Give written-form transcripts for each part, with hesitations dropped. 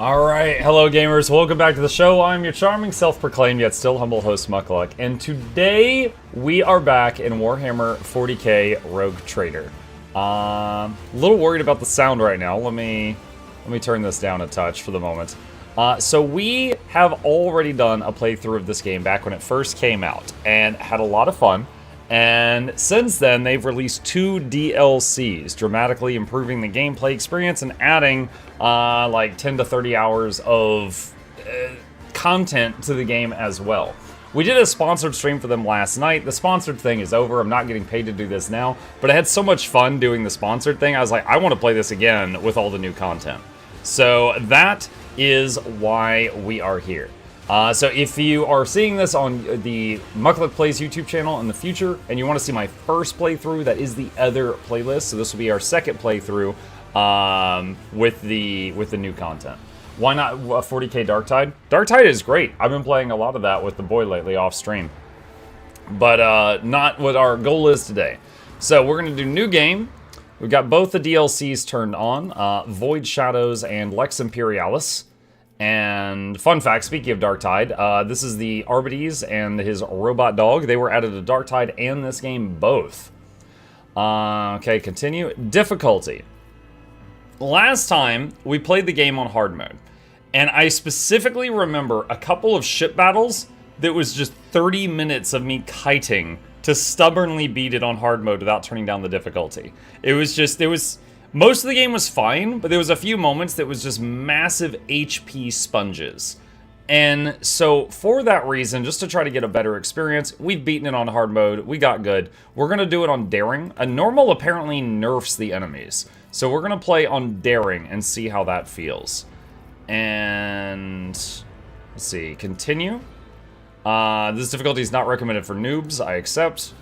Alright, hello gamers, welcome back to the show. I'm your charming, self-proclaimed, yet still humble host, Mukluk, and today we are back in Warhammer 40k Rogue Trader. A little worried about the sound right now. Let me turn this down a touch for the moment. So we have already done a playthrough of this game back when it first came out, and had a lot of fun. And since then, they've released 2 DLCs, dramatically improving the gameplay experience and adding like 10 to 30 hours of content to the game as well. We did a sponsored stream for them last night. The sponsored thing is over. I'm not getting paid to do this now, but I had so much fun doing the sponsored thing. I was like, I want to play this again with all the new content. So that is why we are here. So if you are seeing this on the Mukluk Plays YouTube channel in the future, and you want to see my first playthrough, that is the other playlist. So this will be our second playthrough with the new content. Why not 40k Darktide? Darktide is great. I've been playing a lot of that with the boy lately off stream, but not what our goal is today. So we're gonna do new game. We've got both the DLCs turned on, Void Shadows and Lex Imperialis. And fun fact, speaking of Darktide, this is the Arbites and his robot dog. They were added to Darktide and this game both. Okay, continue. Difficulty. Last time, we played the game on hard mode. And I specifically remember a couple of ship battles that was just 30 minutes of me kiting to stubbornly beat it on hard mode without turning down the difficulty. It was just, most of the game was fine, but there was a few moments that was just massive HP sponges. And so for that reason, just to try to get a better experience, we've beaten it on hard mode, we got good. We're gonna do it on daring. A normal apparently nerfs the enemies. So we're gonna play on daring and see how that feels. And let's see, continue. This difficulty is not recommended for noobs, I accept.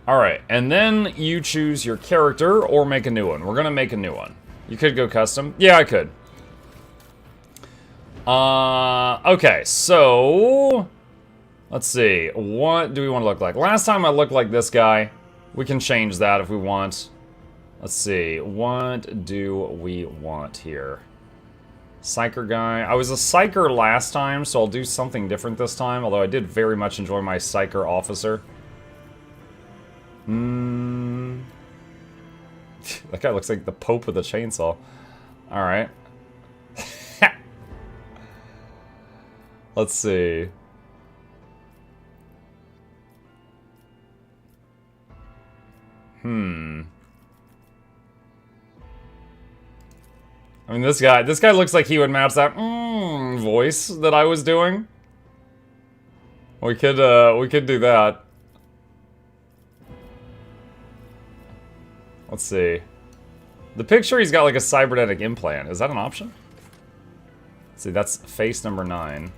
Alright, and then you choose your character or make a new one. We're gonna make a new one. You could go custom. Yeah, I could. Okay, so let's see. What do we want to look like? Last time I looked like this guy. We can change that if we want. Let's see. What do we want here? Psyker guy. I was a Psyker last time, so I'll do something different this time, although I did very much enjoy my Psyker officer. That guy looks like the Pope with a chainsaw. Alright. Let's see. I mean, this guy looks like he would match that voice that I was doing. We could do that. Let's see. The picture, he's got like a cybernetic implant. Is that an option? Let's see, that's face number 9.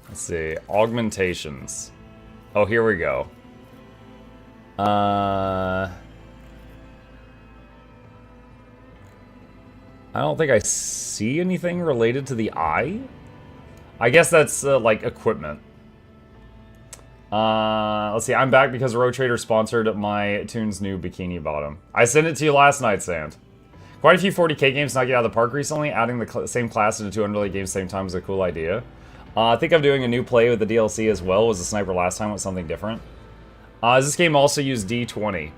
Let's see, augmentations. Oh, here we go. I don't think I see anything related to the eye. I guess that's like equipment. Let's see, I'm back because Rogue Trader sponsored my Toon's new bikini bottom. I sent it to you last night, Sand. Quite a few 40k games knocked you out of the park recently. Adding the same class into 2 unrelated games at the same time is a cool idea. I think I'm doing a new play with the DLC as well. Was a sniper last time with something different. Does this game also use D20?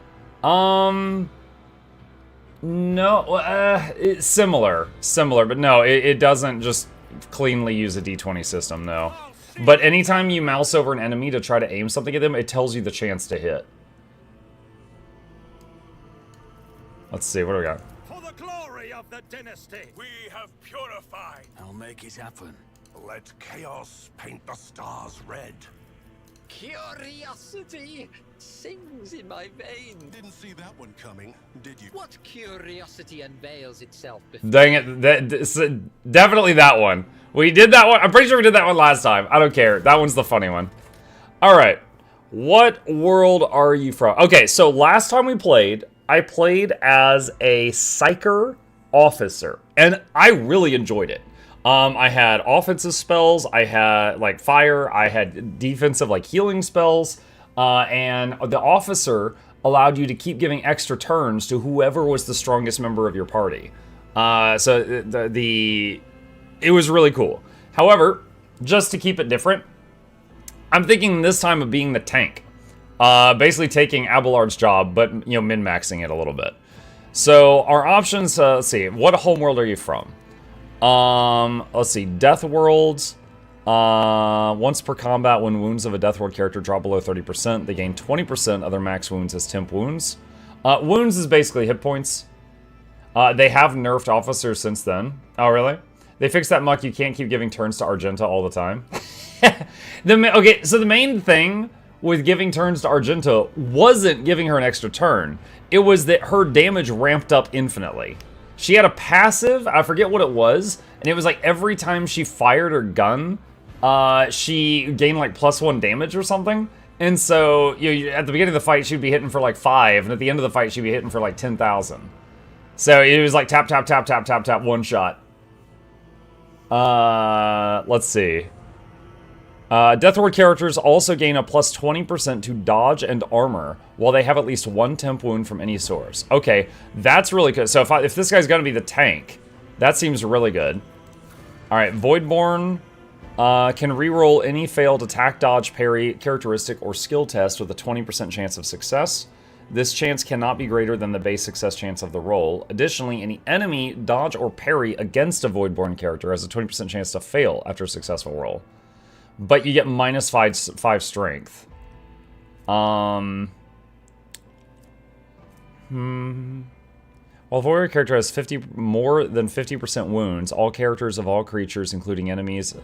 No, it's similar, but no, it doesn't just cleanly use a D20 system, no. But anytime you mouse over an enemy to try to aim something at them, it tells you the chance to hit. Let's see, what do we got? For the glory of the dynasty, We have purified. I'll make it happen. Let chaos paint the stars red. Curiosity sings in my veins. Didn't see that one coming, did you? What curiosity unveils itself before? Dang it, definitely that one. We did that one, I'm pretty sure we did that one last time. I don't care, that one's the funny one. Alright, what world are you from? Okay, so last time we played, I played as a Psyker officer, and I really enjoyed it. I had offensive spells, I had like fire, I had defensive like healing spells, and the officer allowed you to keep giving extra turns to whoever was the strongest member of your party. So it was really cool. However, just to keep it different, I'm thinking this time of being the tank. Basically taking Abelard's job, but, you know, min-maxing it a little bit. So, our options, let's see, what homeworld are you from? Let's see, Death Worlds. Once per combat, when wounds of a Death World character drop below 30%, they gain 20% of their max wounds as temp wounds. Wounds is basically hit points. They have nerfed officers since then. Oh, really? They fixed that muck, you can't keep giving turns to Argenta all the time. Okay, so the main thing with giving turns to Argenta wasn't giving her an extra turn. It was that her damage ramped up infinitely. She had a passive, I forget what it was, and it was like every time she fired her gun, she gained like +1 damage or something. And so, you know, at the beginning of the fight, she'd be hitting for like 5, and at the end of the fight, she'd be hitting for like 10,000. So it was like tap, tap, tap, tap, tap, tap, one shot. Let's see. Death Ward characters also gain a +20% to dodge and armor, while they have at least 1 temp wound from any source. Okay, that's really good. So if this guy's gonna be the tank, that seems really good. Alright, Voidborn can reroll any failed attack, dodge, parry, characteristic, or skill test with a 20% chance of success. This chance cannot be greater than the base success chance of the roll. Additionally, any enemy dodge or parry against a Voidborn character has a 20% chance to fail after a successful roll. But you get -5 strength. While the warrior character has more than 50% wounds, all characters of all creatures, including enemies,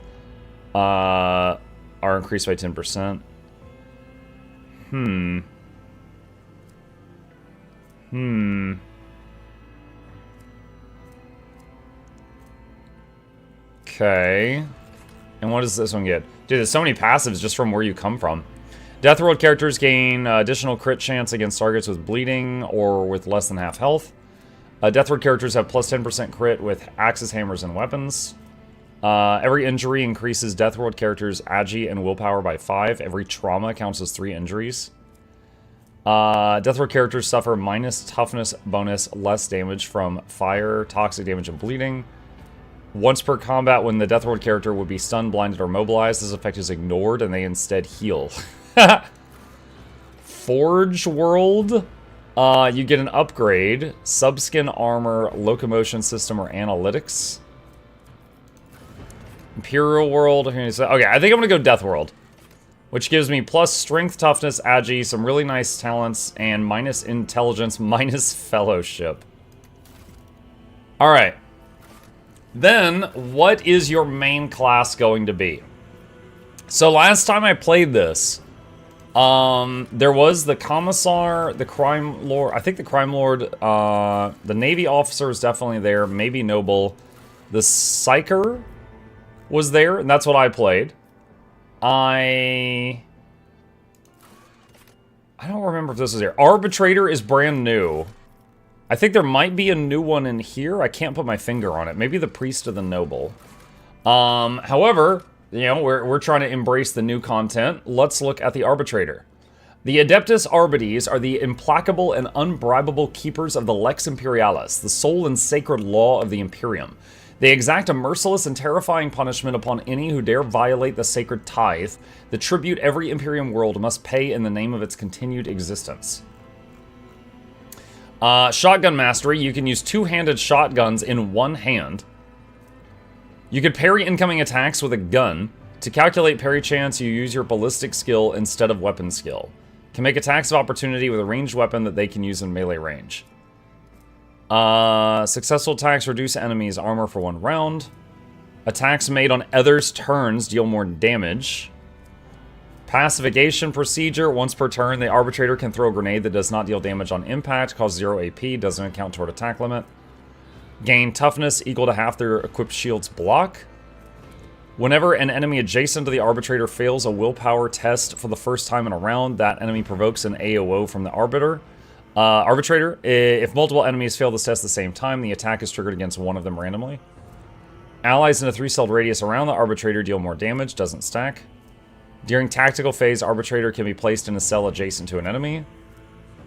are increased by 10%. Okay. And what does this one get? Dude, there's so many passives just from where you come from. Death World characters gain additional crit chance against targets with bleeding or with less than half health. Death World characters have +10% crit with axes, hammers, and weapons. Every injury increases Death World characters' agi and willpower by 5. Every trauma counts as 3 injuries. Death World characters suffer -toughness bonus, less damage from fire, toxic damage, and bleeding. Once per combat, when the Death World character would be stunned, blinded, or mobilized, this effect is ignored and they instead heal. Forge World, you get an upgrade, subskin armor, locomotion system, or analytics. Imperial World, okay, I think I'm gonna go Death World, which gives me plus strength, toughness, agi, some really nice talents, and minus intelligence, minus fellowship. Alright. Then, what is your main class going to be? So last time I played this, there was the Commissar, the Crime Lord, I think the Crime Lord, the Navy officer is definitely there, maybe Noble. The Psyker was there, and that's what I played. I don't remember if this was there. Arbitrator is brand new. I think there might be a new one in here. I can't put my finger on it. Maybe the Priest or the Noble. However, you know, we're trying to embrace the new content. Let's look at the Arbitrator. The Adeptus Arbites are the implacable and unbribable keepers of the Lex Imperialis, the sole and sacred law of the Imperium. They exact a merciless and terrifying punishment upon any who dare violate the sacred tithe, the tribute every Imperium world must pay in the name of its continued existence. Shotgun Mastery, you can use two-handed shotguns in one hand. You could parry incoming attacks with a gun. To calculate parry chance, you use your ballistic skill instead of weapon skill. Can make attacks of opportunity with a ranged weapon that they can use in melee range. Successful attacks reduce enemies' armor for 1 round. Attacks made on others' turns deal more damage. Pacification procedure. Once per turn, the Arbitrator can throw a grenade that does not deal damage on impact, cause 0 AP, doesn't count toward attack limit. Gain toughness equal to half their equipped shield's block. Whenever an enemy adjacent to the Arbitrator fails a willpower test for the first time in a round, that enemy provokes an AOO from the Arbitrator. If multiple enemies fail this test at the same time, the attack is triggered against one of them randomly. Allies in a 3-celled radius around the Arbitrator deal more damage, doesn't stack. During tactical phase, Arbitrator can be placed in a cell adjacent to an enemy.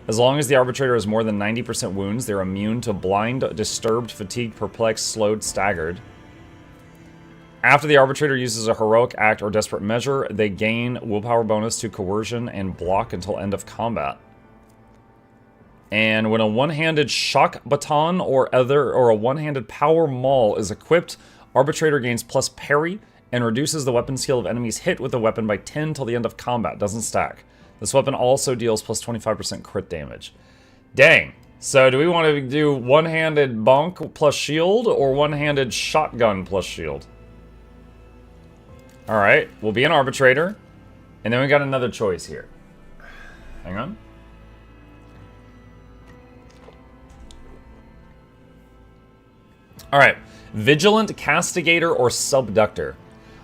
As long as the arbitrator has more than 90% wounds, they're immune to blind, disturbed, fatigued, perplexed, slowed, staggered. After the arbitrator uses a heroic act or desperate measure, they gain willpower bonus to coercion and block until end of combat. And when a one-handed shock baton or a one-handed power maul is equipped, arbitrator gains plus parry and reduces the weapon skill of enemies hit with the weapon by 10 till the end of combat. Doesn't stack. This weapon also deals plus 25% crit damage. Dang. So do we want to do one-handed bonk plus shield or one-handed shotgun plus shield? Alright, we'll be an arbitrator. And then we got another choice here. Hang on. Alright, Vigilant, Castigator, or Subductor.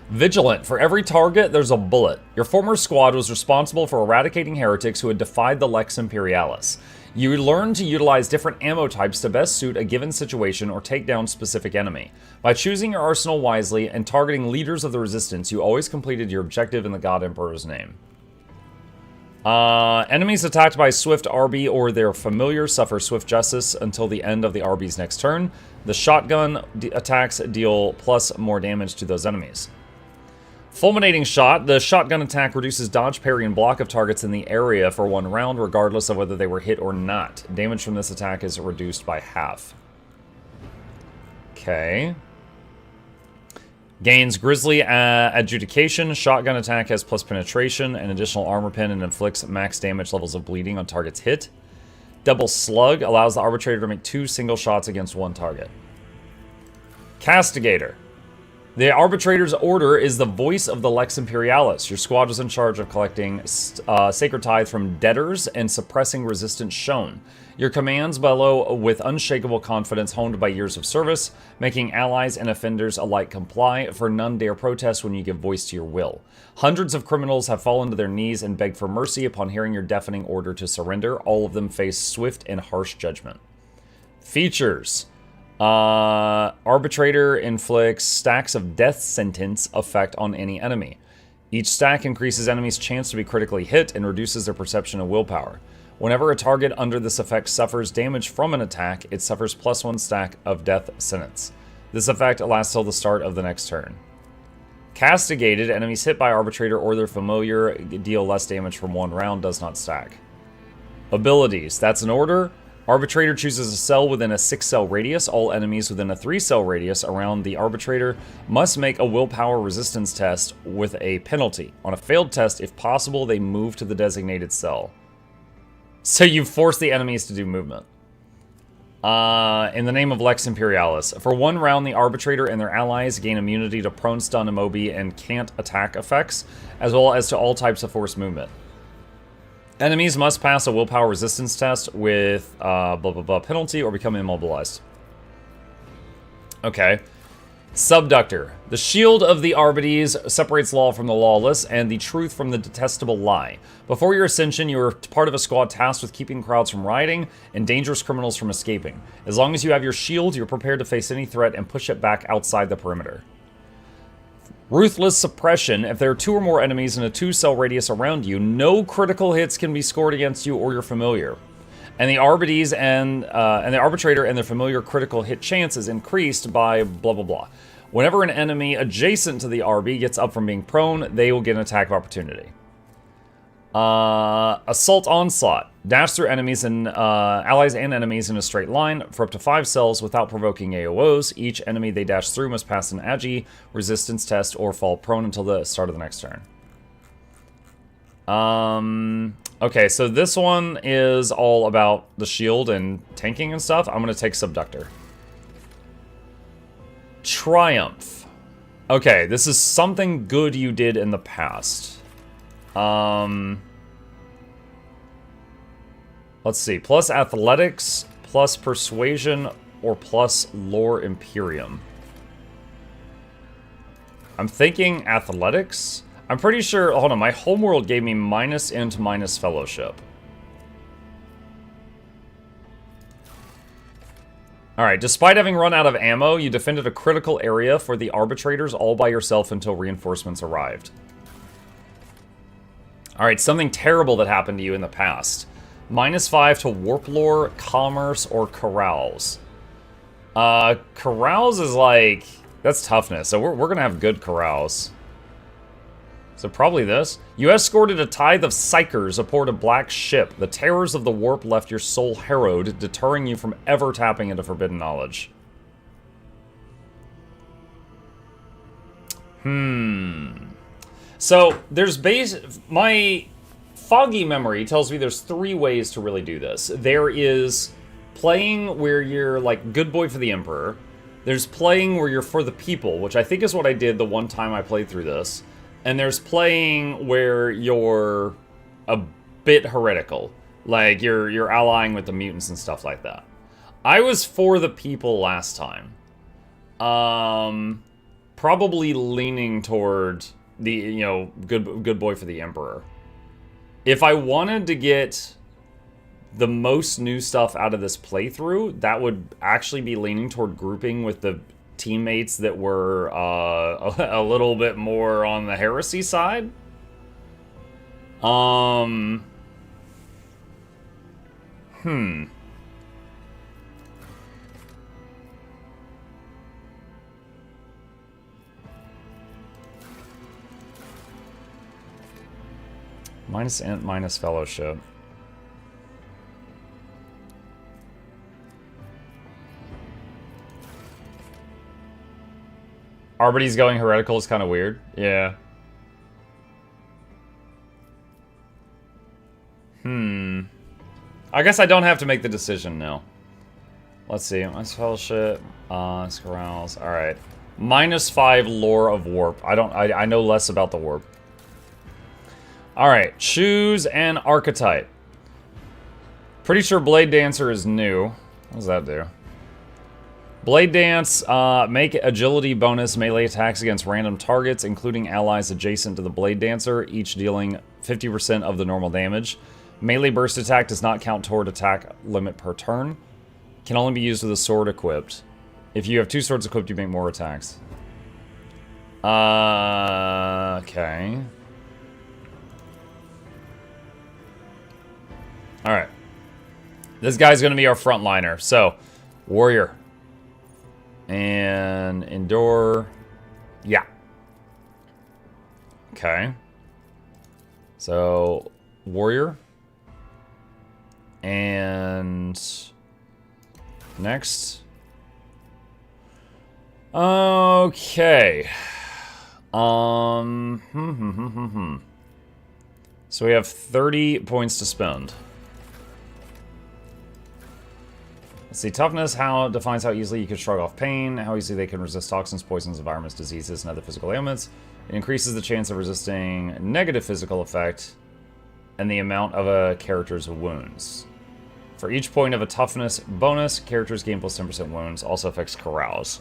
Vigilant. For every target, there's a bullet. Your former squad was responsible for eradicating heretics who had defied the Lex Imperialis. You learn to utilize different ammo types to best suit a given situation or take down specific enemy. By choosing your arsenal wisely and targeting leaders of the resistance, you always completed your objective in the God Emperor's name. Enemies attacked by Swift RB or their familiar suffer Swift Justice until the end of the RB's next turn. The shotgun attacks deal plus more damage to those enemies. Fulminating Shot. The shotgun attack reduces dodge, parry, and block of targets in the area for 1 round, regardless of whether they were hit or not. Damage from this attack is reduced by half. Okay. Gains Grizzly Adjudication. Shotgun attack has plus penetration, an additional armor pin, and inflicts max damage levels of bleeding on targets hit. Double Slug allows the arbitrator to make 2 single shots against 1 target. Castigator. The arbitrator's order is the voice of the Lex Imperialis. Your squad was in charge of collecting sacred tithe from debtors and suppressing resistance shown. Your commands bellow with unshakable confidence honed by years of service, making allies and offenders alike comply, for none dare protest when you give voice to your will. Hundreds of criminals have fallen to their knees and begged for mercy upon hearing your deafening order to surrender. All of them face swift and harsh judgment. Features. Arbitrator inflicts stacks of death sentence effect on any enemy. Each stack increases enemies' chance to be critically hit and reduces their perception of willpower. Whenever a target under this effect suffers damage from an attack, it suffers plus 1 stack of death sentence. This effect lasts till the start of the next turn. Castigated. Enemies hit by arbitrator or their familiar deal less damage from 1 round. Does not stack. Abilities. That's an order. Arbitrator chooses a cell within a 6-cell radius. All enemies within a 3-cell radius around the arbitrator must make a willpower resistance test with a penalty. On a failed test, if possible, they move to the designated cell. So you force the enemies to do movement. In the name of Lex Imperialis. For 1 round, the arbitrator and their allies gain immunity to prone, stun, immobile, and can't attack effects, as well as to all types of forced movement. Enemies must pass a willpower resistance test with blah blah blah penalty or become immobilized. Okay. Subductor. The shield of the Arbites separates law from the lawless and the truth from the detestable lie. Before your ascension, you were part of a squad tasked with keeping crowds from rioting and dangerous criminals from escaping. As long as you have your shield, you're prepared to face any threat and push it back outside the perimeter. Ruthless Suppression. If there are 2 or more enemies in a 2-cell radius around you, no critical hits can be scored against you or your familiar. And the Arbites and the arbitrator and their familiar critical hit chance is increased by blah blah blah. Whenever an enemy adjacent to the RB gets up from being prone, they will get an attack of opportunity. Assault Onslaught. Dash through enemies and allies and enemies in a straight line for up to 5 cells without provoking AOs. Each enemy they dash through must pass an agi resistance test or fall prone until the start of the next turn. Okay, so this one is all about the shield and tanking and stuff. I'm going to take Subductor. Triumph. Okay, this is something good you did in the past. Let's see. Plus athletics, plus persuasion, or plus lore Imperium. I'm thinking athletics. I'm pretty sure, hold on, my homeworld gave me minus int minus fellowship. Alright, despite having run out of ammo, you defended a critical area for the arbitrators all by yourself until reinforcements arrived. Alright, something terrible that happened to you in the past. -5 to warp lore, commerce, or carouse. Carouse is like... That's toughness, so we're gonna have good carouse. So probably this. You escorted a tithe of psychers aboard a black ship. The terrors of the warp left your soul harrowed, deterring you from ever tapping into forbidden knowledge. So, there's my foggy memory tells me there's 3 ways to really do this. There is playing where you're like good boy for the Emperor. There's playing where you're for the people, which I think is what I did the one time I played through this. And there's playing where you're a bit heretical. Like, you're allying with the mutants and stuff like that. I was for the people last time. Probably leaning toward the, you know, good boy for the Emperor. If I wanted to get the most new stuff out of this playthrough, that would actually be leaning toward grouping with the teammates that were a little bit more on the heresy side. Minus int, minus fellowship. Arbity's going heretical is kind of weird. Yeah. I guess I don't have to make the decision now. Let's see. Minus fellowship. Carouse. Alright. -5 lore of warp. I know less about the warp. Alright. Choose an archetype. Pretty sure Blade Dancer is new. What does that do? Blade Dance, make agility bonus melee attacks against random targets, including allies adjacent to the Blade Dancer, each dealing 50% of the normal damage. Melee burst attack does not count toward attack limit per turn. Can only be used with a sword equipped. If you have 2 swords equipped, you make more attacks. Okay. Alright. This guy's gonna be our frontliner, so, warrior. And endure. Yeah. Okay. So, warrior. And next. Okay. So we have 30 points to spend. Let's see, toughness, how it defines how easily you can shrug off pain, how easily they can resist toxins, poisons, environments, diseases, and other physical ailments. It increases the chance of resisting negative physical effect and the amount of a character's wounds. For each point of a toughness bonus, characters gain plus 10% wounds. Also affects carouse.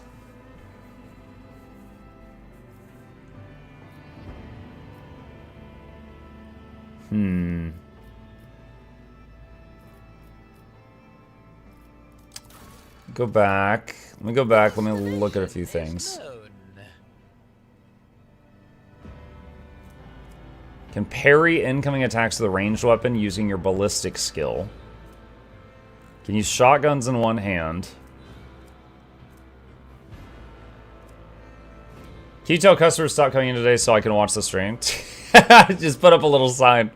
Go back. Let me go back. Let me look at a few things. Can parry incoming attacks with a ranged weapon using your ballistic skill. Can use shotguns in one hand. Can you tell customers to stop coming in today so I can watch the stream? Just put up a little sign.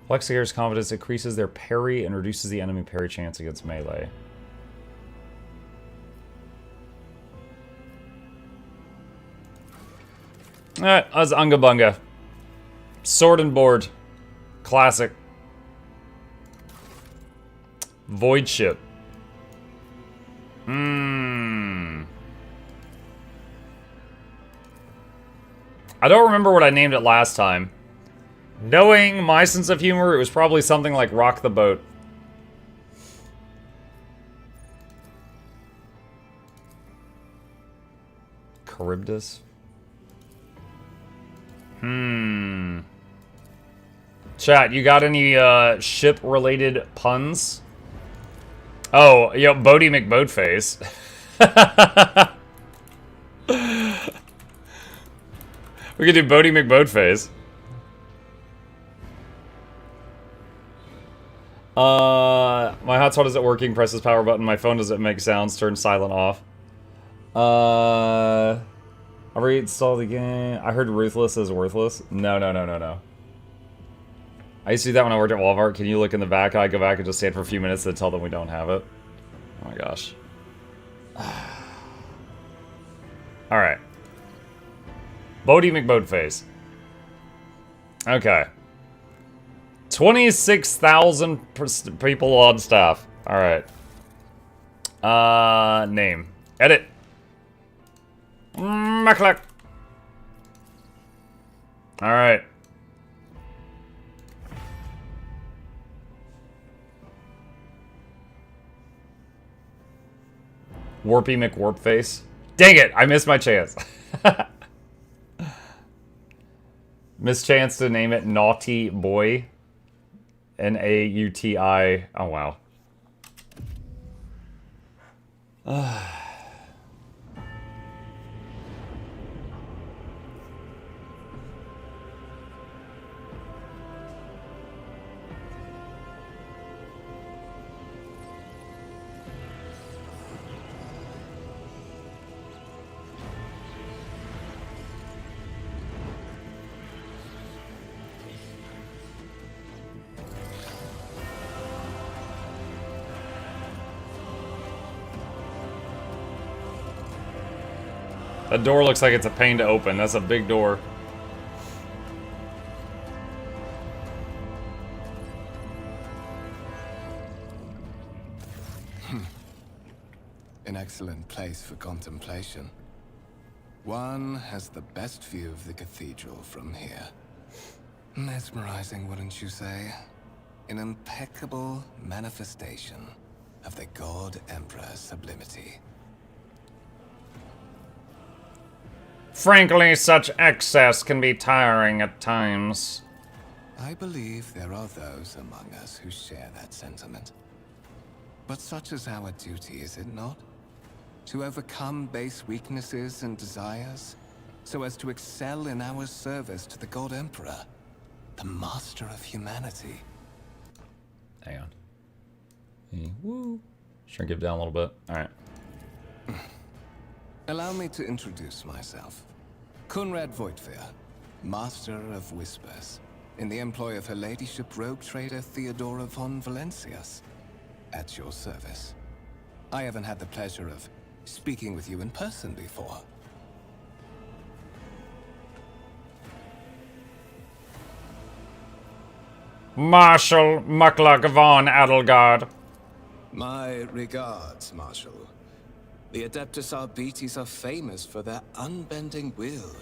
Flexigaire's confidence increases their parry and reduces the enemy parry chance against melee. Alright, that's Unga Bunga. Sword and board. Classic. Void ship. I don't remember what I named it last time. Knowing my sense of humor, it was probably something like Rock the Boat. Charybdis? Chat, you got any ship-related puns? Oh, yo, Bodie McBoatface. We could do Bodie McBoatface. My hotspot isn't working. Press this power button. My phone doesn't make sounds. Turn silent off. I reinstalled the game. I heard Ruthless is worthless. No. I used to do that when I worked at Walmart. Can you look in the back? I go back and just stand for a few minutes and tell them we don't have it. Oh my gosh. Alright. Bodie McBoatface. Okay. 26,000 people on staff. Alright. Name. Edit. Mukluk. Alright. Warpy McWarpface. Dang it! I missed my chance. Missed chance to name it Naughty Boy. N-A-U-T-I. Oh, wow. That door looks like it's a pain to open. That's a big door. An excellent place for contemplation. One has the best view of the cathedral from here. Mesmerizing, wouldn't you say? An impeccable manifestation of the God Emperor's sublimity. Frankly, such excess can be tiring at times. I believe there are those among us who share that sentiment. But such is our duty, is it not? To overcome base weaknesses and desires, so as to excel in our service to the God Emperor, the master of humanity. Hang on. Woo. Shrink it down a little bit. Alright. Allow me to introduce myself. Conrad Voigtfear, Master of Whispers, in the employ of Her Ladyship rogue trader Theodora von Valencias. At your service. I haven't had the pleasure of speaking with you in person before. Marshal Mukluk von Adelgard. My regards, Marshal. The Adeptus Arbites are famous for their unbending will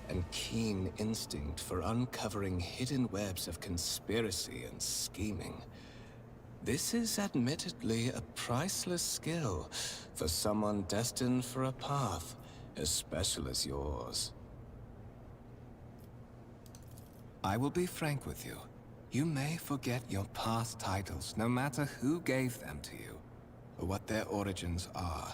and keen instinct for uncovering hidden webs of conspiracy and scheming. This is admittedly a priceless skill for someone destined for a path as special as yours. I will be frank with you. You may forget your past titles, no matter who gave them to you, or what their origins are.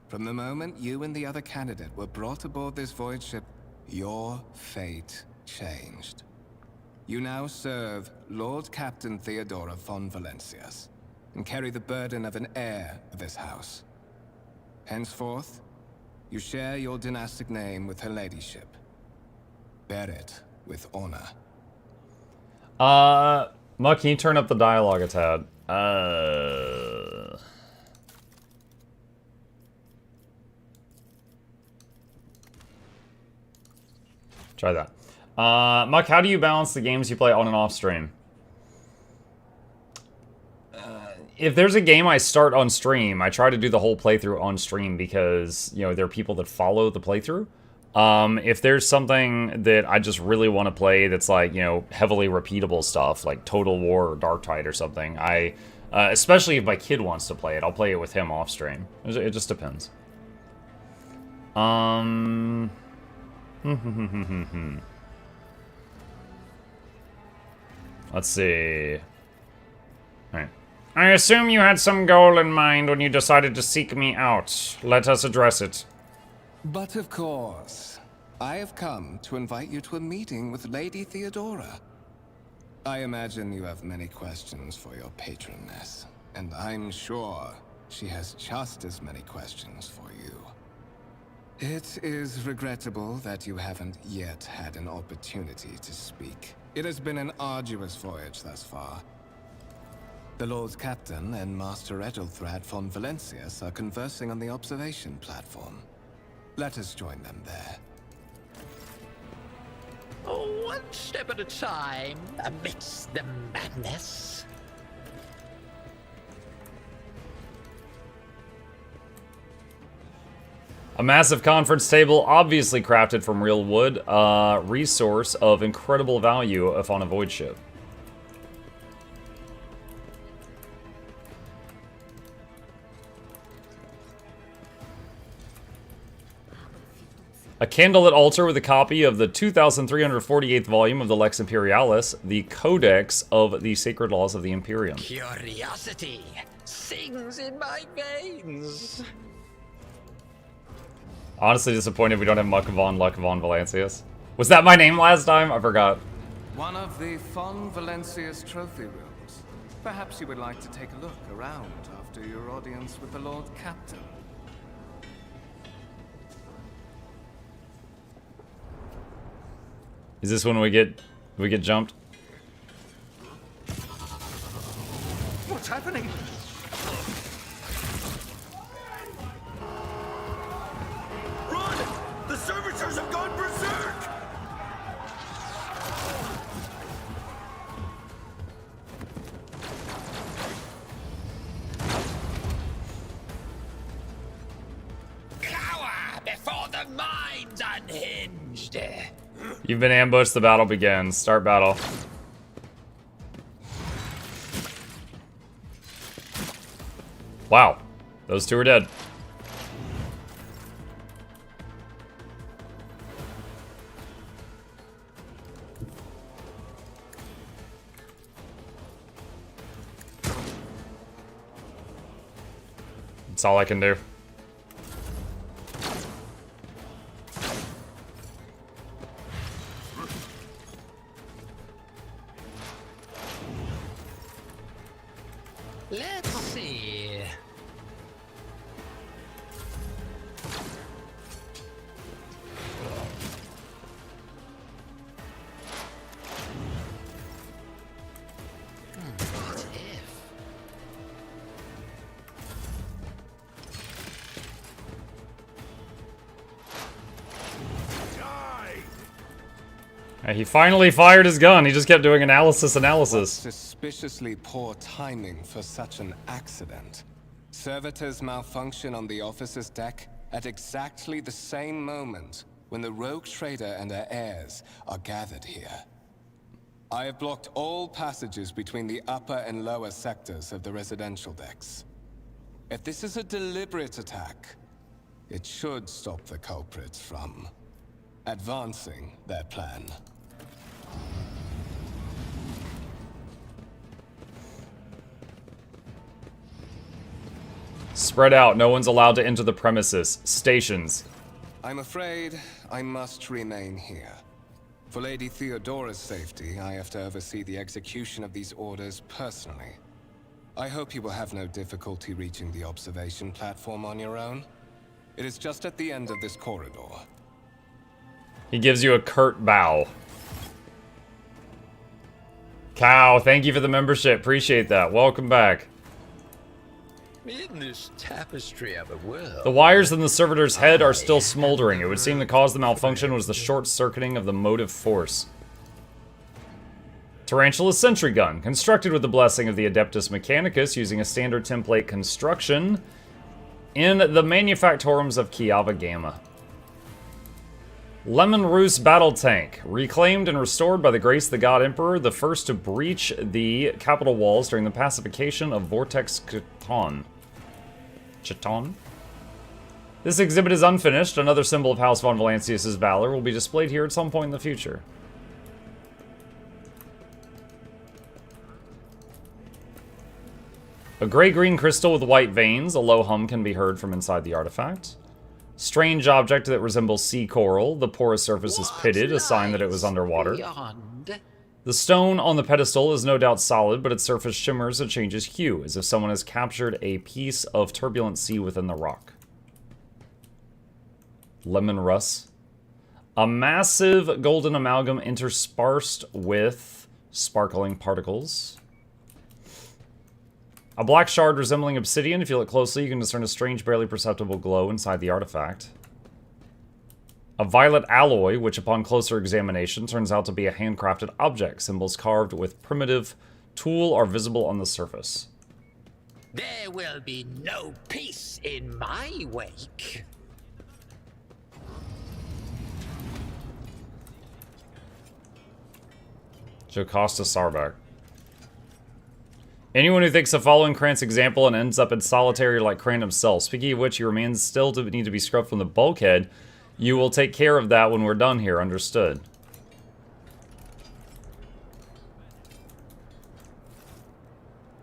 From the moment you and the other candidate were brought aboard this void ship, your fate changed. You now serve Lord Captain Theodora von Valencias, and carry the burden of an heir of this house. Henceforth, you share your dynastic name with Her Ladyship. Bear it with honor. Muck, can you turn up the dialogue a tad? Try that. Muck, how do you balance the games you play on and off stream? if there's a game I start on stream, I try to do the whole playthrough on stream because, you know, there are people that follow the playthrough. If there's something that I just really want to play that's like, you know, heavily repeatable stuff, like Total War or Darktide or something, especially if my kid wants to play it, I'll play it with him off stream. It just depends. Let's see. Alright. I assume you had some goal in mind when you decided to seek me out. Let us address it. But of course, I have come to invite you to a meeting with Lady Theodora. I imagine you have many questions for your patroness, and I'm sure she has just as many questions for you. It is regrettable that you haven't yet had an opportunity to speak. It has been an arduous voyage thus far. The Lord Captain and Master Ethelthrad von Valencius are conversing on the observation platform. Let us join them there. Oh, one step at a time, amidst the madness. A massive conference table, obviously crafted from real wood, resource of incredible value if on a void ship. A candlelit altar with a copy of the 2,348th volume of the Lex Imperialis, the Codex of the Sacred Laws of the Imperium. Curiosity sings in my veins. Honestly disappointed we don't have Luck von Valancius. Was that my name last time? I forgot. One of the von Valencius trophy rooms. Perhaps you would like to take a look around after your audience with the Lord Captain. Is this when we get jumped? What's happening? Run! The servitors have gone berserk! Cower before the mind's unhinged. You've been ambushed, the battle begins. Start battle. Wow. Those two are dead. That's all I can do. Let's see. What if? He finally fired his gun. He just kept doing analysis. Suspiciously poor timing for such an accident. Servitors malfunction on the officer's deck at exactly the same moment when the rogue trader and her heirs are gathered here. I have blocked all passages between the upper and lower sectors of the residential decks. If this is a deliberate attack, it should stop the culprits from advancing their plan. Spread out. No one's allowed to enter the premises. Stations. I'm afraid I must remain here. For Lady Theodora's safety, I have to oversee the execution of these orders personally. I hope you will have no difficulty reaching the observation platform on your own. It is just at the end of this corridor. He gives you a curt bow. Cow, thank you for the membership. Appreciate that. Welcome back. In this tapestry of a world. The wires in the servitor's head are still smoldering. It would seem the cause of the malfunction was the short-circuiting of the motive force. Tarantula's sentry gun, constructed with the blessing of the Adeptus Mechanicus using a standard template construction in the Manufactorums of Kiava Gamma. Lemon Roos battle tank, reclaimed and restored by the grace of the God Emperor, the first to breach the capital walls during the pacification of Vortex Chiton. Chiton? This exhibit is unfinished. Another symbol of House von Valancius' valor will be displayed here at some point in the future. A gray-green crystal with white veins. A low hum can be heard from inside the artifact. Strange object that resembles sea coral. The porous surface is pitted, a sign that it was underwater. Beyond. The stone on the pedestal is no doubt solid, but its surface shimmers and changes hue, as if someone has captured a piece of turbulent sea within the rock. Lemon Russ. A massive golden amalgam interspersed with sparkling particles. A black shard resembling obsidian. If you look closely, you can discern a strange, barely perceptible glow inside the artifact. A violet alloy, which upon closer examination turns out to be a handcrafted object. Symbols carved with primitive tool are visible on the surface. There will be no peace in my wake. Jocasta Sarbeck. Anyone who thinks of following Krant's example and ends up in solitary like Krant himself. Speaking of which, he remains still to need to be scrubbed from the bulkhead. You will take care of that when we're done here, understood.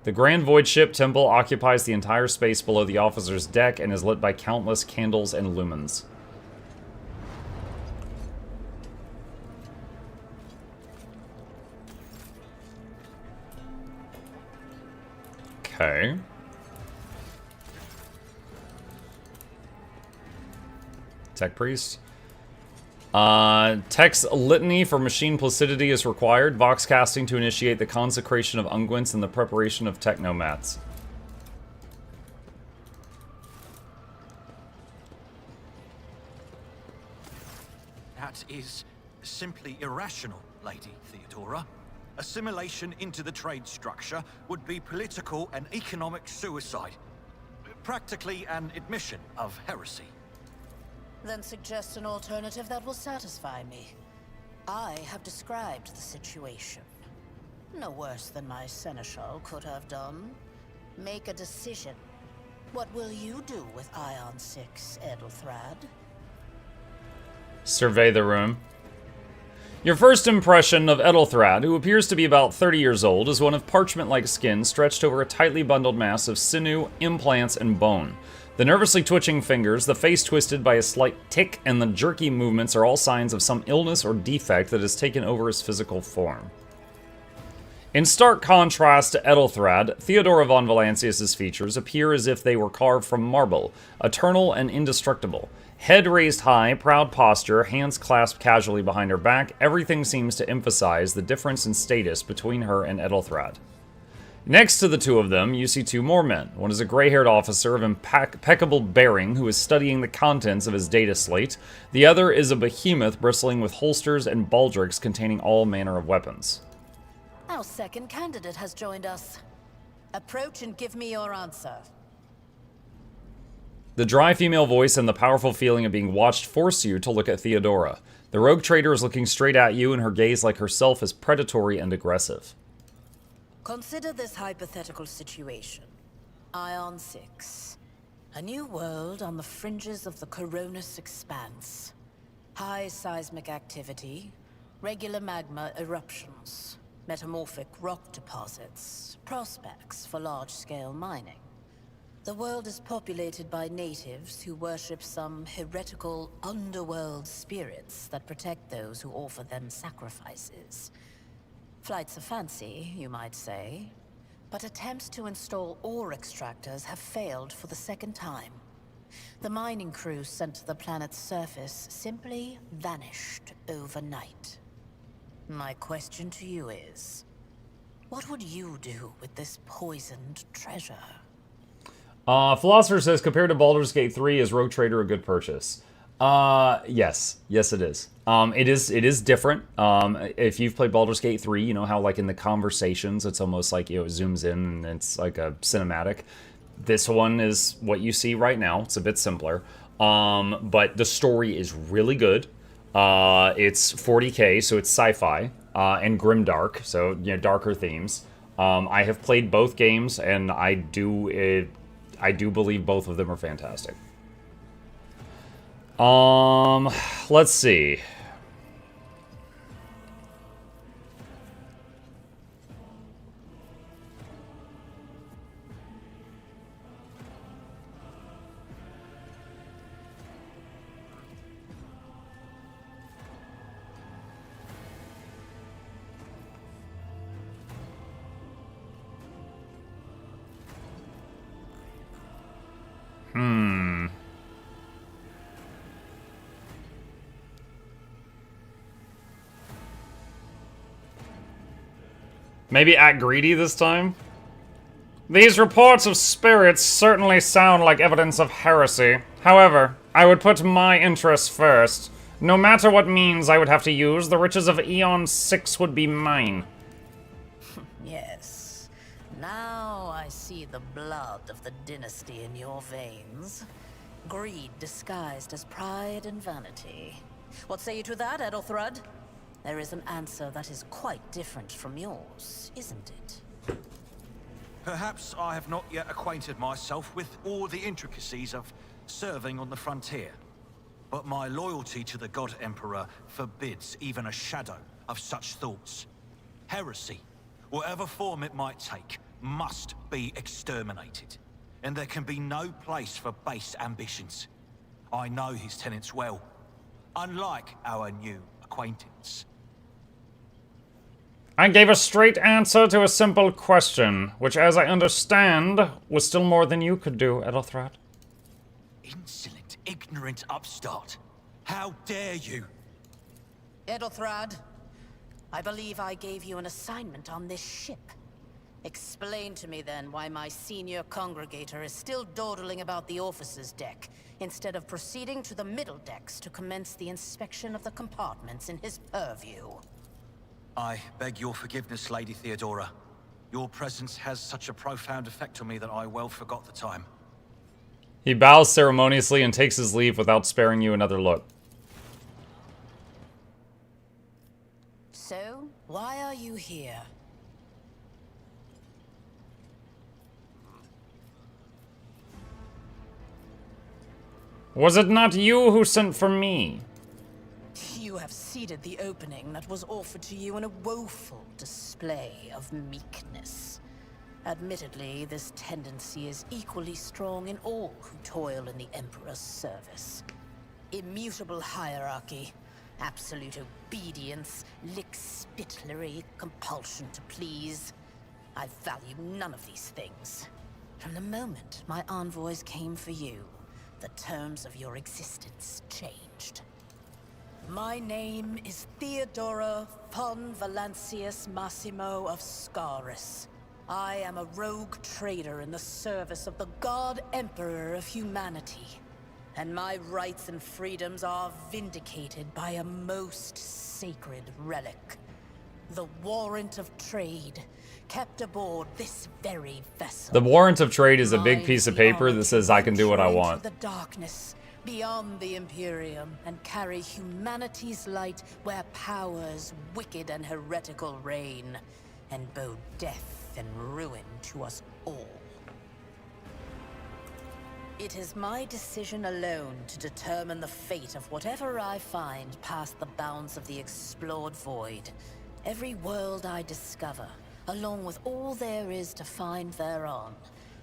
The Grand Void Ship Temple occupies the entire space below the officer's deck and is lit by countless candles and lumens. Okay. Tech Priest. Tech's litany for machine placidity is required. Vox casting to initiate the consecration of unguents and the preparation of technomats. That is simply irrational, Lady Theodora. Assimilation into the trade structure would be political and economic suicide. Practically an admission of heresy. Then suggest an alternative that will satisfy me. I have described the situation. No worse than my seneschal could have done. Make a decision. What will you do with Ion 6, Edelthrad? Survey the room. Your first impression of Edelthrad, who appears to be about 30 years old, is one of parchment-like skin stretched over a tightly bundled mass of sinew, implants, and bone. The nervously twitching fingers, the face twisted by a slight tic, and the jerky movements are all signs of some illness or defect that has taken over his physical form. In stark contrast to Edelthrad, Theodora von Valancius' features appear as if they were carved from marble, eternal and indestructible. Head raised high, proud posture, hands clasped casually behind her back, everything seems to emphasize the difference in status between her and Edelthrad. Next to the two of them, you see two more men. One is a gray-haired officer of impeccable bearing who is studying the contents of his data slate. The other is a behemoth bristling with holsters and baldricks containing all manner of weapons. Our second candidate has joined us. Approach and give me your answer. The dry female voice and the powerful feeling of being watched force you to look at Theodora. The rogue trader is looking straight at you, and her gaze, like herself, is predatory and aggressive. Consider this hypothetical situation. Ion 6. A new world on the fringes of the Coronis expanse. High seismic activity, regular magma eruptions, metamorphic rock deposits, prospects for large-scale mining. The world is populated by natives who worship some heretical underworld spirits that protect those who offer them sacrifices. Flights of fancy, you might say, but attempts to install ore extractors have failed for the second time. The mining crews sent to the planet's surface simply vanished overnight. My question to you is, what would you do with this poisoned treasure? Philosopher says, compared to Baldur's Gate 3, is Rogue Trader a good purchase? Yes. Yes, it is. It is different. If you've played Baldur's Gate 3, you know how, like, in the conversations, it's almost like, you know, it zooms in and it's like a cinematic. This one is what you see right now. It's a bit simpler. But the story is really good. It's 40K, so it's sci-fi, and grimdark, so, you know, darker themes. I have played both games, and I do believe both of them are fantastic. Let's see. Maybe act greedy this time? These reports of spirits certainly sound like evidence of heresy. However, I would put my interests first. No matter what means I would have to use, the riches of Eon 6 would be mine. Yes. Now I see the blood of the dynasty in your veins. Greed disguised as pride and vanity. What say you to that, Edelthrud? There is an answer that is quite different from yours, isn't it? Perhaps I have not yet acquainted myself with all the intricacies of serving on the frontier. But my loyalty to the God Emperor forbids even a shadow of such thoughts. Heresy, whatever form it might take, must be exterminated. And there can be no place for base ambitions. I know his tenets well, unlike our new acquaintance. I gave a straight answer to a simple question, which, as I understand, was still more than you could do, Edelthrad. Insolent, ignorant upstart. How dare you? Edelthrad, I believe I gave you an assignment on this ship. Explain to me then why my senior congregator is still dawdling about the officer's deck, instead of proceeding to the middle decks to commence the inspection of the compartments in his purview. I beg your forgiveness, Lady Theodora. Your presence has such a profound effect on me that I well forgot the time. He bows ceremoniously and takes his leave without sparing you another look. So, why are you here? Was it not you who sent for me? You have ceded the opening that was offered to you in a woeful display of meekness. Admittedly, this tendency is equally strong in all who toil in the Emperor's service. Immutable hierarchy, absolute obedience, lickspittlery, compulsion to please. I value none of these things. From the moment my envoys came for you, the terms of your existence changed. My name is Theodora von Valancius Massimo of Scaris. I am a rogue trader in the service of the God Emperor of humanity. And my rights and freedoms are vindicated by a most sacred relic. The warrant of trade, kept aboard this very vessel. The warrant of trade is a big piece of paper that says I can do what I want. The darkness, beyond the Imperium, and carry humanity's light where powers wicked and heretical reign, and bow death and ruin to us all. It is my decision alone to determine the fate of whatever I find past the bounds of the explored void. Every world I discover, along with all there is to find thereon,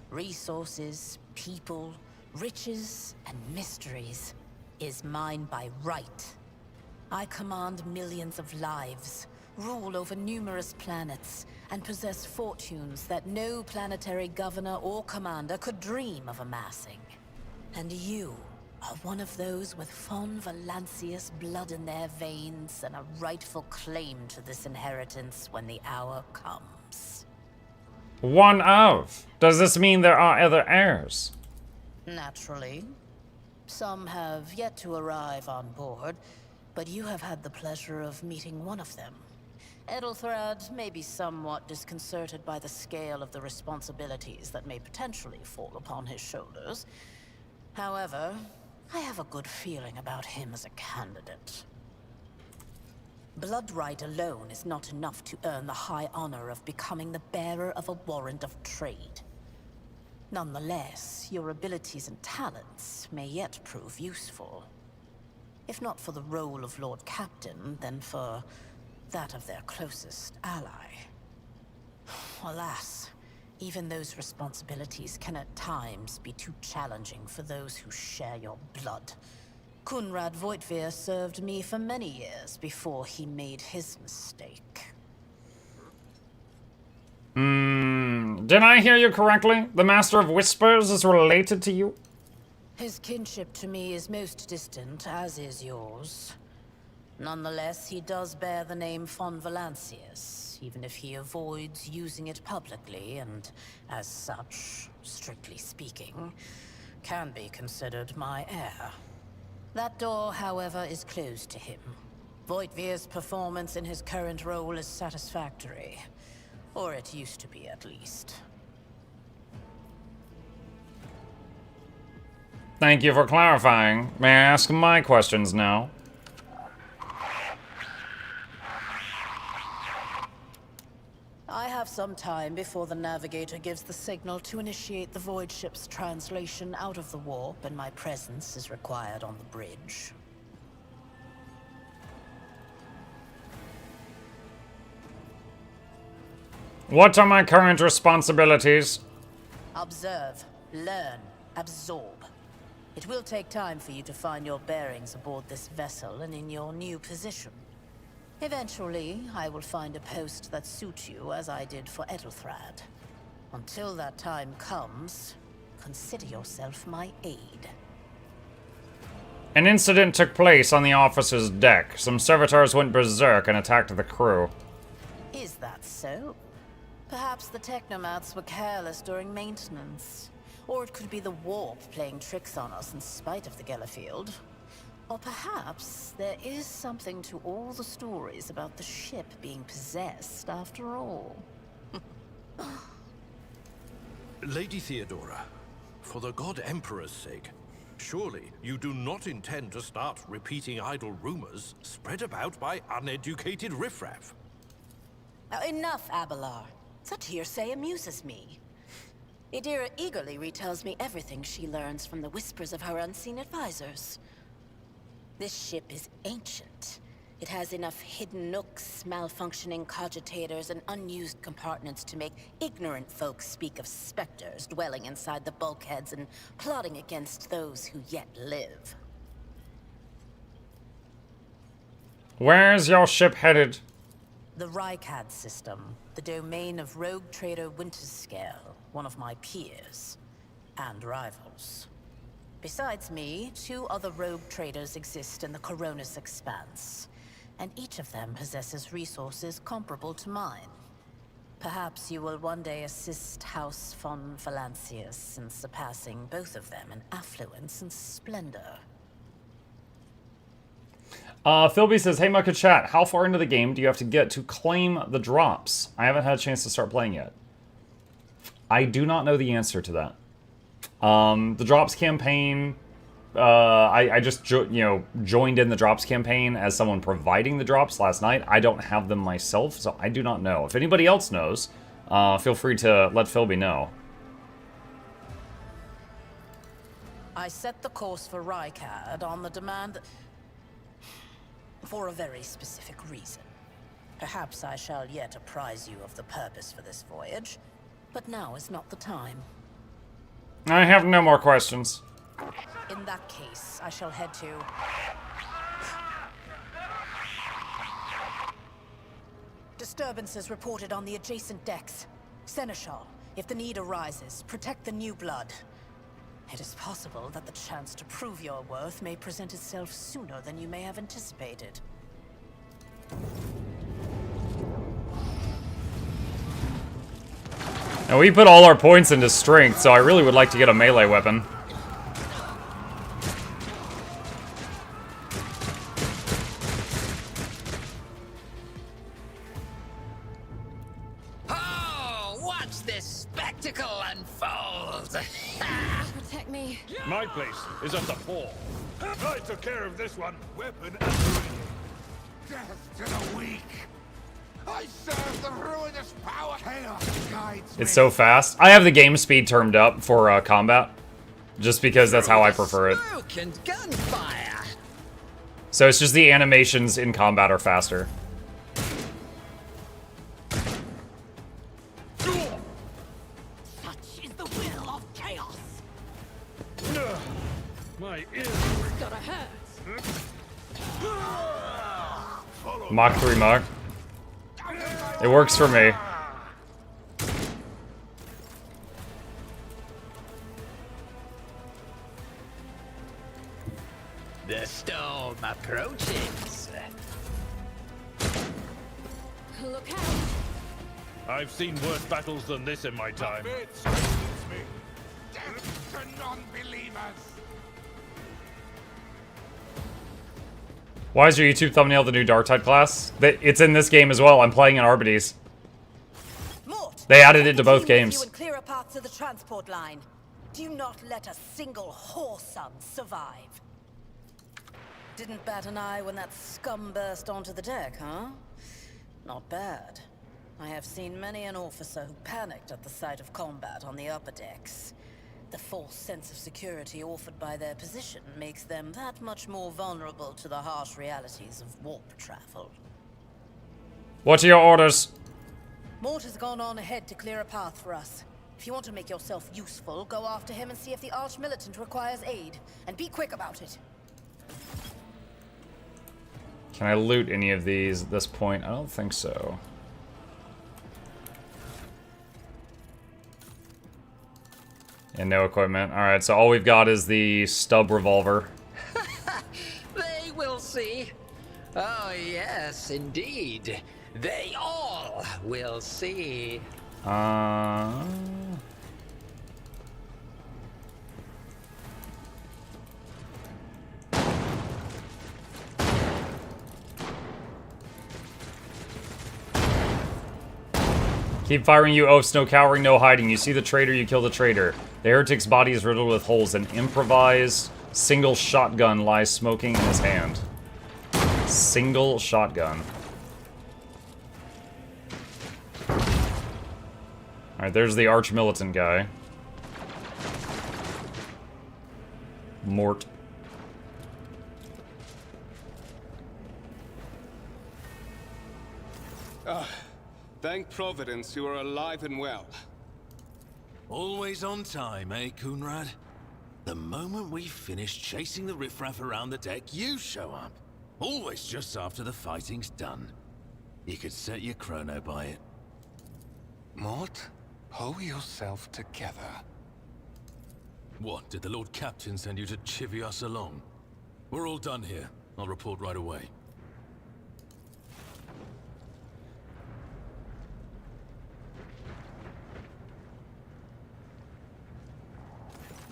resources, people, riches, and mysteries, is mine by right. I command millions of lives, rule over numerous planets, and possess fortunes that no planetary governor or commander could dream of amassing. And you are one of those with von Valancius blood in their veins and a rightful claim to this inheritance when the hour comes. One of? Does this mean there are other heirs? Naturally. Some have yet to arrive on board, but you have had the pleasure of meeting one of them. Ethelthrad may be somewhat disconcerted by the scale of the responsibilities that may potentially fall upon his shoulders. However, I have a good feeling about him as a candidate. Blood right alone is not enough to earn the high honor of becoming the bearer of a warrant of trade. Nonetheless, your abilities and talents may yet prove useful. If not for the role of Lord Captain, then for that of their closest ally. Alas, even those responsibilities can at times be too challenging for those who share your blood. Kunrad Voitvir served me for many years before he made his mistake. Did I hear you correctly? The Master of Whispers is related to you? His kinship to me is most distant, as is yours. Nonetheless, he does bear the name von Valancius, even if he avoids using it publicly, and as such, strictly speaking, can be considered my heir. That door, however, is closed to him. Voitvir's performance in his current role is satisfactory. Or it used to be, at least. Thank you for clarifying. May I ask my questions now? I have some time before the Navigator gives the signal to initiate the Void Ship's translation out of the warp, and my presence is required on the bridge. What are my current responsibilities? Observe, learn, absorb. It will take time for you to find your bearings aboard this vessel and in your new position. Eventually, I will find a post that suits you as I did for Ethelthrad. Until that time comes, consider yourself my aide. An incident took place on the officer's deck. Some servitors went berserk and attacked the crew. Is that so? Perhaps the technomats were careless during maintenance. Or it could be the warp playing tricks on us in spite of the Gellerfield. Or perhaps there is something to all the stories about the ship being possessed after all. Lady Theodora, for the God Emperor's sake, surely you do not intend to start repeating idle rumors spread about by uneducated riffraff. Now, enough, Abelard. Such hearsay amuses me. Idira eagerly retells me everything she learns from the whispers of her unseen advisors. This ship is ancient. It has enough hidden nooks, malfunctioning cogitators, and unused compartments to make ignorant folks speak of specters dwelling inside the bulkheads and plotting against those who yet live. Where's your ship headed? The Rykad system, the domain of rogue trader Winterscale, one of my peers, and rivals. Besides me, 2 other rogue traders exist in the Coronis Expanse, and each of them possesses resources comparable to mine. Perhaps you will one day assist House von Valancius in surpassing both of them in affluence and splendor. Philby says, hey Mucka Chat, how far into the game do you have to get to claim the drops? I haven't had a chance to start playing yet. I do not know the answer to that. The drops campaign, I just joined in the drops campaign as someone providing the drops last night. I don't have them myself, so I do not know. If anybody else knows, feel free to let Philby know. I set the course for Rykad on the demand for a very specific reason. Perhaps I shall yet apprise you of the purpose for this voyage, but now is not the time. I have no more questions. In that case, I shall head to... Disturbances reported on the adjacent decks. Seneschal, if the need arises, protect the new blood. It is possible that the chance to prove your worth may present itself sooner than you may have anticipated. Now we put all our points into strength, so I really would like to get a melee weapon. protect me. My place is at the fore. I took care of this one. Weapon and ready. Death to the weak. I serve the ruinous power. Chaos guides me. It's so fast. I have the game speed turned up for combat, just because that's how I prefer it. Smoke and gunfire. So it's just the animations in combat are faster. Such is the will of chaos. My ears. Gotta hurt. Mach 3 Mach. It works for me. The storm approaches. Look out. I've seen worse battles than this in my time. It strengthens me. Death to non-believers. Why is your YouTube thumbnail the new Darktide class? It's in this game as well. I'm playing in Arbides. Mort, They added it to both You games. and clear a path to the transport line. Do not let a single whoreson survive. Didn't bat an eye when that scum burst onto the deck, huh? Not bad. I have seen many an officer who panicked at the sight of combat on the upper decks. The false sense of security offered by their position makes them that much more vulnerable to the harsh realities of warp travel. What are your orders? Mort has gone on ahead to clear a path for us. If you want to make yourself useful, go after him and see if the Arch-Militant requires aid. And be quick about it. Can I loot any of these at this point? I don't think so. And no equipment. Alright, so all we've got is the stub revolver. They will see. Oh, yes, indeed. They all will see. Keep firing, you oafs, no cowering, no hiding. You see the traitor, you kill the traitor. The heretic's body is riddled with holes. An improvised single shotgun lies smoking in his hand. Single shotgun. Alright, there's the Arch-Militant guy. Mort. Thank Providence you are alive and well. Always on time, eh, Coonrad? The moment we finish chasing the riffraff around the deck, you show up. Always just after the fighting's done. You could set your chrono by it. Mort, pull yourself together. What, did the Lord Captain send you to chivvy us along? We're all done here. I'll report right away.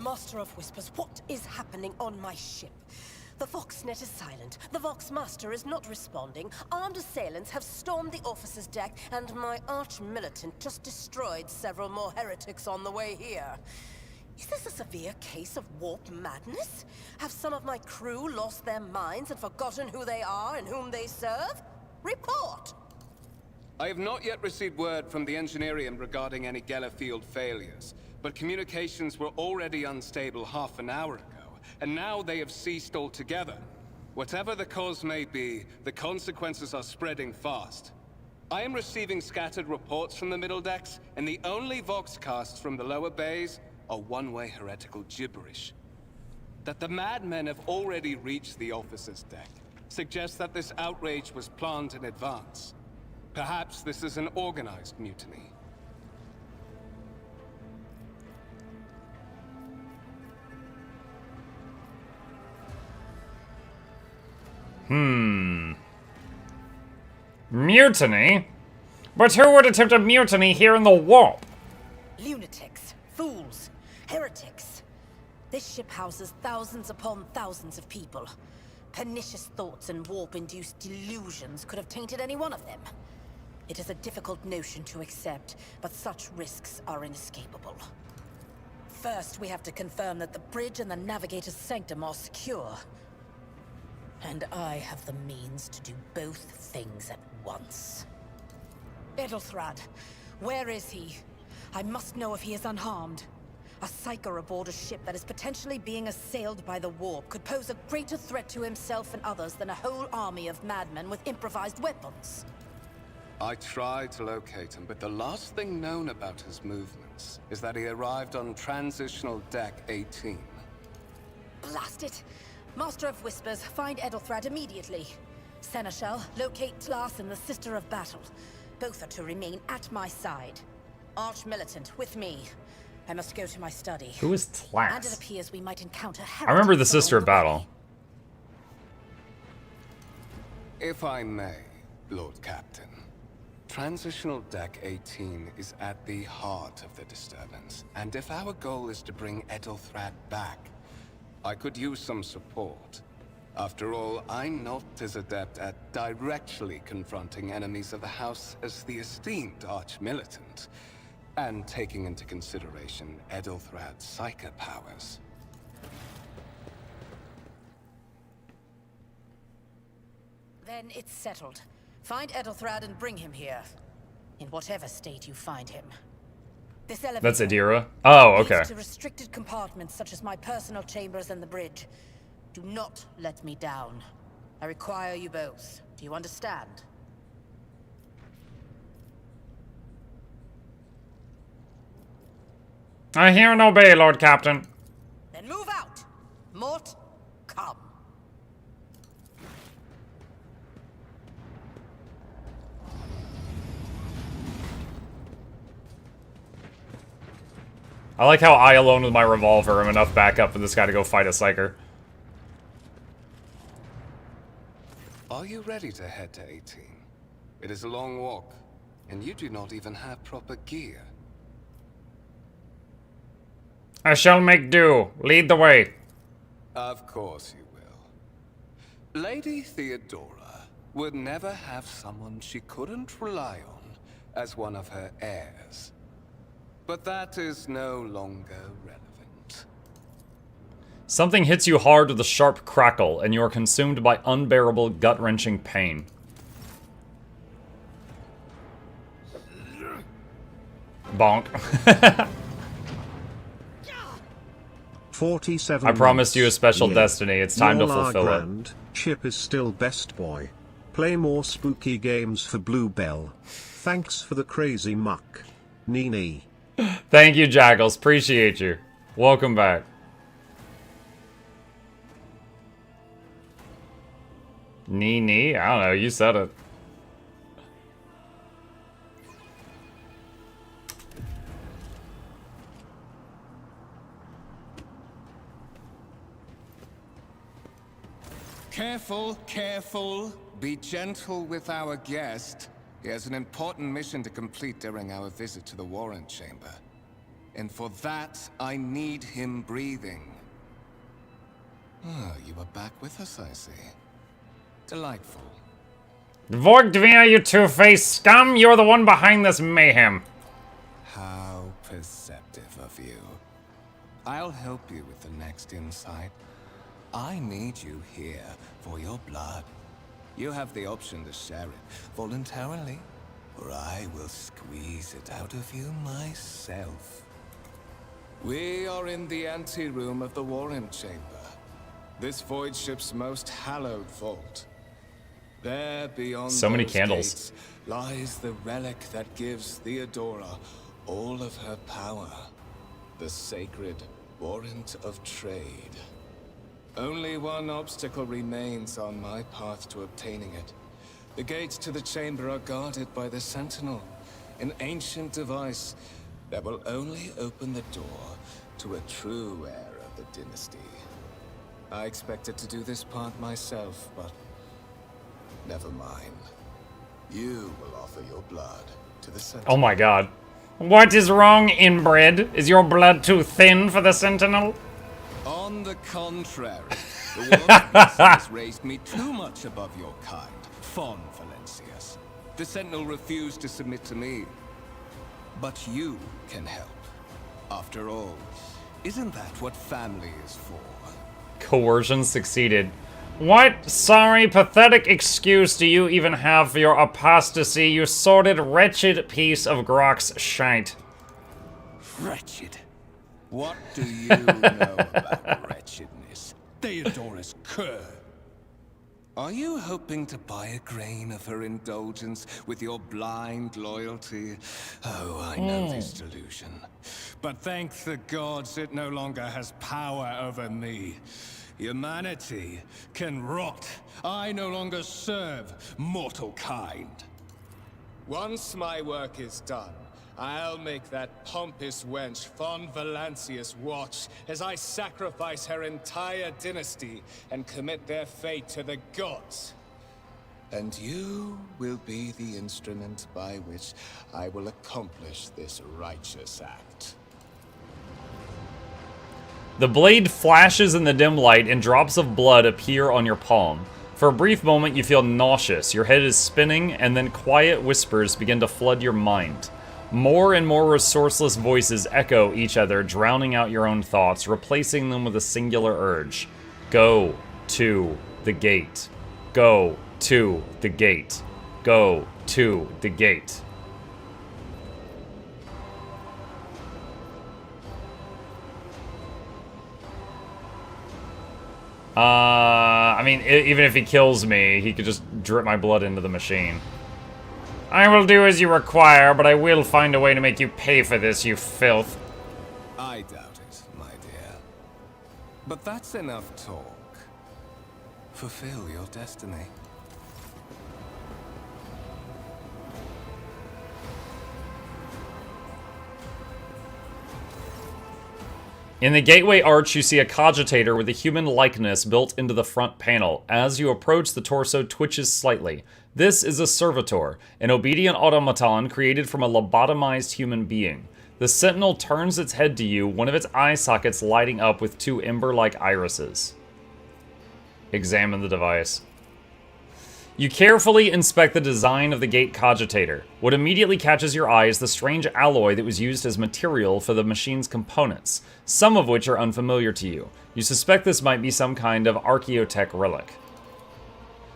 Master of Whispers, what is happening on my ship? The Voxnet is silent. The Vox Master is not responding. Armed assailants have stormed the officer's deck, and my Arch-Militant just destroyed several more heretics on the way here. Is this a severe case of warp madness? Have some of my crew lost their minds and forgotten who they are and whom they serve? Report! I have not yet received word from the Engineerium regarding any Gellerfield failures, but communications were already unstable half an hour ago, and now they have ceased altogether. Whatever the cause may be, the consequences are spreading fast. I am receiving scattered reports from the middle decks, and the only voxcasts from the lower bays are one-way heretical gibberish. That the madmen have already reached the officer's deck suggests that this outrage was planned in advance. Perhaps this is an organized mutiny. Mutiny? But who would attempt a mutiny here in the warp? Lunatics, fools, heretics. This ship houses thousands upon thousands of people. Pernicious thoughts and warp-induced delusions could have tainted any one of them. It is a difficult notion to accept, but such risks are inescapable. First, we have to confirm that the bridge and the Navigator's Sanctum are secure. And I have the means to do both things at once. Edelthrad, where is he? I must know if he is unharmed. A psyker aboard a ship that is potentially being assailed by the warp could pose a greater threat to himself and others than a whole army of madmen with improvised weapons. I tried to locate him, but the last thing known about his movements is that he arrived on Transitional Deck 18. Blast it! Master of Whispers, find Edelthrad immediately. Seneschal, locate Tlas and the Sister of Battle. Both are to remain at my side. Arch-Militant, with me. I must go to my study. Who is Tlas? And it appears we might encounter I remember the heretics Sister along of the way. Battle. If I may, Lord Captain. Transitional Deck 18 is at the heart of the disturbance, and if our goal is to bring Edelthrad back, I could use some support. After all, I'm not as adept at directly confronting enemies of the House as the esteemed Arch-Militant, and taking into consideration Edelthrad's psyker powers. Then it's settled. Find Edelthrad and bring him here. In whatever state you find him. This elevator That's Adira? Oh, leads okay. to restricted compartments such as my personal chambers and the bridge. Do not let me down. I require you both. Do you understand? I hear and obey, Lord Captain. Then move out! Mort, come. I like how I alone with my revolver am enough backup for this guy to go fight a psyker. Are you ready to head to 18? It is a long walk, and you do not even have proper gear. I shall make do. Lead the way. Of course you will. Lady Theodora would never have someone she couldn't rely on as one of her heirs. But that is no longer relevant. Something hits you hard with a sharp crackle, and you are consumed by unbearable, gut-wrenching pain. Bonk. 47 I promised you a months. special Yeah. destiny. It's time to Y'all are fulfill it. grand. Chip is still best boy. Play more spooky games for Bluebell. Thanks for the crazy muck. Nini. Thank you, Jackals. Appreciate you. Welcome back. Nee. I don't know. You said it. Careful, careful. Be gentle with our guest. He has an important mission to complete during our visit to the Warrant Chamber. And for that, I need him breathing. Ah, you are back with us, I see. Delightful. Vorgdvir, you two-faced scum! You're the one behind this mayhem. How perceptive of you. I'll help you with the next insight. I need you here for your blood. You have the option to share it voluntarily, or I will squeeze it out of you myself. We are in the anteroom of the Warrant Chamber, this void ship's most hallowed vault. There, beyond So many those candles. gates, lies the relic that gives Theodora all of her power. The sacred Warrant of Trade. Only one obstacle remains on my path to obtaining it. The gates to the chamber are guarded by the Sentinel, an ancient device that will only open the door to a true heir of the dynasty. I expected to do this part myself, but never mind. You will offer your blood to the Sentinel. Oh my god. What is wrong, inbred? Is your blood too thin for the Sentinel? On the contrary, the world's blessing has raised me too much above your kind, Fon Valencius. The Sentinel refused to submit to me. But you can help. After all, Isn't that what family is for? Coercion succeeded. What sorry, pathetic excuse do you even have for your apostasy, you sordid, wretched piece of Grok's shite? Wretched? What do you know about wretchedness? Theodora's cur. Are you hoping to buy a grain of her indulgence with your blind loyalty? Oh, I know this delusion. But thank the gods it no longer has power over me. Humanity can rot. I no longer serve mortal kind. Once my work is done, I'll make that pompous wench Von Valancius watch as I sacrifice her entire dynasty and commit their fate to the gods. And you will be the instrument by which I will accomplish this righteous act. The blade flashes in the dim light and drops of blood appear on your palm. For a brief moment you feel nauseous, your head is spinning, and then quiet whispers begin to flood your mind. More and more resourceless voices echo each other, drowning out your own thoughts, replacing them with a singular urge. Go to the gate. Go to the gate. Go to the gate. I mean, even if he kills me, he could just drip my blood into the machine. I will do as you require, but I will find a way to make you pay for this, you filth. I doubt it, my dear. But that's enough talk. Fulfill your destiny. In the gateway arch, you see a cogitator with a human likeness built into the front panel. As you approach, the torso twitches slightly. This is a servitor, an obedient automaton created from a lobotomized human being. The sentinel turns its head to you, one of its eye sockets lighting up with two ember-like irises. Examine the device. You carefully inspect the design of the gate cogitator. What immediately catches your eye is the strange alloy that was used as material for the machine's components, some of which are unfamiliar to you. You suspect this might be some kind of archaeotech relic.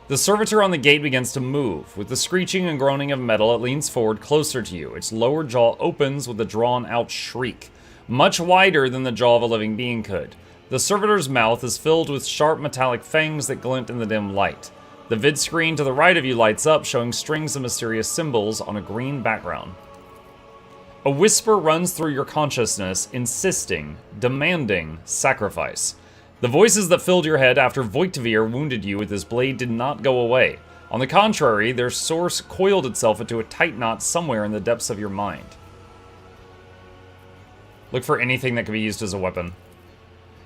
The servitor on the gate begins to move. With the screeching and groaning of metal, it leans forward closer to you. Its lower jaw opens with a drawn-out shriek, much wider than the jaw of a living being could. The servitor's mouth is filled with sharp metallic fangs that glint in the dim light. The vid screen to the right of you lights up, showing strings of mysterious symbols on a green background. A whisper runs through your consciousness, insisting, demanding sacrifice. The voices that filled your head after Voigtavir wounded you with his blade did not go away. On the contrary, their source coiled itself into a tight knot somewhere in the depths of your mind. Look for anything that could be used as a weapon.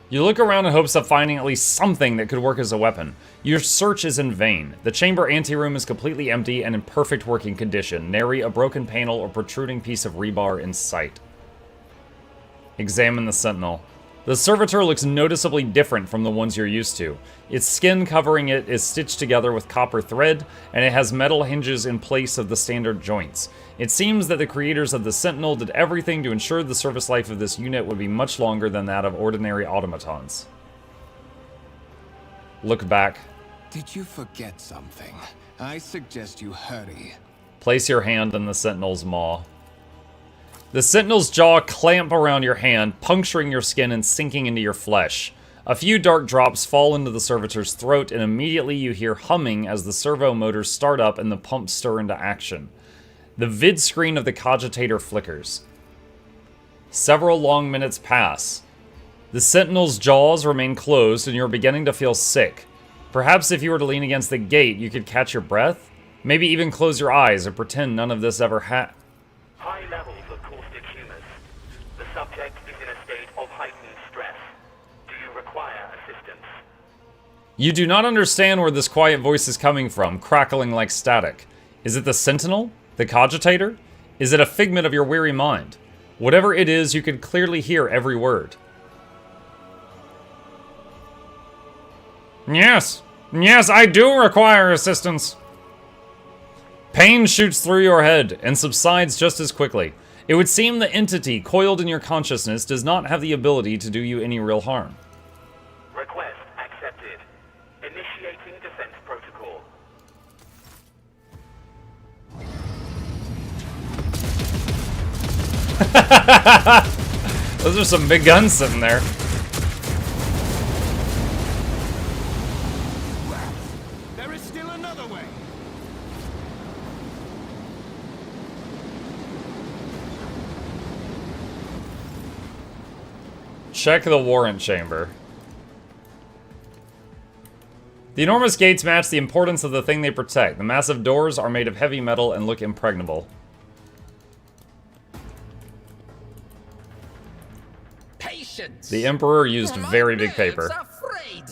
You look around in hopes of finding at least something that could work as a weapon. Your search is in vain. The chamber anteroom is completely empty and in perfect working condition, nary a broken panel or protruding piece of rebar in sight. Examine the sentinel. The servitor looks noticeably different from the ones you're used to. Its skin covering it is stitched together with copper thread, and it has metal hinges in place of the standard joints. It seems that the creators of the Sentinel did everything to ensure the service life of this unit would be much longer than that of ordinary automatons. Look back. Did you forget something? I suggest you hurry. Place your hand on the Sentinel's maw. The Sentinel's jaw clamp around your hand, puncturing your skin and sinking into your flesh. A few dark drops fall into the servitor's throat, and immediately you hear humming as the servo motors start up and the pumps stir into action. The vid screen of the cogitator flickers. Several long minutes pass. The Sentinel's jaws remain closed, and you're beginning to feel sick. Perhaps if you were to lean against the gate, you could catch your breath? Maybe even close your eyes and pretend none of this ever happened. High levels of caustic humus. The subject is in a state of heightened stress. Do you require assistance? You do not understand where this quiet voice is coming from, crackling like static. Is it the Sentinel? The cogitator? Is it a figment of your weary mind? Whatever it is, you can clearly hear every word. Yes, I do require assistance. Pain shoots through your head and subsides just as quickly. It would seem the entity coiled in your consciousness does not have the ability to do you any real harm. Request accepted. Initiating defense protocol. Those are some big guns sitting there. There is still another way. Check the warrant chamber. The enormous gates match the importance of the thing they protect. The massive doors are made of heavy metal and look impregnable. Patience. The Emperor used very big paper. Afraid.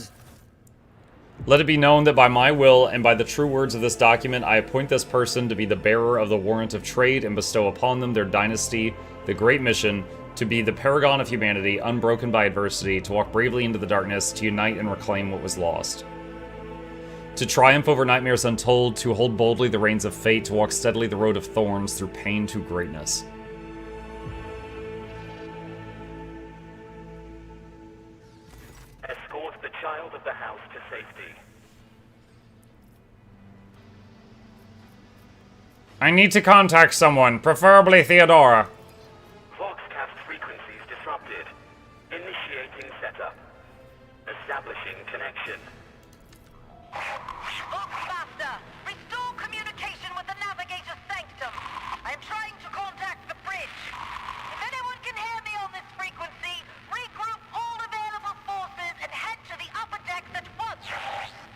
Let it be known that by my will and by the true words of this document, I appoint this person to be the bearer of the warrant of trade and bestow upon them their dynasty, the great mission, to be the paragon of humanity, unbroken by adversity, to walk bravely into the darkness, to unite and reclaim what was lost. To triumph over nightmares untold, to hold boldly the reins of fate, to walk steadily the road of thorns through pain to greatness. Escort the child of the house to safety. I need to contact someone, preferably Theodora. Voxcast frequencies disrupted. Initiating setup. Establishing connection. Voxmaster, restore communication with the Navigator's Sanctum. I am trying to contact the bridge. If anyone can hear me on this frequency, regroup all available forces and head to the upper decks at once.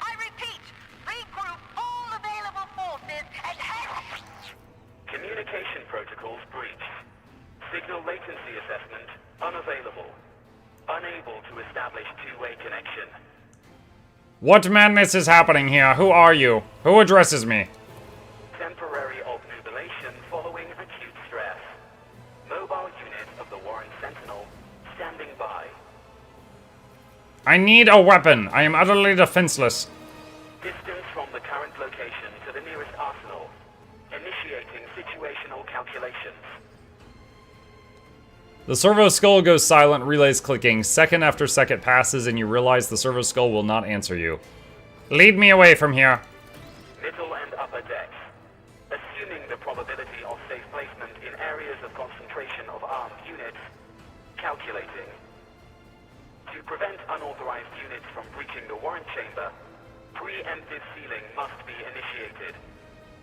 I repeat, regroup all available forces and head... Communication protocols breached. Signal latency assessment unavailable. Unable to establish two-way connection. What madness is happening here? Who are you? Who addresses me? Temporary obnubilation following acute stress. Mobile unit of the Warren Sentinel standing by. I need a weapon. I am utterly defenseless. Distance from the current location to the nearest arsenal. Initiating situational calculations. The servo skull goes silent, relays clicking. Second after second passes, and you realize the servo skull will not answer you. Lead me away from here. Middle and upper decks. Assuming the probability of safe placement in areas of concentration of armed units. Calculating. To prevent unauthorized units from breaching the warrant chamber, preemptive sealing must be initiated.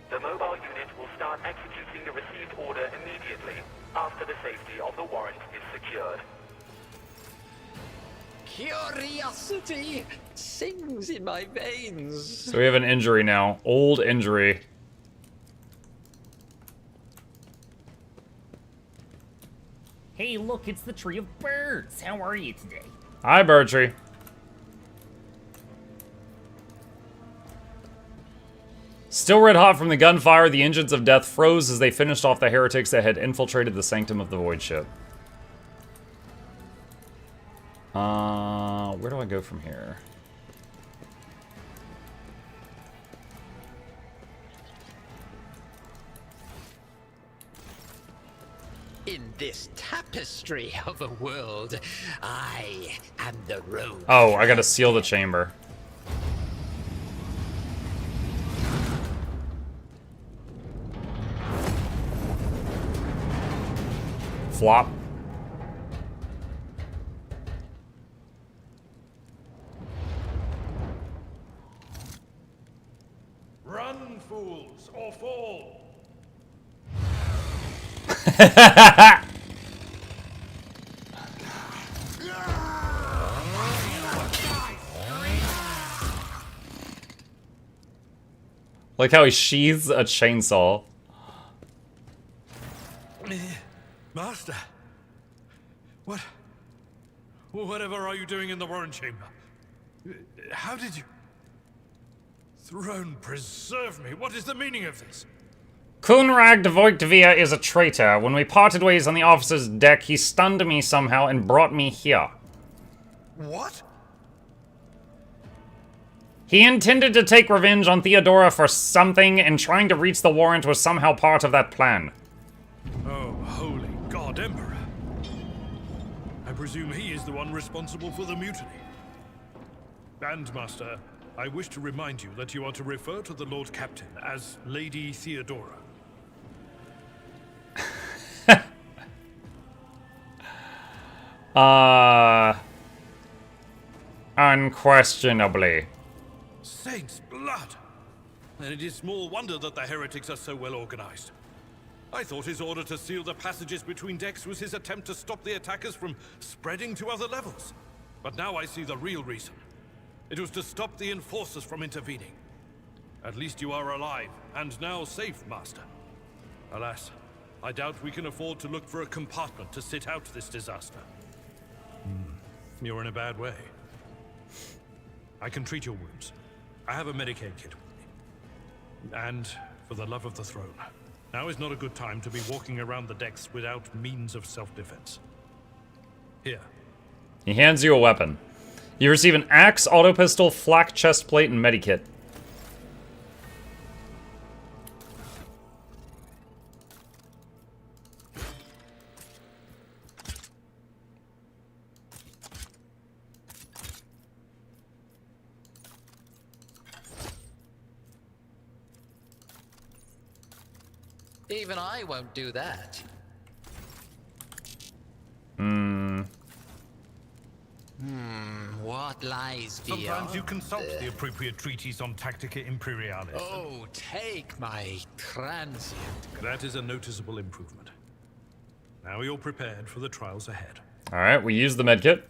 The mobile unit will start executing the received order immediately after the safety of the warrant is secured. Curiosity sings in my veins. So we have an injury now. Old injury. Hey, look, it's the Tree of Birds. How are you today? Hi, Bertree. Still red hot from the gunfire, the engines of death froze as they finished off the heretics that had infiltrated the sanctum of the void ship. Where do I go from here? In this tapestry of a world, I am the road. Oh, I gotta seal the chamber. Flop. Run, fools, or fall. Like how he sheathes a chainsaw. Master, whatever are you doing in the warrant chamber? How did you... Throne preserve me, what is the meaning of this? Kunrag de Voigtvia is a traitor. When we parted ways on the officer's deck, he stunned me somehow and brought me here. What? He intended to take revenge on Theodora for something, and trying to reach the warrant was somehow part of that plan. Oh, holy presume he is the one responsible for the mutiny. And, Master, I wish to remind you that you are to refer to the Lord Captain as Lady Theodora. Unquestionably. Saints' blood! And it is small wonder that the heretics are so well organized. I thought his order to seal the passages between decks was his attempt to stop the attackers from spreading to other levels. But now I see the real reason. It was to stop the enforcers from intervening. At least you are alive, and now safe, Master. Alas, I doubt we can afford to look for a compartment to sit out this disaster. You're in a bad way. I can treat your wounds. I have a Medicaid kit with me. And, for the love of the throne, now is not a good time to be walking around the decks without means of self-defense. Here. He hands you a weapon. You receive an axe, auto pistol, flak chest plate, and medikit. Even I won't do that. What lies beyond? Sometimes you consult the appropriate treatise on Tactica Imperialis. Oh, take my transient. That is a noticeable improvement. Now you're prepared for the trials ahead. Alright, we use the medkit.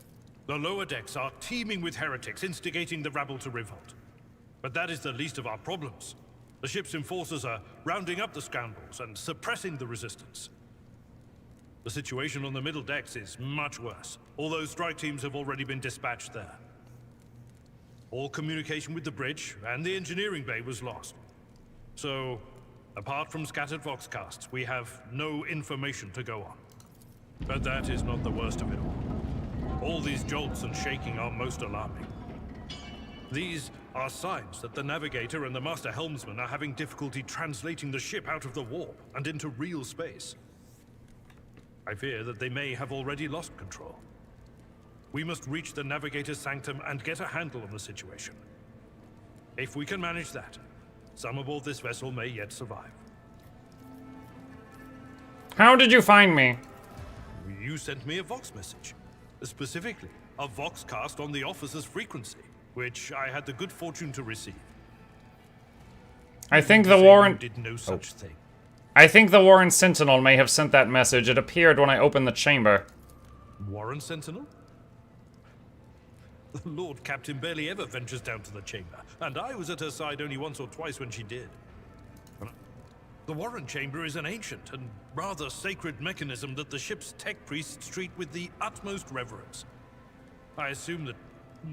The lower decks are teeming with heretics, instigating the rabble to revolt. But that is the least of our problems. The ship's enforcers are rounding up the scoundrels and suppressing the resistance. The situation on the middle decks is much worse, although strike teams have already been dispatched there. All communication with the bridge and the engineering bay was lost. So, apart from scattered voxcasts, we have no information to go on. But that is not the worst of it all. All these jolts and shaking are most alarming. These are signs that the navigator and the master helmsman are having difficulty translating the ship out of the warp and into real space. I fear that they may have already lost control. We must reach the navigator's sanctum and get a handle on the situation. If we can manage that, some aboard this vessel may yet survive. How did you find me? You sent me a Vox message. Specifically, a Voxcast on the officer's frequency, which I had the good fortune to receive. I think the Warren did no such thing. I think the Warren Sentinel may have sent that message. It appeared when I opened the chamber. Warren Sentinel? The Lord Captain barely ever ventures down to the chamber, and I was at her side only once or twice when she did. The Warren Chamber is an ancient and rather sacred mechanism that the ship's tech priests treat with the utmost reverence. I assume that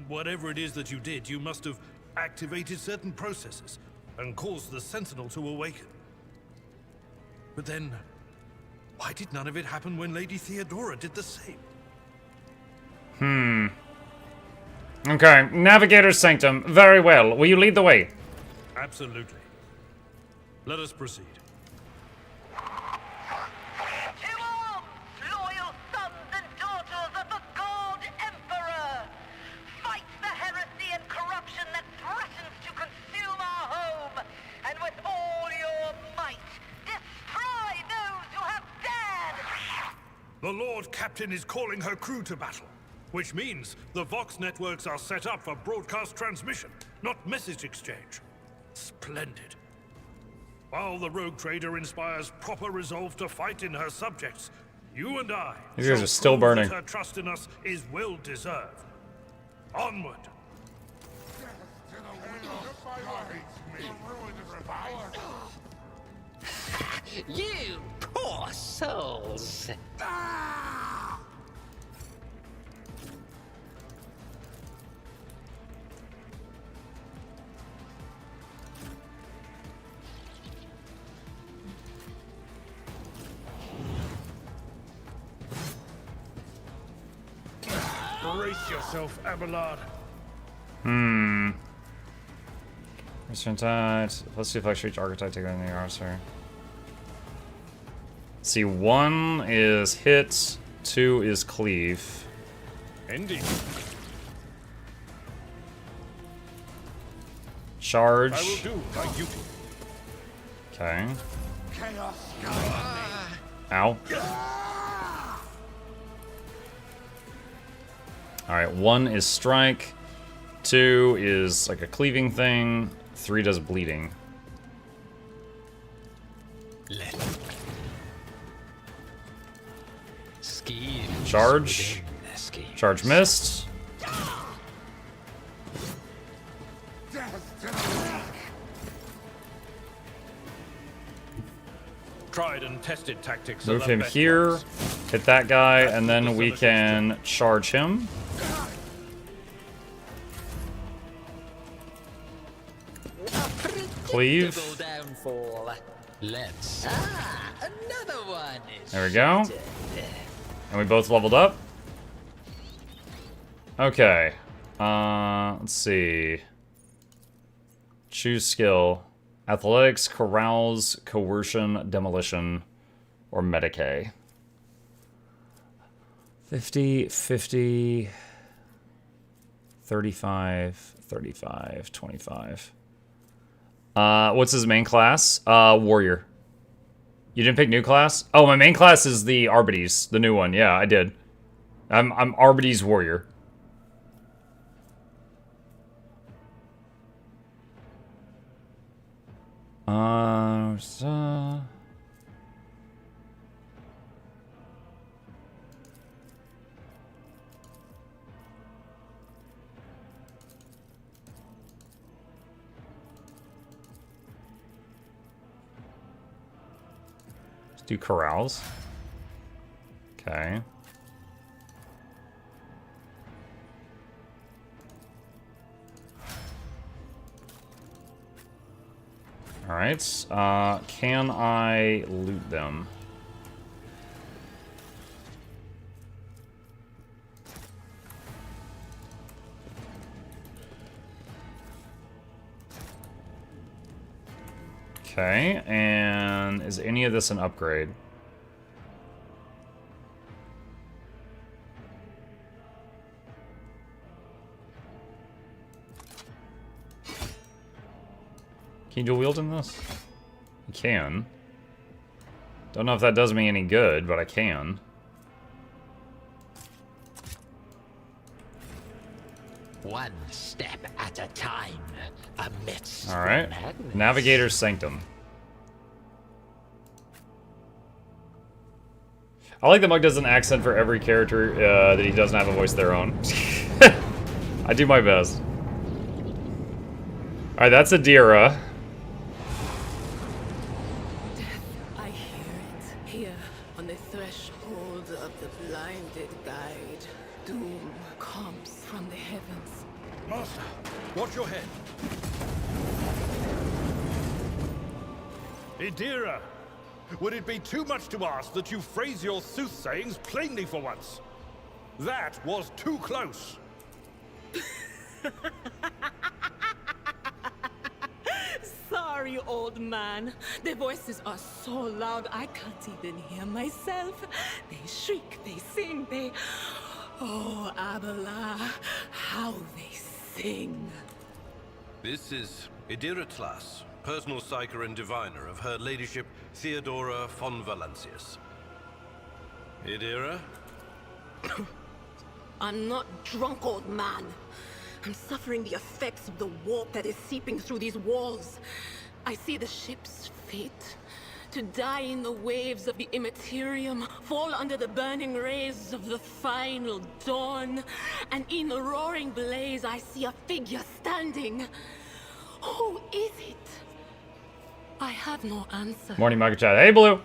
whatever it is that you did, you must have activated certain processes and caused the Sentinel to awaken. But then, why did none of it happen when Lady Theodora did the same? Okay, Navigator's Sanctum. Very well. Will you lead the way? Absolutely. Let us proceed. To arms, loyal sons and daughters of the God Emperor! Fight the heresy and corruption that threatens to consume our home, and with all your might, destroy those who have dared! The Lord Captain is calling her crew to battle, which means the Vox networks are set up for broadcast transmission, not message exchange. Splendid. While the rogue trader inspires proper resolve to fight in her subjects, you and I These guys shall are still prove burning. that her trust in us is well deserved. Onward. You poor souls! Brace yourself, Abelard. Return tide. Let's see if I shoot Archetype, take that in the archer. See, 1 is hit, 2 is cleave. Indeed. Charge. I will do my duty. Okay. Chaos. Ow. Alright, 1 is strike. 2 is like a cleaving thing. 3 does bleeding. Charge. Charge missed. Tried and tested tactics. Move him here. Hit that guy, and then we can charge him. Cleave. Another one is There we go. And we both leveled up. Okay. Let's see. Choose skill. Athletics, carouse, coercion, demolition, or Medicae. 50, 50, 35, 35, 25. What's his main class? Warrior. You didn't pick new class? Oh, my main class is the Arbites, the new one. Yeah, I did. I'm Arbites Warrior. Let's do corrals. Okay. Alright, can I loot them? Okay, and is any of this an upgrade? Can you dual wield in this? You can. Don't know if that does me any good, but I can. One step at a time amidst Alright. madness. Navigator's Sanctum. I like that Mug does an accent for every character that he doesn't have a voice of their own. I do my best. Alright, that's Adira. I hear it here on the threshold of the blinded guide. Doom comes from the heavens. Master, watch your head. Idira, would it be too much to ask that you phrase your soothsayings plainly for once? That was too close. Sorry, old man. Their voices are so loud I can't even hear myself. They shriek, they sing, they... Oh, Abala, how they sing. This is Idira Tlas, personal psyker and diviner of Her Ladyship Theodora von Valancius. Idira? I'm not drunk, old man. I'm suffering the effects of the warp that is seeping through these walls. I see the ship's fate. To die in the waves of the immaterium, fall under the burning rays of the final dawn. And in the roaring blaze, I see a figure standing. Who is it? I have no answer. Morning, Micro Chat. Hey, Blue!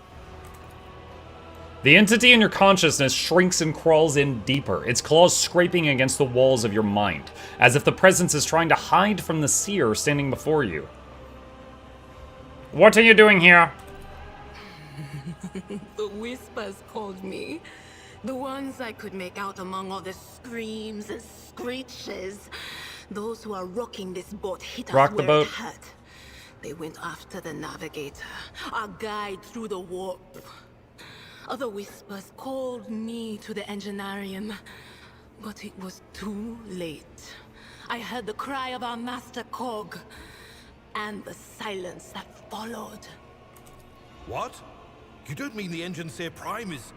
The entity in your consciousness shrinks and crawls in deeper, its claws scraping against the walls of your mind, as if the presence is trying to hide from the seer standing before you. What are you doing here? The whispers called me. The ones I could make out among all the screams and screeches. Those who are rocking this boat hit Rock us the where boat. it hurt. They went after the navigator, our guide through the warp. Other whispers called me to the enginarium. But it was too late. I heard the cry of our master Cog, and the silence that followed. What? You don't mean the Engineer Prime is...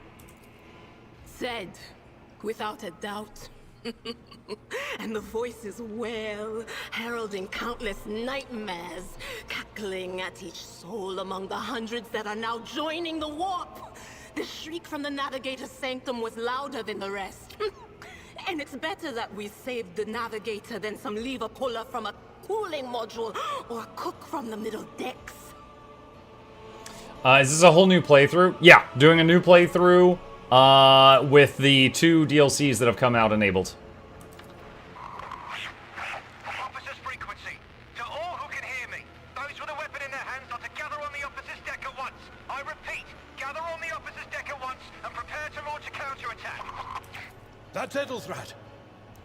Said, without a doubt. And the voices wail, heralding countless nightmares, cackling at each soul among the hundreds that are now joining the warp. The shriek from the Navigator's sanctum was louder than the rest. And it's better that we saved the Navigator than some lever puller from a cooling module or a cook from the middle decks. Is this a whole new playthrough? Yeah, doing a new playthrough with the 2 DLCs that have come out enabled. Officer's frequency. To all who can hear me, those with a weapon in their hands are to gather on the officer's deck at once. I repeat, gather on the officer's deck at once and prepare to launch a counterattack. That's Ethelthrat.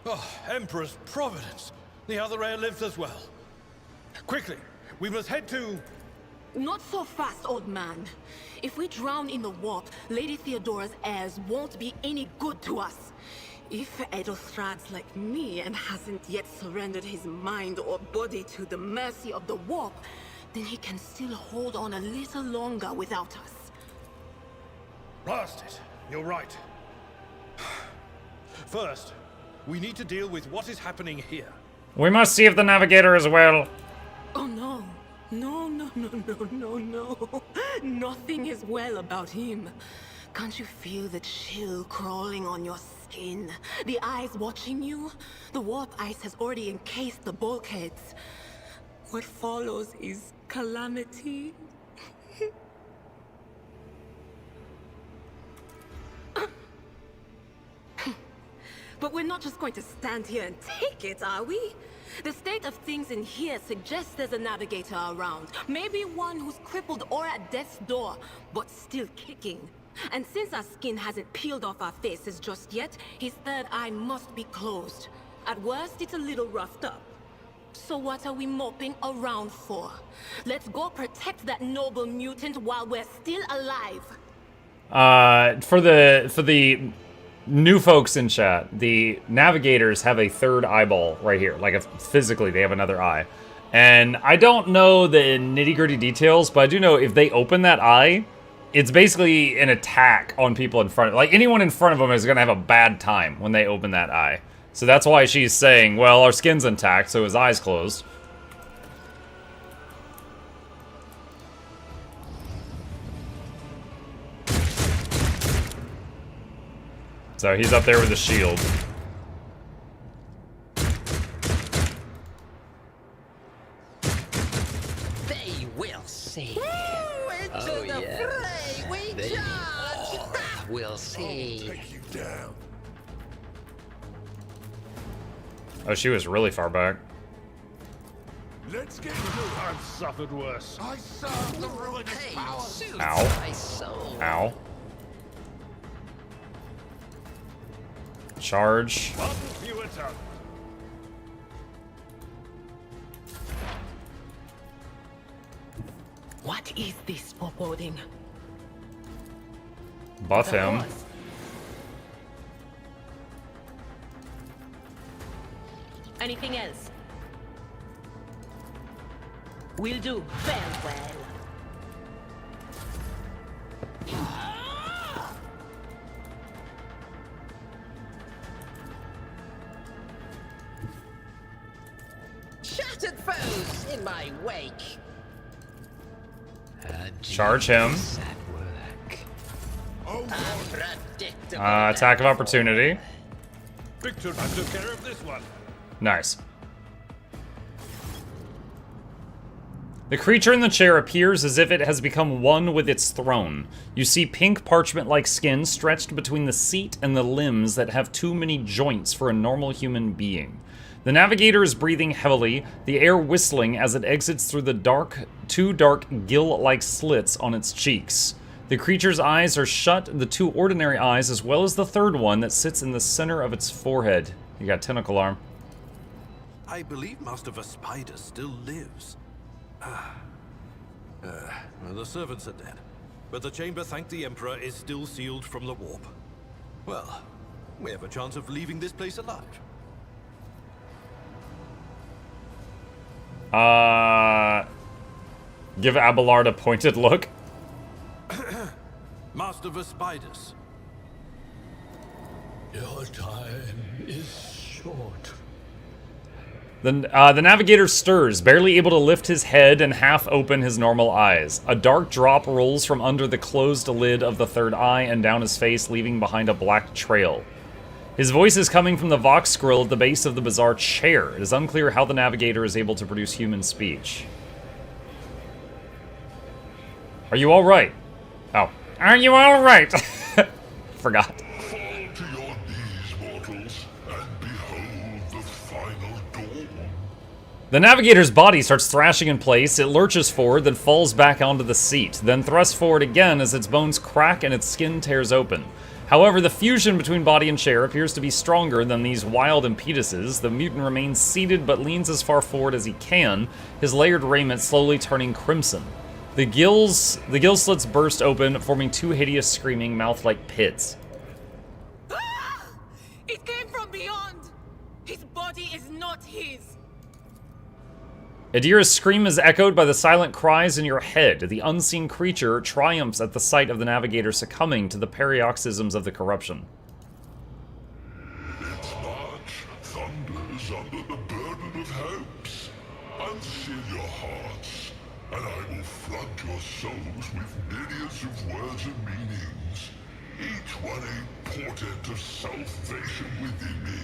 Oh, Emperor's Providence. The other heir lives as well. Quickly, we must head to... Not so fast, old man. If we drown in the warp, Lady Theodora's heirs won't be any good to us. If Ethelthrad's like me and hasn't yet surrendered his mind or body to the mercy of the warp, then he can still hold on a little longer without us. Blast it. You're right. First, we need to deal with what is happening here. We must see if the Navigator is well. Oh no. No. Nothing is well about him. Can't you feel the chill crawling on your skin? The eyes watching you? The warp ice has already encased the bulkheads. What follows is calamity. But we're not just going to stand here and take it, are we? The state of things in here suggests there's a Navigator around. Maybe one who's crippled or at death's door, but still kicking. And since our skin hasn't peeled off our faces just yet, his third eye must be closed. At worst, it's a little roughed up. So what are we moping around for? Let's go protect that noble mutant while we're still alive. For the new folks in chat, the Navigators have a third eyeball right here. Like, physically, they have another eye. And I don't know the nitty-gritty details, but I do know if they open that eye, it's basically an attack on people in front of... Like, anyone in front of them is going to have a bad time when they open that eye. So that's why she's saying, well, our skin's intact, so his eye's closed. So he's up there with a shield. They will see. Into the fray we They charge! will see. Take you down. Oh, she was really far back. Let's get I've suffered worse. I serve the ruinous power. Ow. My soul. Ow. Charge. One fewer tongue. What is this foreboding? Buff him. Anything else? Will do. Farewell. Shattered foes in my wake. Charge him. Unpredictable. Attack of opportunity. Victor, I took care of this one. Nice. The creature in the chair appears as if it has become one with its throne. You see pink parchment-like skin stretched between the seat and the limbs that have too many joints for a normal human being. The Navigator is breathing heavily, the air whistling as it exits through the two dark gill-like slits on its cheeks. The creature's eyes are shut, the two ordinary eyes, as well as the third one that sits in the center of its forehead. You got tentacle arm. I believe Master Vespider still lives. Well, the servants are dead. But the chamber, thank the Emperor, is still sealed from the warp. Well, we have a chance of leaving this place alive. Give Abelard a pointed look. Master Vespidas. Your time is short. The navigator stirs, barely able to lift his head and half open his normal eyes. A dark drop rolls from under the closed lid of the third eye and down his face, leaving behind a black trail. His voice is coming from the Vox grill at the base of the bizarre chair. It is unclear how the navigator is able to produce human speech. Are you alright? Oh. Are you alright? Forgot. Fall to your knees, mortals, and behold the final dawn. The navigator's body starts thrashing in place. It lurches forward, then falls back onto the seat, then thrusts forward again as its bones crack and its skin tears open. However, the fusion between body and chair appears to be stronger than these wild impetuses. The mutant remains seated but leans as far forward as he can, his layered raiment slowly turning crimson. The gill slits burst open, forming two hideous screaming mouth-like pits. Ah! It came from beyond! His body is not his! Adira's scream is echoed by the silent cries in your head. The unseen creature triumphs at the sight of the navigator succumbing to the paroxysms of the corruption. Its march thunders under the burden of hopes. Unseal your hearts, and I will flood your souls with myriads of words and meanings, each one a portent of salvation within me.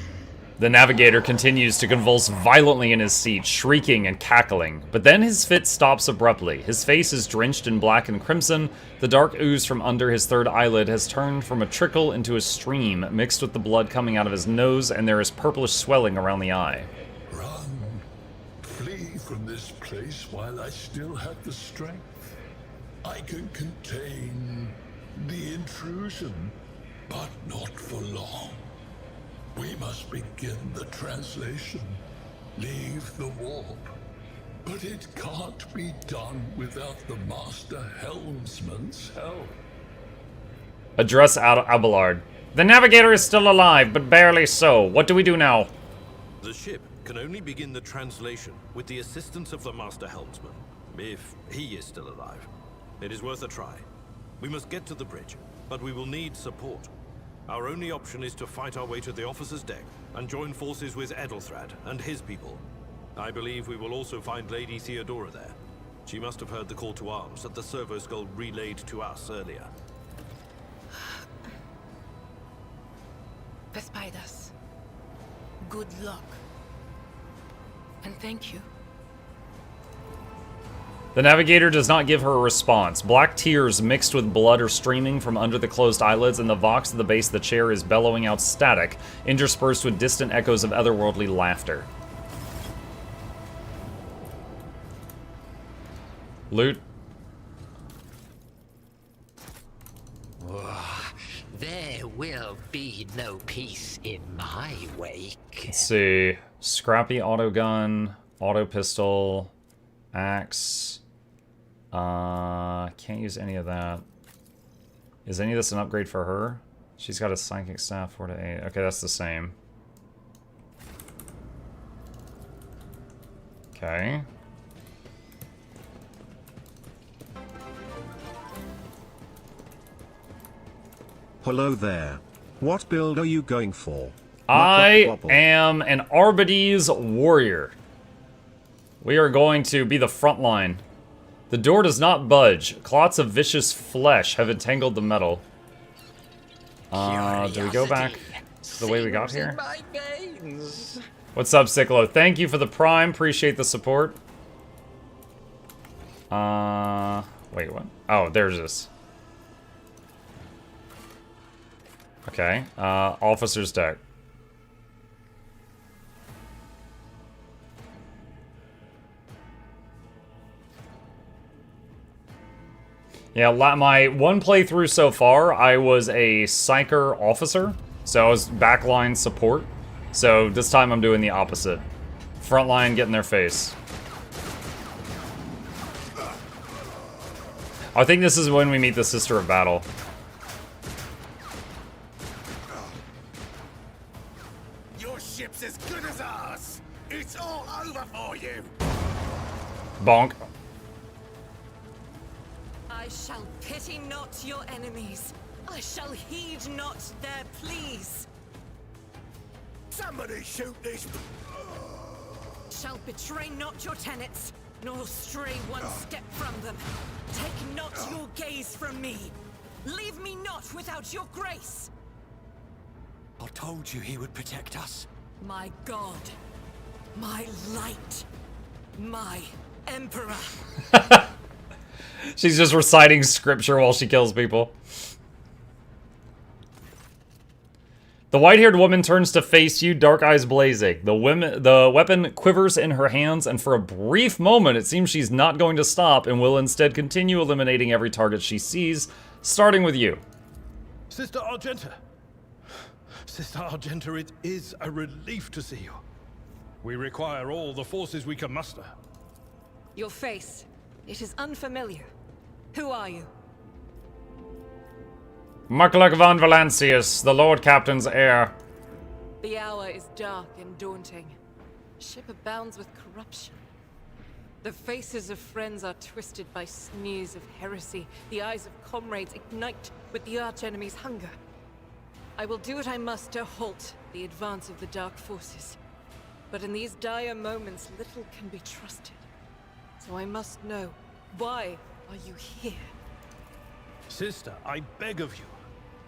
The navigator continues to convulse violently in his seat, shrieking and cackling. But then his fit stops abruptly. His face is drenched in black and crimson. The dark ooze from under his third eyelid has turned from a trickle into a stream, mixed with the blood coming out of his nose, and there is purplish swelling around the eye. Run. Flee from this place while I still have the strength. I can contain the intrusion, but not for long. We must begin the translation. Leave the warp. But it can't be done without the Master Helmsman's help. Address Abelard. The navigator is still alive, but barely so. What do we do now? The ship can only begin the translation with the assistance of the Master Helmsman, if he is still alive. It is worth a try. We must get to the bridge, but we will need support. Our only option is to fight our way to the officer's deck and join forces with Edelthrad and his people. I believe we will also find Lady Theodora there. She must have heard the call to arms that the servo skull relayed to us earlier. Vespidas, good luck. And thank you. The navigator does not give her a response. Black tears mixed with blood are streaming from under the closed eyelids, and the vox at the base of the chair is bellowing out static, interspersed with distant echoes of otherworldly laughter. Loot. There will be no peace in my wake. Let's see. Scrappy autogun, auto pistol, axe. Can't use any of that. Is any of this an upgrade for her? She's got a psychic staff 4 to 8. Okay, that's the same. Okay. Hello there. What build are you going for? I am an Arbides warrior. We are going to be the front line. The door does not budge. Clots of vicious flesh have entangled the metal. Do we go back the way we got here? What's up, Sicklo? Thank you for the prime. Appreciate the support. Wait, what? Oh, there's this. Okay, officer's deck. Yeah, my one playthrough so far, I was a psyker officer, so I was backline support. So this time I'm doing the opposite. Frontline, get in their face. I think this is when we meet the Sister of Battle. It's all over for you! Bonk. I shall pity not your enemies. I shall heed not their pleas. Somebody shoot this... Shall betray not your tenets, nor stray one step from them. Take not your gaze from me. Leave me not without your grace. I told you he would protect us. My God, my light, my emperor. She's just reciting scripture while she kills people. The white-haired woman turns to face you, dark eyes blazing. The weapon quivers in her hands, and for a brief moment, it seems she's not going to stop and will instead continue eliminating every target she sees, starting with you. Sister Argenta. Sister Argenta, it is a relief to see you. We require all the forces we can muster. Your face, it is unfamiliar. Who are you? Mukluk von Valancius, the Lord Captain's heir. The hour is dark and daunting. Ship abounds with corruption. The faces of friends are twisted by sneers of heresy. The eyes of comrades ignite with the archenemy's hunger. I will do what I must to halt the advance of the dark forces. But in these dire moments, little can be trusted. So I must know, why are you here? Sister, I beg of you.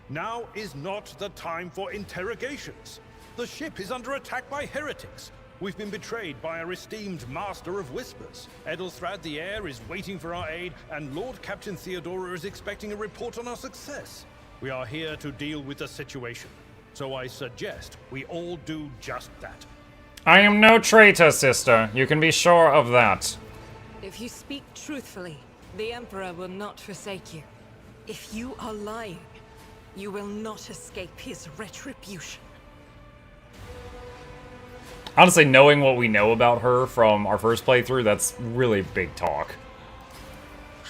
Now is not the time for interrogations. The ship is under attack by heretics. We've been betrayed by our esteemed Master of Whispers. Edelthrad the Heir is waiting for our aid, and Lord Captain Theodora is expecting a report on our success. We are here to deal with the situation, so I suggest we all do just that. I am no traitor, sister. You can be sure of that. If you speak truthfully, the Emperor will not forsake you. If you are lying, you will not escape his retribution. Honestly, knowing what we know about her from our first playthrough, that's really big talk.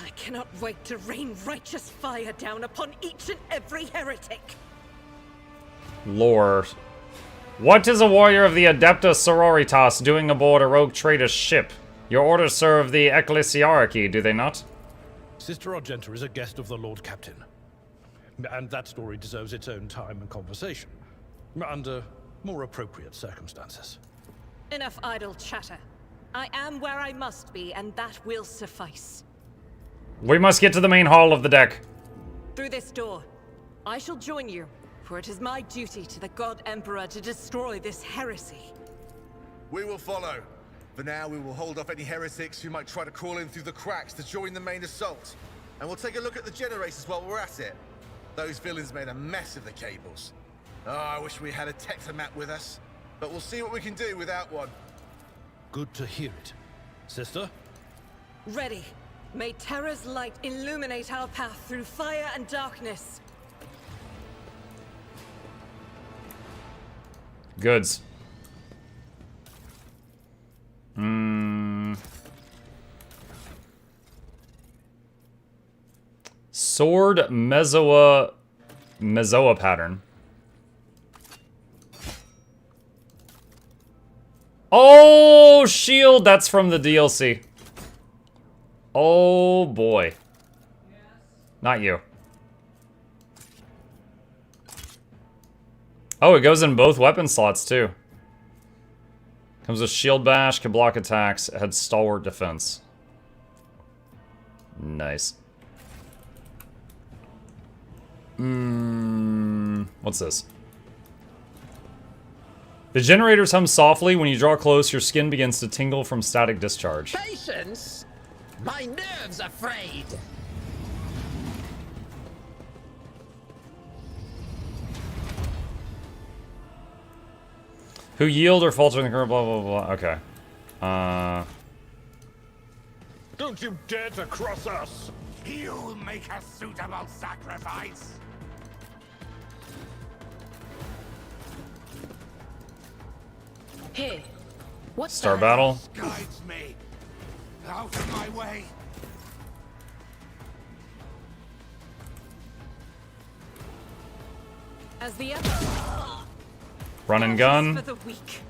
I cannot wait to rain righteous fire down upon each and every heretic. Lore. What is a warrior of the Adepta Sororitas doing aboard a rogue trader's ship? Your orders serve the Ecclesiarchy, do they not? Sister Argenta is a guest of the Lord Captain. And that story deserves its own time and conversation. Under more appropriate circumstances. Enough idle chatter. I am where I must be, and that will suffice. We must get to the main hall of the deck. Through this door. I shall join you, for it is my duty to the God Emperor to destroy this heresy. We will follow. For now, we will hold off any heretics who might try to crawl in through the cracks to join the main assault. And we'll take a look at the generators while we're at it. Those villains made a mess of the cables. Oh, I wish we had a Tectomat with us. But we'll see what we can do without one. Good to hear it. Sister? Ready. May Terra's light illuminate our path through fire and darkness. Goods. Sword Mezoa pattern. Oh, shield! That's from the DLC. Oh boy. Not you. Oh, it goes in both weapon slots too. Comes with shield bash, can block attacks, it had stalwart defense. Nice. What's this? The generators hum softly. When you draw close, your skin begins to tingle from static discharge. Patience! My nerves are frayed! Who yield or falter in the current blah blah blah. Okay. Don't you dare to cross us! You make a suitable sacrifice. Here. What's Star that? battle. Guides me. Out of my way. As the Run and gun. for the weak.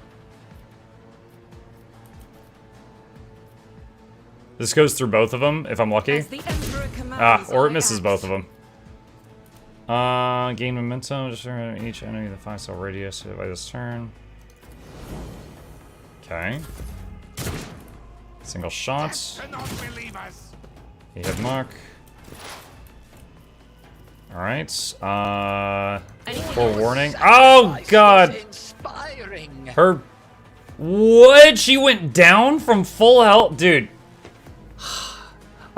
This goes through both of them, if I'm lucky. Or it misses both of them. Gain momentum, just each enemy the 5-cell radius by this turn. Okay. Single shots. He hit Muck. Alright. Forewarning. Oh god! Her. What? She went down from full health? Dude.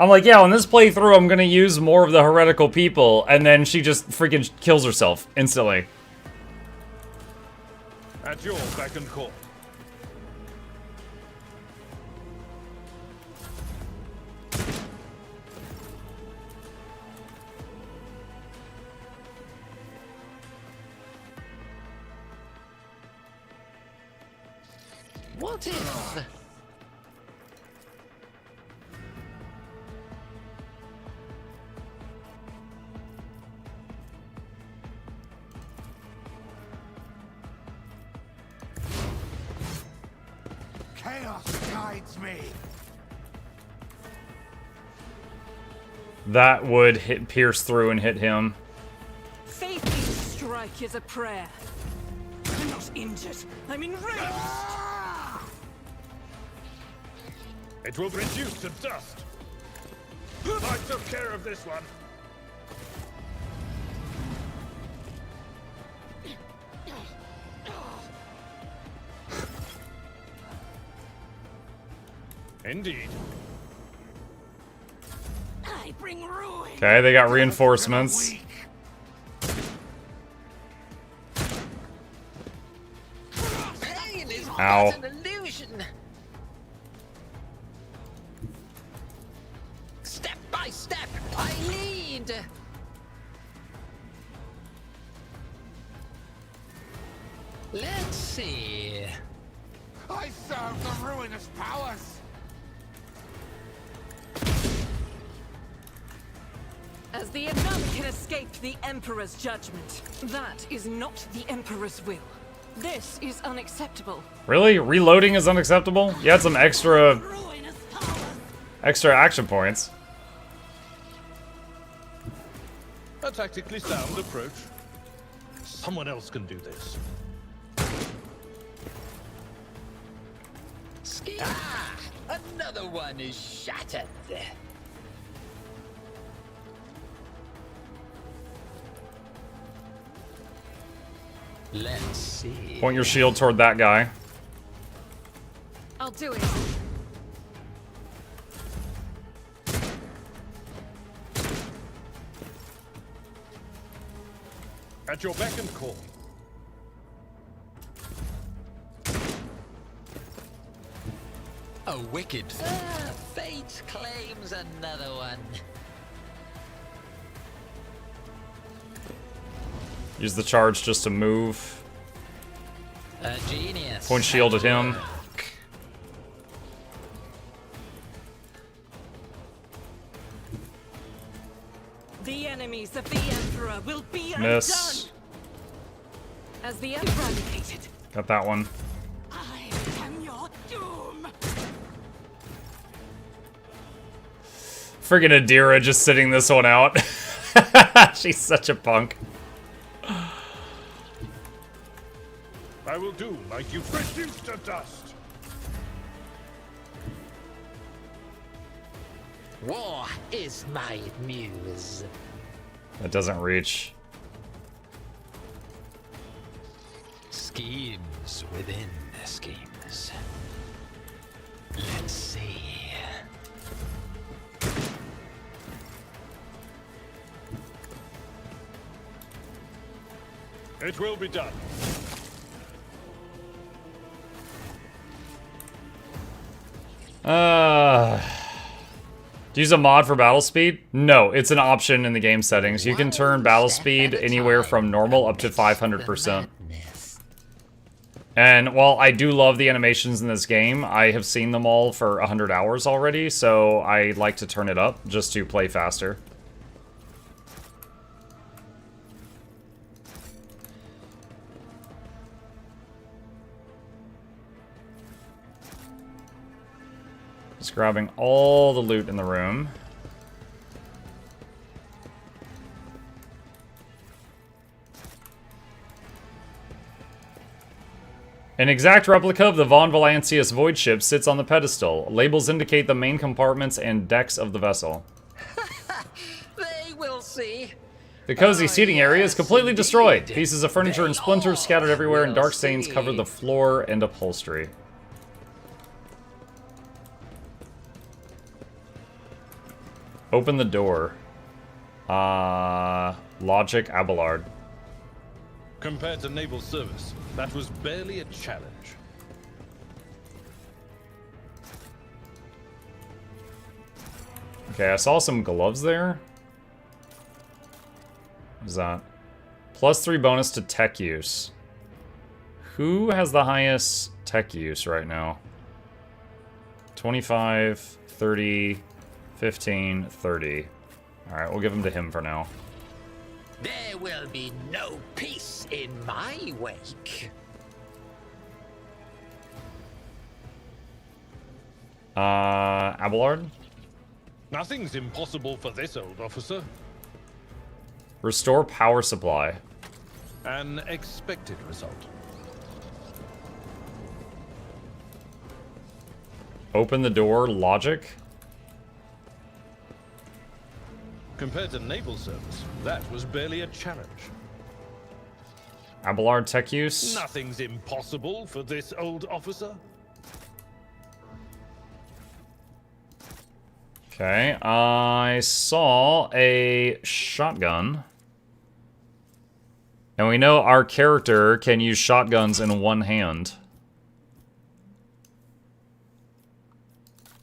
I'm like, yeah, on this playthrough, I'm gonna use more of the heretical people, and then she just freaking kills herself instantly. At your beck and call. What if... Chaos guides me. That would pierce through and hit him. Faith's strike is a prayer. I'm not injured. I'm enraged. It will reduce to dust. I took care of this one. Indeed. I bring ruin. Okay, they got reinforcements. Pain is Ow. but an illusion. Step by step, I lead. Let's see. I serve the ruinous powers. As the American escaped the Emperor's judgment, that is not the Emperor's will. This is unacceptable. Really? Reloading is unacceptable? You had some extra action points. A tactically sound approach. Someone else can do this. Ah, another one is shattered. Let's see. Point your shield toward that guy. I'll do it. At your beck and call. A wicked. Fate claims another one. Use the charge just to move. A genius. Point shield at him. The enemies of the Emperor will be Miss. undone. As the Emperor eradicated, Got that one. I am your doom. Friggin' Adira just sitting this one out. She's such a punk. I will do like you reduced to dust. War is my muse. That doesn't reach. Schemes within schemes. Let's see. It will be done. Use a mod for battle speed? No, it's an option in the game settings. You can turn battle speed anywhere from normal up to 500%. And while I do love the animations in this game, I have seen them all for 100 hours already, so I like to turn it up just to play faster. Just grabbing all the loot in the room. An exact replica of the Von Valancius void ship sits on the pedestal. Labels indicate the main compartments and decks of the vessel. They will see. The cozy seating area is completely destroyed. Pieces of furniture and splinters scattered everywhere, and dark stains cover the floor and upholstery. Open the door. Logic Abelard. Compared to naval service, that was barely a challenge. Okay, I saw some gloves there. What is that? +3 bonus to tech use. Who has the highest tech use right now? 25, 30, 15, 30. Alright, we'll give them to him for now. There will be no peace in my wake. Abelard? Nothing's impossible for this old officer. Restore power supply. An expected result. Open the door, logic. Compared to naval service, that was barely a challenge. Abelard tech use. Nothing's impossible for this old officer. Okay, I saw a shotgun. And we know our character can use shotguns in one hand.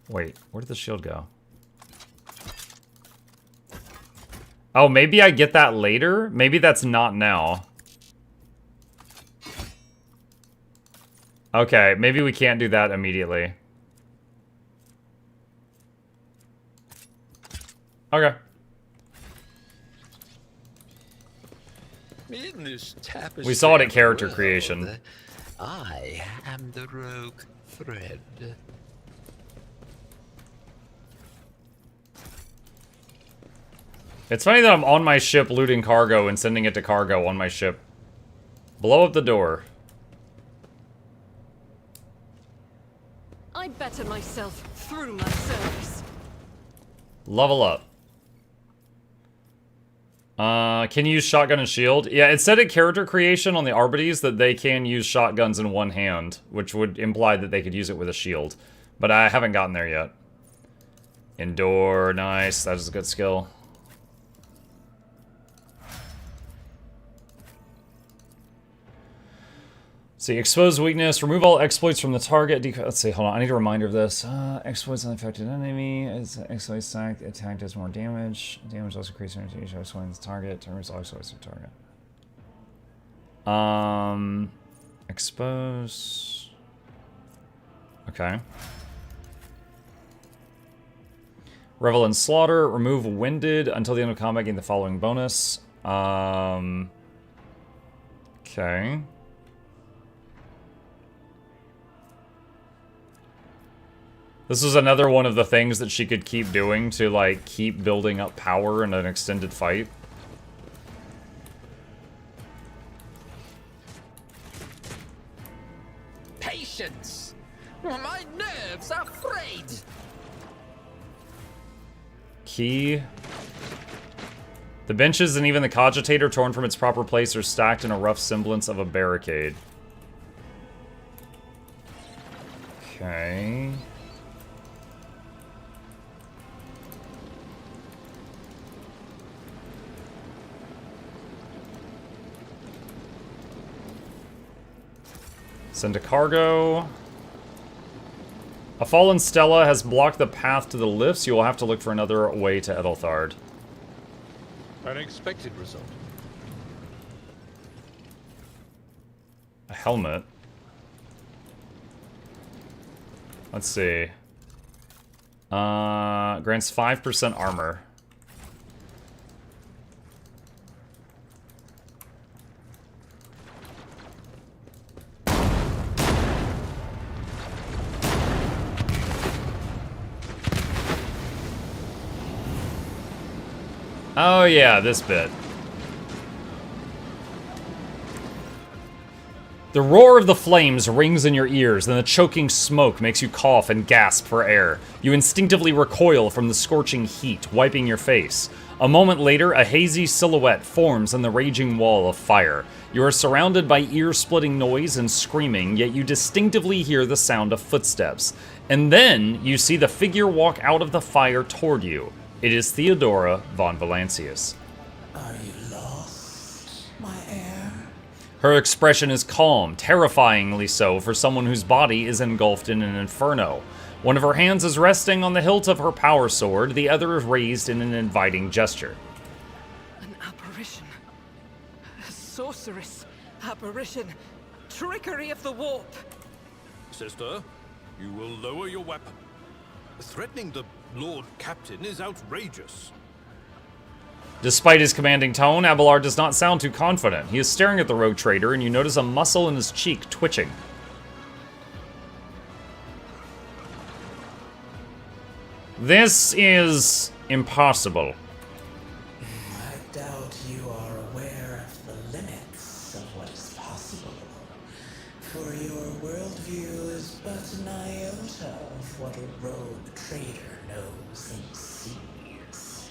Wait, where did the shield go? Oh, maybe I get that later? Maybe that's not now. Okay, maybe we can't do that immediately. Okay. In this tapestry We saw it at of character world, creation. I am the rogue thread. It's funny that I'm on my ship looting cargo and sending it to cargo on my ship. Blow up the door. I better myself through my service. Level up. Can you use shotgun and shield? Yeah, it said at character creation on the Arbites that they can use shotguns in one hand, which would imply that they could use it with a shield. But I haven't gotten there yet. Endure, nice. That is a good skill. See, expose weakness, remove all exploits from the target. Let's see, hold on, I need a reminder of this. Exploits on the affected enemy. As exploit stack, attack does more damage. Damage also increases energy each other swings the target. Turns all exploits to target. Expose. Okay. Revel in Slaughter. Remove Winded until the end of combat. Gain the following bonus. Okay. This was another one of the things that she could keep doing to, like, keep building up power in an extended fight. Patience! My nerves are frayed! Key. The benches and even the cogitator torn from its proper place are stacked in a rough semblance of a barricade. Okay. Send to cargo. A fallen Stella has blocked the path to the lifts. You will have to look for another way to Edelthard. An expected result. A helmet. Let's see. Grants 5% armor. Oh yeah, this bit. The roar of the flames rings in your ears, and the choking smoke makes you cough and gasp for air. You instinctively recoil from the scorching heat, wiping your face. A moment later, a hazy silhouette forms in the raging wall of fire. You are surrounded by ear-splitting noise and screaming, yet you distinctively hear the sound of footsteps. And then, you see the figure walk out of the fire toward you. It is Theodora von Valancius. Are you lost, my heir? Her expression is calm, terrifyingly so for someone whose body is engulfed in an inferno. One of her hands is resting on the hilt of her power sword, the other is raised in an inviting gesture. An apparition. A sorceress. Apparition. Trickery of the warp. Sister, you will lower your weapon. Threatening the Lord Captain is outrageous. Despite his commanding tone, Abelard does not sound too confident. He is staring at the rogue trader, and you notice a muscle in his cheek twitching. This is impossible. I doubt you are aware of the limits of what is possible. For your worldview is but an iota of what a rogue trader knows and sees.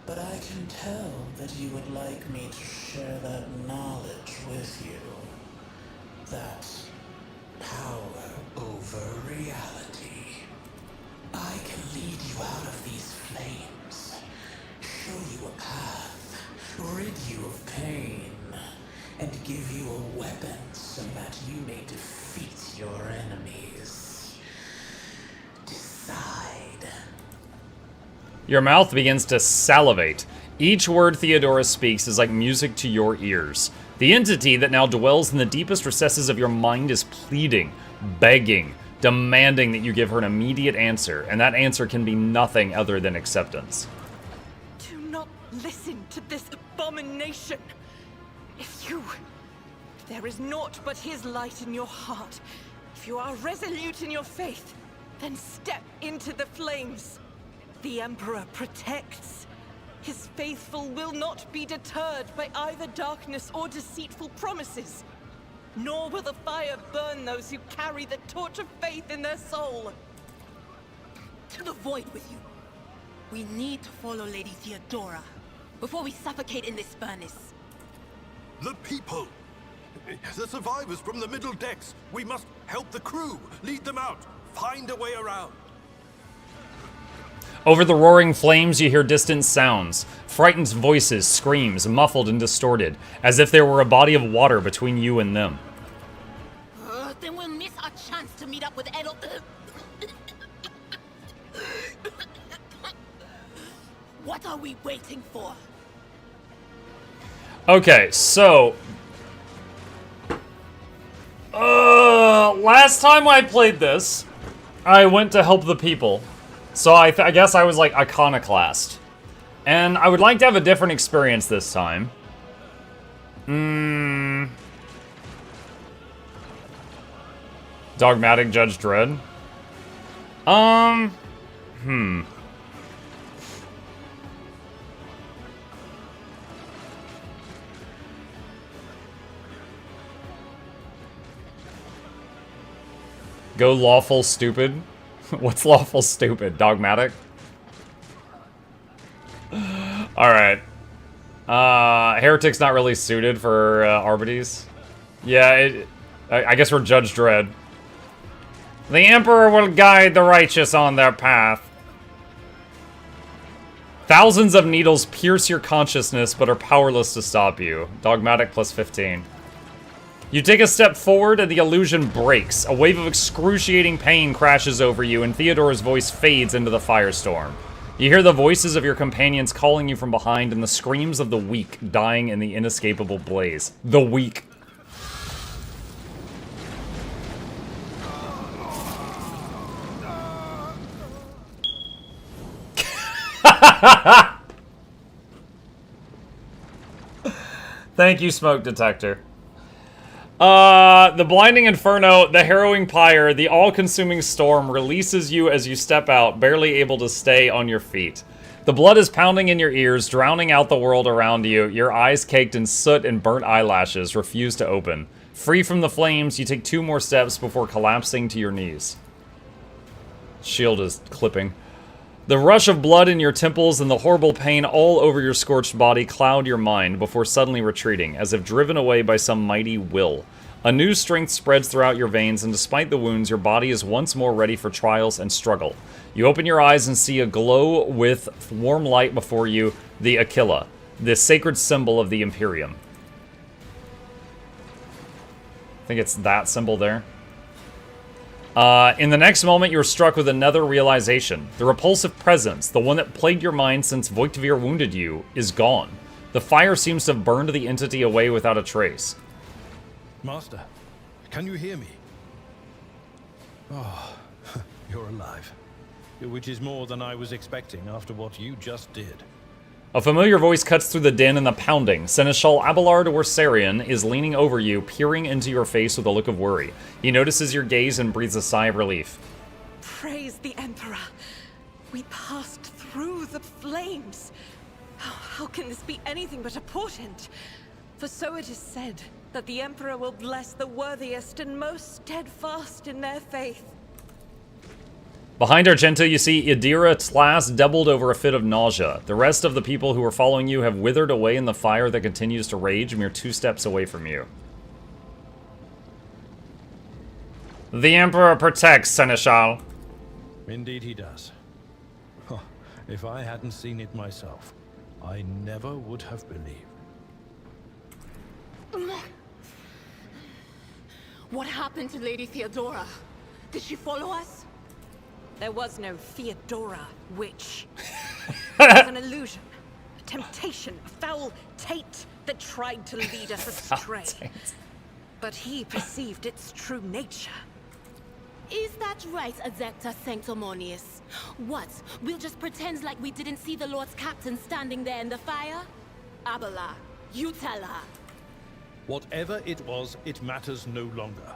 But I can tell that you would like me to share that knowledge with you. That power over reality. I can lead you out of these flames, show you a path, rid you of pain, and give you a weapon so that you may defeat your enemies. Decide. Your mouth begins to salivate. Each word Theodora speaks is like music to your ears. The entity that now dwells in the deepest recesses of your mind is pleading, begging, demanding that you give her an immediate answer, and that answer can be nothing other than acceptance. Do not listen to this abomination. If there is naught but his light in your heart, if you are resolute in your faith, then step into the flames. The Emperor protects. His faithful will not be deterred by either darkness or deceitful promises. Nor will the fire burn those who carry the torch of faith in their soul. To the void with you. We need to follow Lady Theodora before we suffocate in this furnace. The people! The survivors from the middle decks! We must help the crew! Lead them out! Find a way around! Over the roaring flames, you hear distant sounds. Frightened voices, screams, muffled and distorted, as if there were a body of water between you and them. Then we'll miss our chance to meet up with Edel. What are we waiting for? Okay, so... last time I played this, I went to help the people. So I guess I was like iconoclast. And I would like to have a different experience this time. Dogmatic Judge Dredd. Go lawful stupid. What's lawful stupid? Dogmatic? Alright. Heretic's not really suited for Arbites. Yeah, I guess we're Judge Dredd. The Emperor will guide the righteous on their path. Thousands of needles pierce your consciousness but are powerless to stop you. Dogmatic plus 15. You take a step forward and the illusion breaks. A wave of excruciating pain crashes over you and Theodora's voice fades into the firestorm. You hear the voices of your companions calling you from behind and the screams of the weak dying in the inescapable blaze. The weak. Thank you, Smoke Detector. The blinding inferno, the harrowing pyre, the all-consuming storm releases you as you step out, barely able to stay on your feet. The blood is pounding in your ears, drowning out the world around you. Your eyes caked in soot and burnt eyelashes refuse to open. Free from the flames, you take 2 more steps before collapsing to your knees. Shield is clipping. The rush of blood in your temples and the horrible pain all over your scorched body cloud your mind before suddenly retreating, as if driven away by some mighty will. A new strength spreads throughout your veins, and despite the wounds, your body is once more ready for trials and struggle. You open your eyes and see a glow with warm light before you, the Aquila, the sacred symbol of the Imperium. I think it's that symbol there. In the next moment, you're struck with another realization. The repulsive presence, the one that plagued your mind since Voigtvir wounded you, is gone. The fire seems to have burned the entity away without a trace. Master, can you hear me? Oh, you're alive. Which is more than I was expecting after what you just did. A familiar voice cuts through the din and the pounding. Seneschal Abelard Orsarian is leaning over you, peering into your face with a look of worry. He notices your gaze and breathes a sigh of relief. Praise the Emperor. We passed through the flames. How can this be anything but a portent? For so it is said that the Emperor will bless the worthiest and most steadfast in their faith. Behind Argento, you see Idira Tlas doubled over a fit of nausea. The rest of the people who are following you have withered away in the fire that continues to rage mere 2 steps away from you. The Emperor protects, Seneschal. Indeed he does. Huh. If I hadn't seen it myself, I never would have believed. What happened to Lady Theodora? Did she follow us? There was no Theodora, witch. It was an illusion, a temptation, a foul taint that tried to lead us astray. But he perceived its true nature. Is that right, Adepta Sanctimonious? What? We'll just pretend like we didn't see the Lord's Captain standing there in the fire? Abelard, you tell her. Whatever it was, it matters no longer.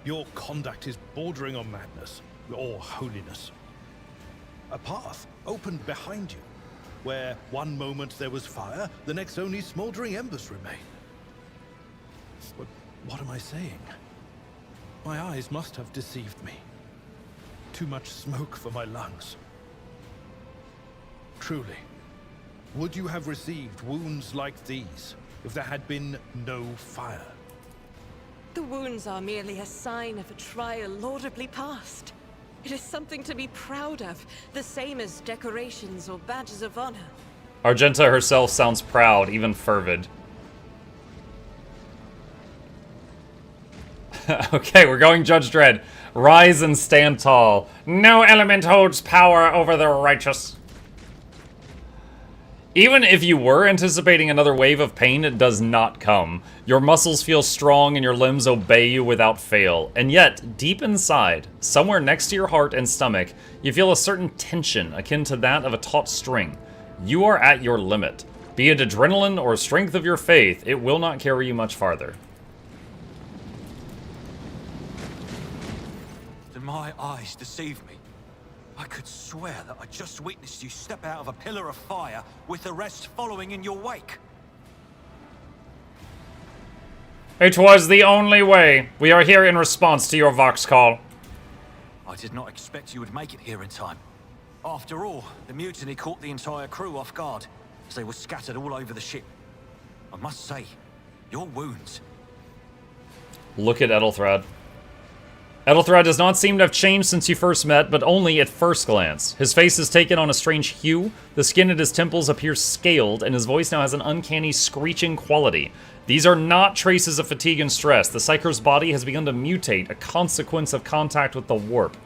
Your conduct is bordering on madness, or holiness. A path opened behind you, where one moment there was fire, the next only smoldering embers remain. But what am I saying? My eyes must have deceived me. Too much smoke for my lungs. Truly, would you have received wounds like these if there had been no fire? The wounds are merely a sign of a trial laudably passed. It is something to be proud of, the same as decorations or badges of honor. Argenta herself sounds proud, even fervid. Okay, we're going Judge Dredd. Rise and stand tall. No element holds power over the righteous. Even if you were anticipating another wave of pain, it does not come. Your muscles feel strong and your limbs obey you without fail. And yet, deep inside, somewhere next to your heart and stomach, you feel a certain tension akin to that of a taut string. You are at your limit. Be it adrenaline or strength of your faith, it will not carry you much farther. Did my eyes deceive me? I could swear that I just witnessed you step out of a pillar of fire with the rest following in your wake. It was the only way. We are here in response to your Vox call. I did not expect you would make it here in time. After all, the mutiny caught the entire crew off guard, as they were scattered all over the ship. I must say, your wounds... Look at Ethelthrad. Ethelthrad does not seem to have changed since you first met, but only at first glance. His face has taken on a strange hue, the skin at his temples appears scaled, and his voice now has an uncanny screeching quality. These are not traces of fatigue and stress. The Psyker's body has begun to mutate, a consequence of contact with the warp.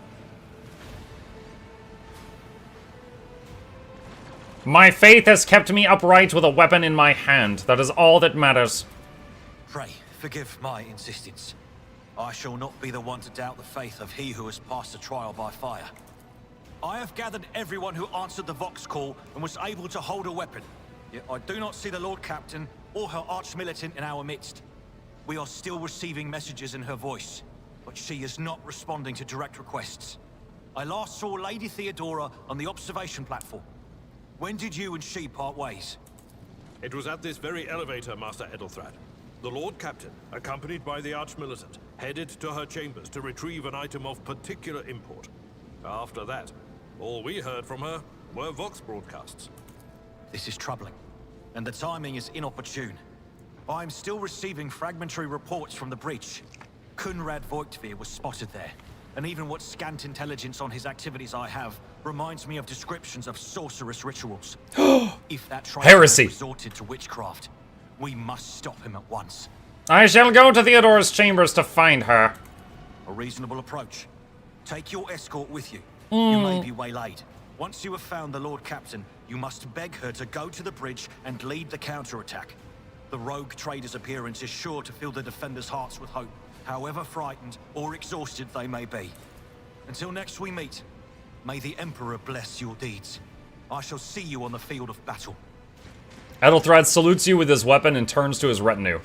My faith has kept me upright with a weapon in my hand. That is all that matters. Pray, forgive my insistence. I shall not be the one to doubt the faith of he who has passed the trial by fire. I have gathered everyone who answered the Vox call and was able to hold a weapon. Yet I do not see the Lord Captain or her arch-militant in our midst. We are still receiving messages in her voice, but she is not responding to direct requests. I last saw Lady Theodora on the observation platform. When did you and she part ways? It was at this very elevator, Master Edelthrad. The Lord Captain, accompanied by the Archmilitant, headed to her chambers to retrieve an item of particular import. After that, all we heard from her were Vox broadcasts. This is troubling, and the timing is inopportune. I am still receiving fragmentary reports from the breach. Kunrad Voigtveer was spotted there, and even what scant intelligence on his activities I have reminds me of descriptions of sorcerous rituals. If that Heresy resorted to witchcraft, we must stop him at once. I shall go to Theodora's chambers to find her. A reasonable approach. Take your escort with you. You may be waylaid. Once you have found the Lord Captain, you must beg her to go to the bridge and lead the counterattack. The rogue trader's appearance is sure to fill the defenders' hearts with hope, however frightened or exhausted they may be. Until next we meet, may the Emperor bless your deeds. I shall see you on the field of battle. Edelthrad salutes you with his weapon and turns to his retinue.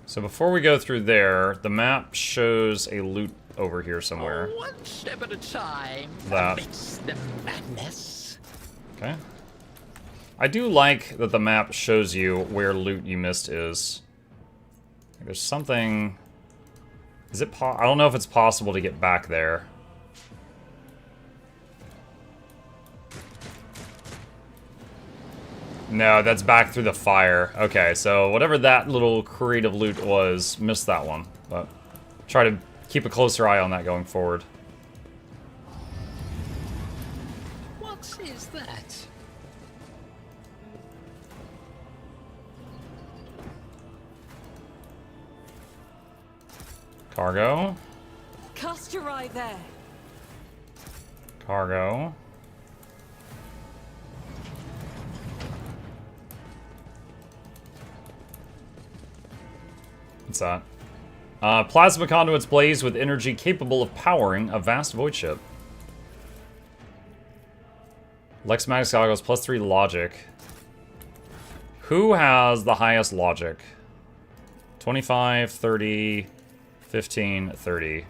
So before we go through there, the map shows a loot over here somewhere. One step at a time. That. Amidst the madness. Okay. I do like that the map shows you where loot you missed is. There's something... Is it I don't know if it's possible to get back there. No, that's back through the fire. Okay, so whatever that little creative loot was, missed that one. But try to keep a closer eye on that going forward. What is that? Cargo. Cast your eye there. Cargo. What's that? Plasma conduits blaze with energy capable of powering a vast void ship. Lexmatic goggles +3 logic. Who has the highest logic? 25, 30, 15, 30.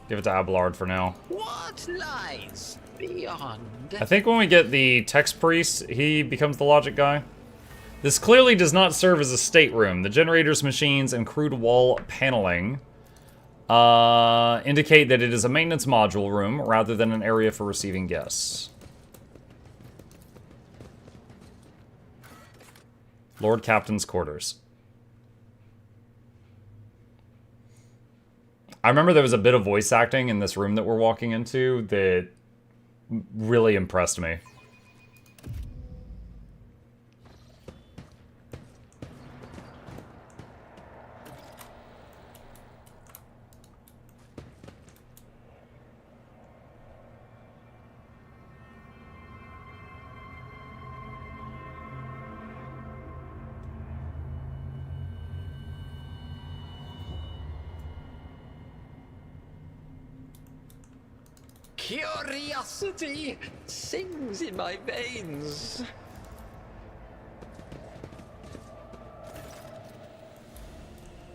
Give it to Abelard for now. What lies beyond? I think when we get the text priest, he becomes the logic guy. This clearly does not serve as a stateroom. The generators, machines, and crude wall paneling indicate that it is a maintenance module room rather than an area for receiving guests. Lord Captain's quarters. I remember there was a bit of voice acting in this room that we're walking into that really impressed me. Curiosity sings in my veins.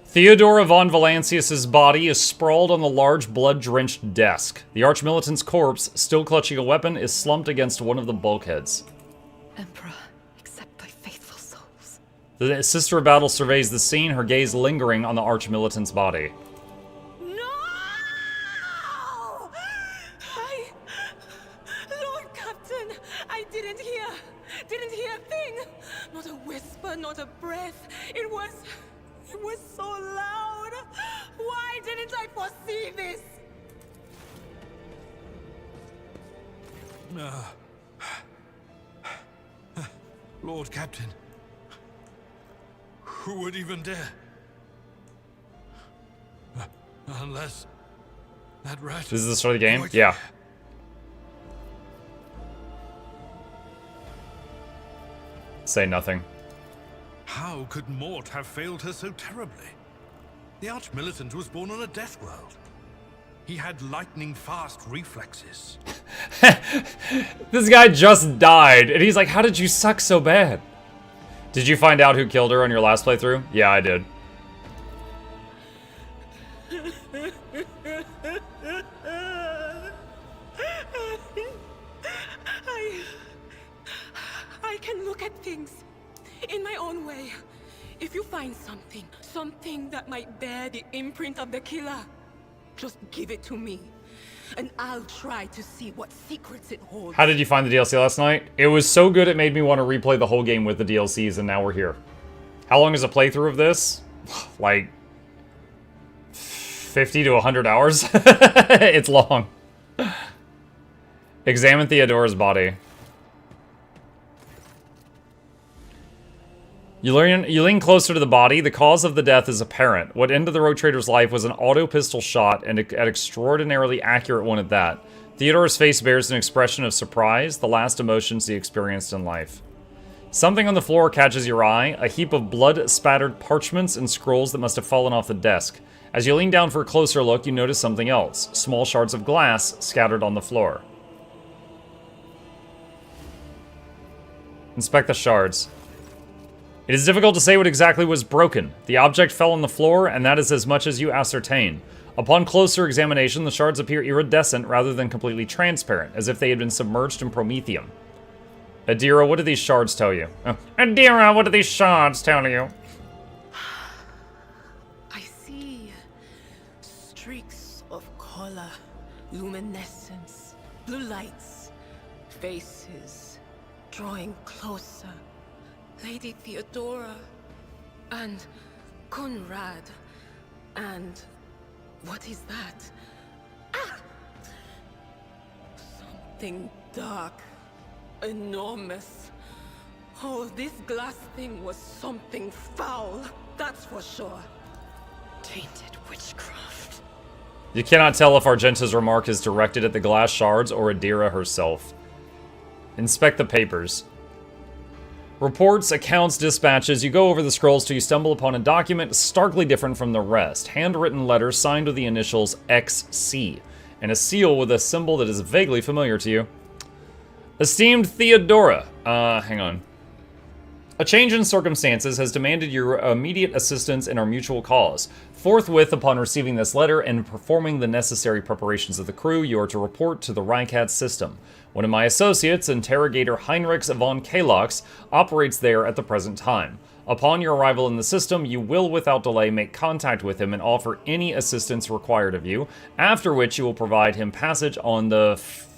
Theodora von Valancius's body is sprawled on the large blood-drenched desk. The Archmilitant's corpse, still clutching a weapon, is slumped against one of the bulkheads. Emperor, accept thy faithful souls. The Sister of Battle surveys the scene, her gaze lingering on the Archmilitant's body. Not a whisper, not a breath. It was so loud. Why didn't I foresee this? Lord Captain, who would even dare? Unless that rat... This is the start of the game? Yeah. Say nothing. How could Mort have failed her so terribly? The Arch-Militant was born on a death world. He had lightning-fast reflexes. This guy just died, and he's like, how did you suck so bad? Did you find out who killed her on your last playthrough? Yeah, I did. I can look at things in my own way. If you find something that might bear the imprint of the killer, just give it to me, and I'll try to see what secrets it holds. How did you find the DLC last night? It was so good it made me want to replay the whole game with the DLCs, and now we're here. How long is a playthrough of this? Like 50 to 100 hours? It's long. Examine Theodora's body. You lean closer to the body. The cause of the death is apparent. What ended the Rogue Trader's life was an auto pistol shot, and an extraordinarily accurate one at that. Theodora's face bears an expression of surprise, the last emotions he experienced in life. Something on the floor catches your eye, a heap of blood-spattered parchments and scrolls that must have fallen off the desk. As you lean down for a closer look, you notice something else, small shards of glass scattered on the floor. Inspect the shards. It is difficult to say what exactly was broken. The object fell on the floor, and that is as much as you ascertain. Upon closer examination, the shards appear iridescent rather than completely transparent, as if they had been submerged in promethium. Adira, what do these shards tell you? Oh. Adira, what do these shards tell you? I see streaks of color, luminescence, blue lights, faces, drawing closer. Lady Theodora, and Conrad, and what is that? Ah! Something dark, enormous. Oh, this glass thing was something foul, that's for sure. Tainted witchcraft. You cannot tell if Argenta's remark is directed at the glass shards or Adira herself. Inspect the papers. Reports, accounts, dispatches. You go over the scrolls till you stumble upon a document starkly different from the rest. Handwritten letters signed with the initials XC, and a seal with a symbol that is vaguely familiar to you. Esteemed Theodora, hang on. A change in circumstances has demanded your immediate assistance in our mutual cause. Forthwith, upon receiving this letter and performing the necessary preparations of the crew, you are to report to the Rycat system. One of my associates, Interrogator Heinrich von Kalox, operates there at the present time. Upon your arrival in the system, you will without delay make contact with him and offer any assistance required of you, after which you will provide him passage on the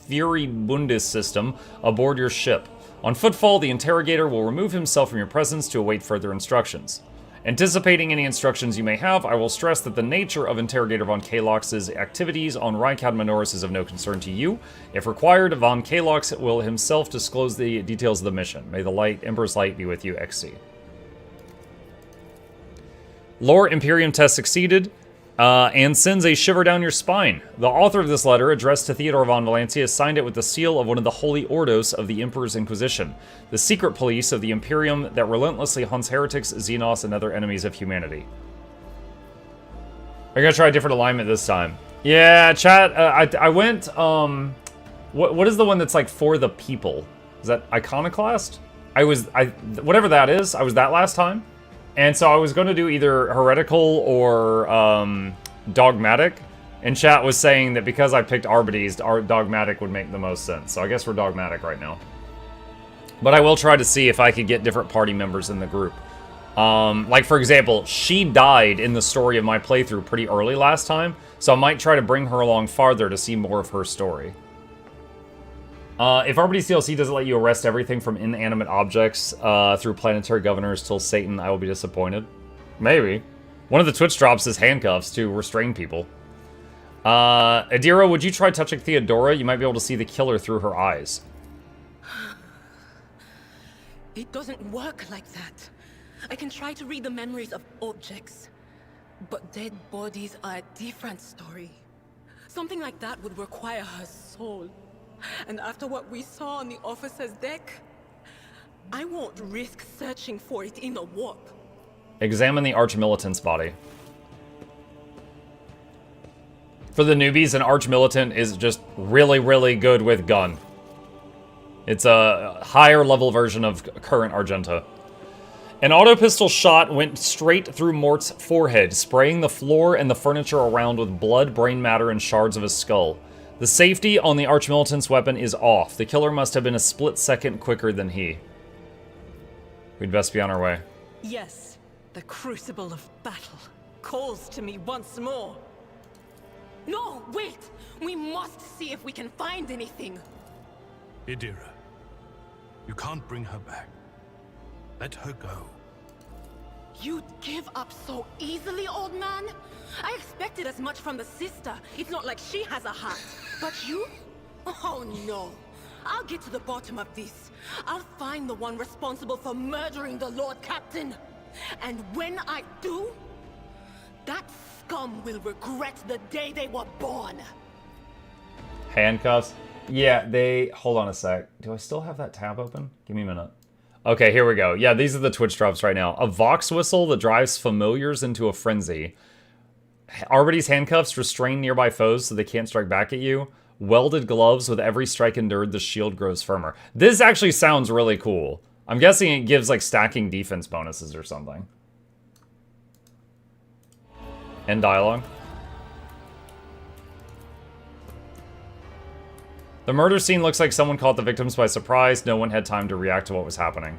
Furibundus system aboard your ship. On footfall, the interrogator will remove himself from your presence to await further instructions. Anticipating any instructions you may have, I will stress that the nature of Interrogator von Kalox's activities on Rykad Minoris is of no concern to you. If required, von Kalox will himself disclose the details of the mission. May the Emperor's light be with you, XC. Lore Imperium test succeeded, and sends a shiver down your spine. The author of this letter, addressed to Theodore von Valencia, signed it with the seal of one of the Holy Ordos of the Emperor's Inquisition, the secret police of the Imperium that relentlessly hunts heretics, Xenos, and other enemies of humanity. We're gonna try a different alignment this time. Yeah, chat, I went, what is the one that's like for the people? Is that Iconoclast? Whatever that is, I was that last time. And so I was going to do either heretical or dogmatic, and chat was saying that because I picked Arbites, dogmatic would make the most sense. So I guess we're dogmatic right now. But I will try to see if I could get different party members in the group. Like, for example, she died in the story of my playthrough pretty early last time, so I might try to bring her along farther to see more of her story. If Arbites DLC doesn't let you arrest everything from inanimate objects through planetary governors till Satan, I will be disappointed. Maybe. One of the Twitch drops is handcuffs to restrain people. Adira, would you try touching Theodora? You might be able to see the killer through her eyes. It doesn't work like that. I can try to read the memories of objects, but dead bodies are a different story. Something like that would require her soul. And after what we saw on the officer's deck, I won't risk searching for it in the warp. Examine the Archmilitant's body. For the newbies, an Archmilitant is just really, really good with gun. It's a higher level version of current Argenta. An auto pistol shot went straight through Mort's forehead, spraying the floor and the furniture around with blood, brain matter, and shards of his skull. The safety on the Archmilitant's weapon is off. The killer must have been a split second quicker than he. We'd best be on our way. Yes, the crucible of battle calls to me once more. No, wait! We must see if we can find anything. Idira, you can't bring her back. Let her go. You'd give up so easily, old man? I expected as much from the sister. It's not like she has a heart. But you? Oh no. I'll get to the bottom of this. I'll find the one responsible for murdering the Lord Captain. And when I do, that scum will regret the day they were born. Handcuffs? Yeah, they... Hold on a sec. Do I still have that tab open? Give me a minute. Okay, here we go. Yeah, these are the Twitch drops right now. A Vox whistle that drives familiars into a frenzy. Arbity's handcuffs restrain nearby foes so they can't strike back at you. Welded gloves, with every strike endured, the shield grows firmer. This actually sounds really cool. I'm guessing it gives, like, stacking defense bonuses or something. End dialogue. The murder scene looks like someone caught the victims by surprise. No one had time to react to what was happening.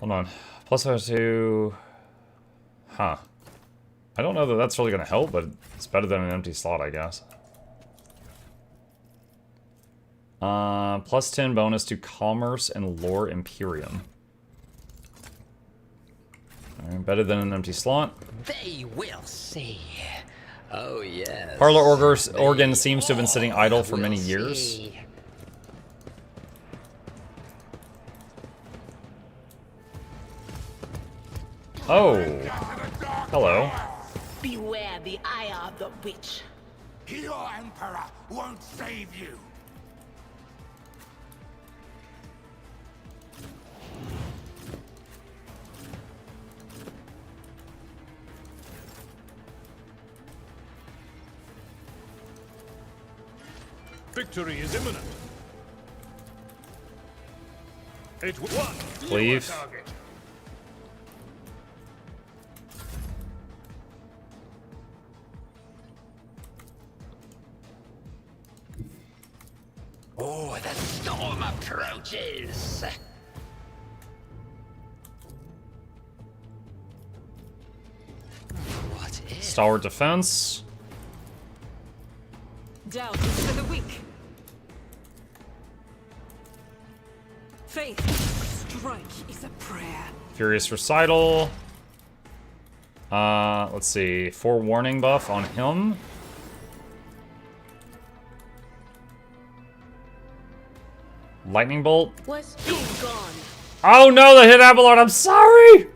Hold on. +2... Huh. I don't know that that's really going to help, but it's better than an empty slot, I guess. +10 bonus to Commerce and Lore Imperium. Alright, better than an empty slot. They will see. Oh, yes. Parlor organ seems to have been sitting idle for many years. See. Oh. Hello. Beware the eye of the witch. Your Emperor won't save you. Victory is imminent. It will... Leave. Oh, the storm approaches. What is... Stalwart defense. Doubt is for the weak. Faith, a strike is a prayer. Furious Recital. Let's see. Forewarning buff on him. Lightning Bolt. Was he gone? Oh no, the hit Abelard, I'm sorry!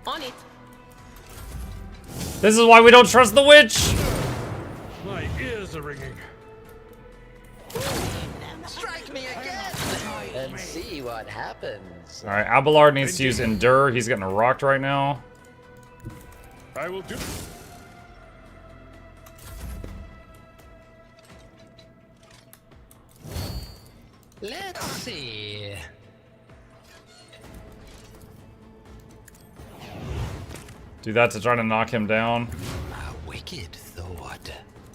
On it. This is why we don't trust the witch! My ears are ringing. Strike me again and see what happens. Alright, Abelard needs to use Endure. He's getting rocked right now. I will do... Let's see. Do that to try to knock him down. A wicked thought.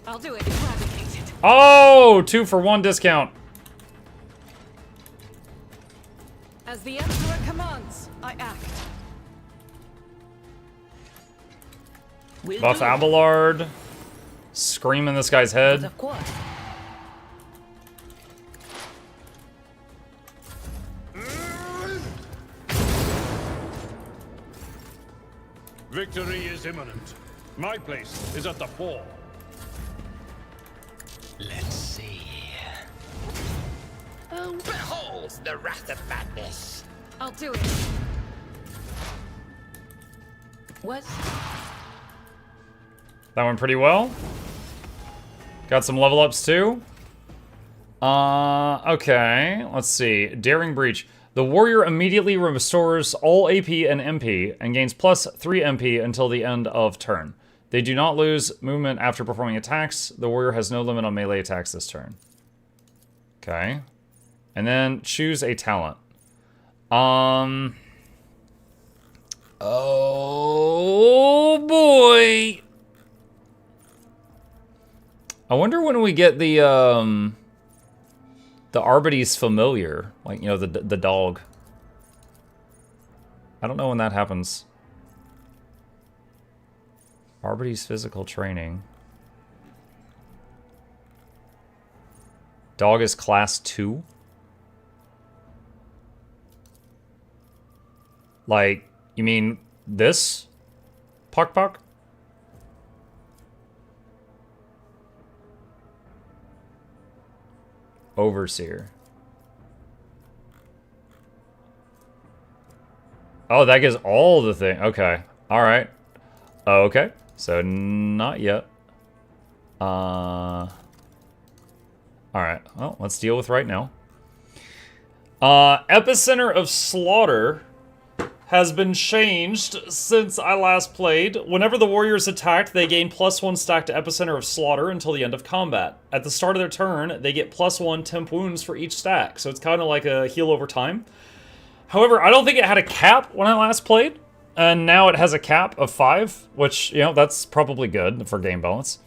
I'll do it. Eradicate it. Oh! 2 for 1 discount. As the Emperor commands, I act. Buff Abelard. Scream in this guy's head. Of course. Victory is imminent. My place is at the fore. Let's see. Oh, behold the wrath of madness. I'll do it. What? That went pretty well. Got some level ups too. Okay, let's see. Daring Breach. The warrior immediately restores all AP and MP and gains plus 3 MP until the end of turn. They do not lose movement after performing attacks. The warrior has no limit on melee attacks this turn. Okay. And then choose a talent. Oh boy. I wonder when we get the Arbites familiar, like, you know, the dog. I don't know when that happens. Arbites physical training. Dog is class 2. Like, you mean this? Puck Puck? Overseer. Oh, that gives all the thing. Okay. Alright. Okay. So, not yet. Alright. Well, let's deal with right now. Epicenter of Slaughter has been changed since I last played. Whenever the warriors attacked, they gain +1 stack to Epicenter of Slaughter until the end of combat. At the start of their turn, they get +1 temp wounds for each stack, so it's kind of like a heal over time. However, I don't think it had a cap when I last played, and now it has a cap of 5, which, you know, that's probably good for game balance.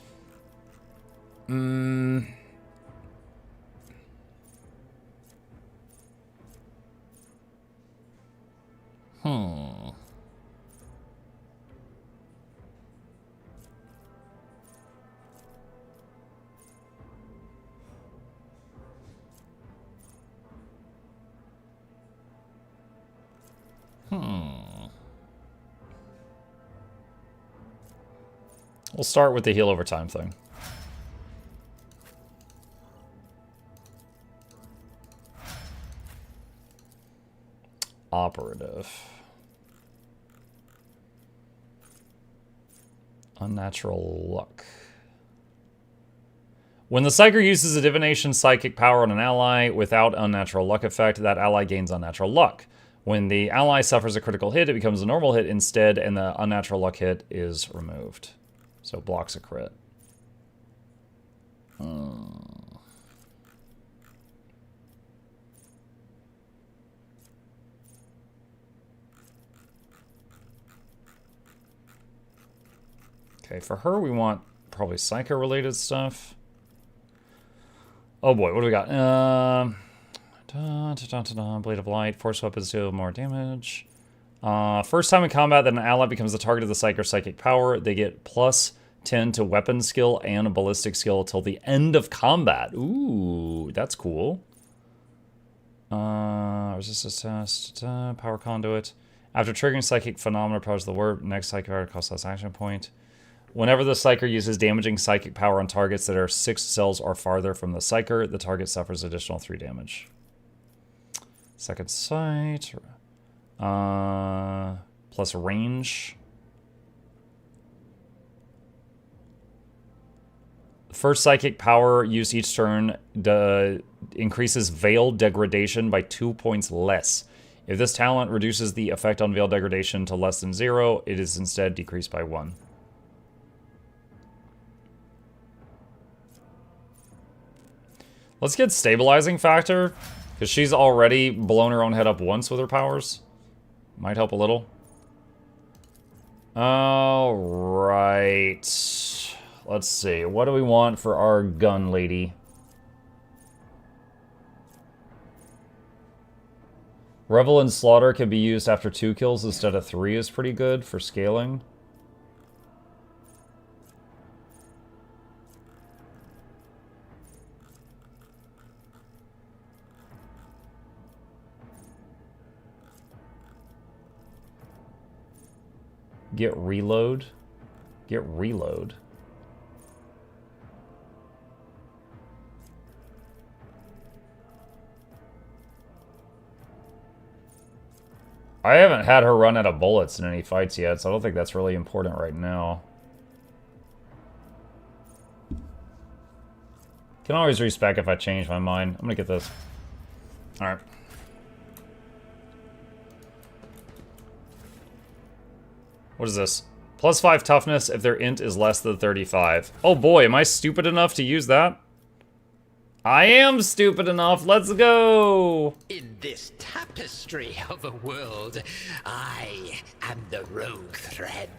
We'll start with the heal over time thing. Operative. Unnatural luck. When the Psyker uses a divination psychic power on an ally without unnatural luck effect, that ally gains unnatural luck. When the ally suffers a critical hit, it becomes a normal hit instead, and the unnatural luck hit is removed. So blocks a crit. Okay, for her, we want probably Psycho-related stuff. Oh boy, what do we got? Blade of Light. Force weapons deal more damage. First time in combat that an ally becomes the target of the Psych or Psychic power, they get +10 to weapon skill and ballistic skill until the end of combat. Ooh, that's cool. Resistance test, power conduit. After triggering Psychic Phenomena, powers the word, next Psychic power costs less action point. Whenever the Psyker uses damaging Psychic power on targets that are 6 cells or farther from the Psyker, the target suffers additional 3 damage. Second sight. Plus range. First Psychic power used each turn increases Veil degradation by 2 points less. If this talent reduces the effect on Veil degradation to less than 0, it is instead decreased by 1. Let's get Stabilizing Factor, because she's already blown her own head up once with her powers. Might help a little. Alright. Let's see. What do we want for our gun lady? Revel and Slaughter can be used after 2 kills instead of 3 is pretty good for scaling. Get reload. Get reload. I haven't had her run out of bullets in any fights yet, so I don't think that's really important right now. Can always respec if I change my mind. I'm gonna get this. Alright. What is this? +5 toughness if their int is less than 35. Oh boy, am I stupid enough to use that? I am stupid enough. Let's go. In this tapestry of a world, I am the rogue thread.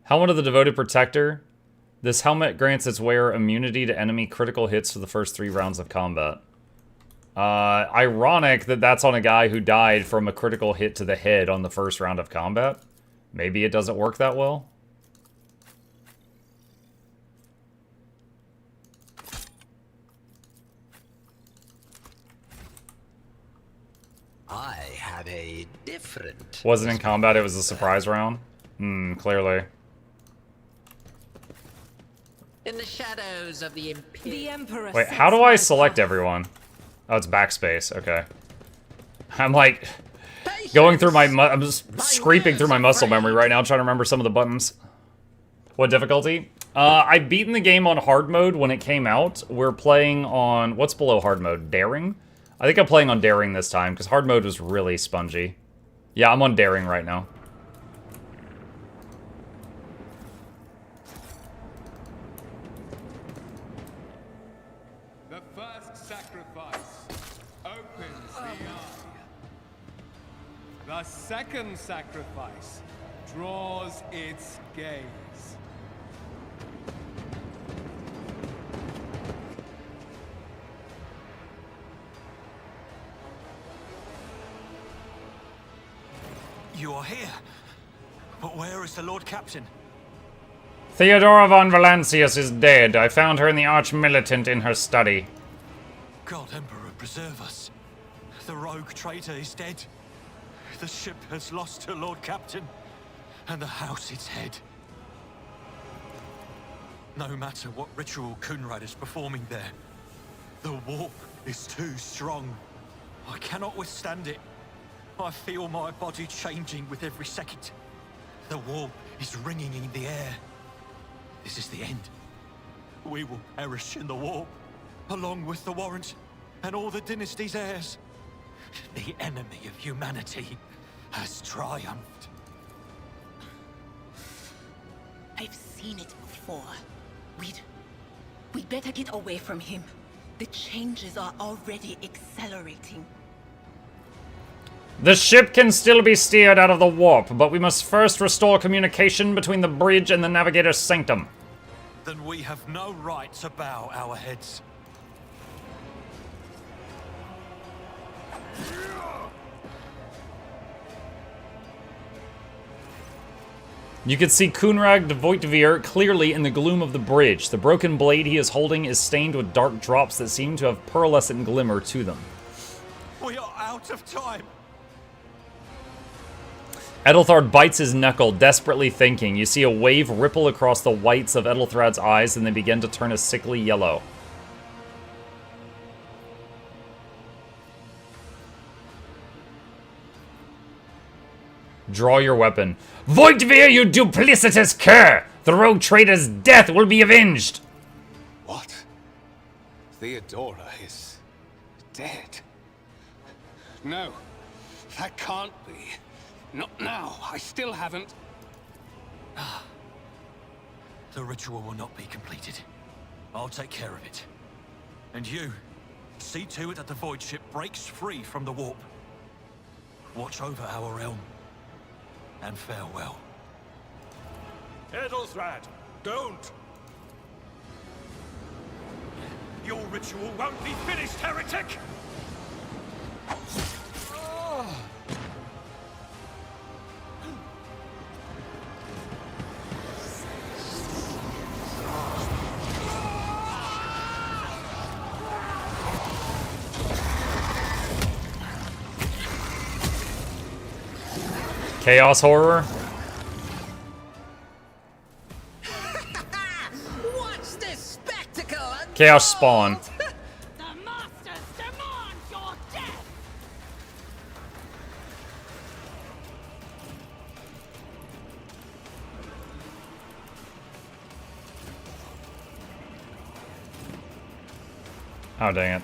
Helmet of the Devoted Protector. This helmet grants its wearer immunity to enemy critical hits for the first 3 rounds of combat. Ironic that that's on a guy who died from a critical hit to the head on the first round of combat. Maybe it doesn't work that well. I have a different... Wasn't in combat, it was a surprise round? Clearly. In the shadows of the Emperor. Wait, how do I select everyone? Oh, it's backspace. Okay. I'm like going through my I'm just scraping through my muscle memory right now, trying to remember some of the buttons. What difficulty? I've beaten the game on hard mode when it came out. We're playing on what's below hard mode? Daring? I think I'm playing on Daring this time because hard mode was really spongy. Yeah, I'm on Daring right now. The first sacrifice opens the eye. The second sacrifice draws its gaze. You are here. But where is the Lord Captain? Theodora von Valancius is dead. I found her in the Arch-Militant in her study. God Emperor, preserve us. The rogue traitor is dead. The ship has lost her Lord Captain, and the house its head. No matter what ritual Kunrad is performing there, the warp is too strong. I cannot withstand it. I feel my body changing with every second. The warp is ringing in the air. This is the end. We will perish in the warp, along with the Warrant and all the dynasty's heirs. The enemy of humanity has triumphed. I've seen it before. We'd better get away from him. The changes are already accelerating. The ship can still be steered out of the warp, but we must first restore communication between the bridge and the Navigator's Sanctum. Then we have no right to bow our heads. You can see Kunrad de Voitvir clearly in the gloom of the bridge. The broken blade he is holding is stained with dark drops that seem to have pearlescent glimmer to them. We are out of time. Edelthard bites his knuckle, desperately thinking. You see a wave ripple across the whites of Edelthrad's eyes, and they begin to turn a sickly yellow. Draw your weapon. Voitvir, you duplicitous cur! The rogue traitor's death will be avenged! What? Theodora is dead? No, that can't be. Not now. I still haven't... The ritual will not be completed. I'll take care of it. And you, see to it that the void ship breaks free from the warp. Watch over our realm. And farewell. Edelthrad, don't! Your ritual won't be finished, heretic! Chaos Horror. Watch this spectacle! Chaos Spawn. The masters demand your death! Oh, dang it.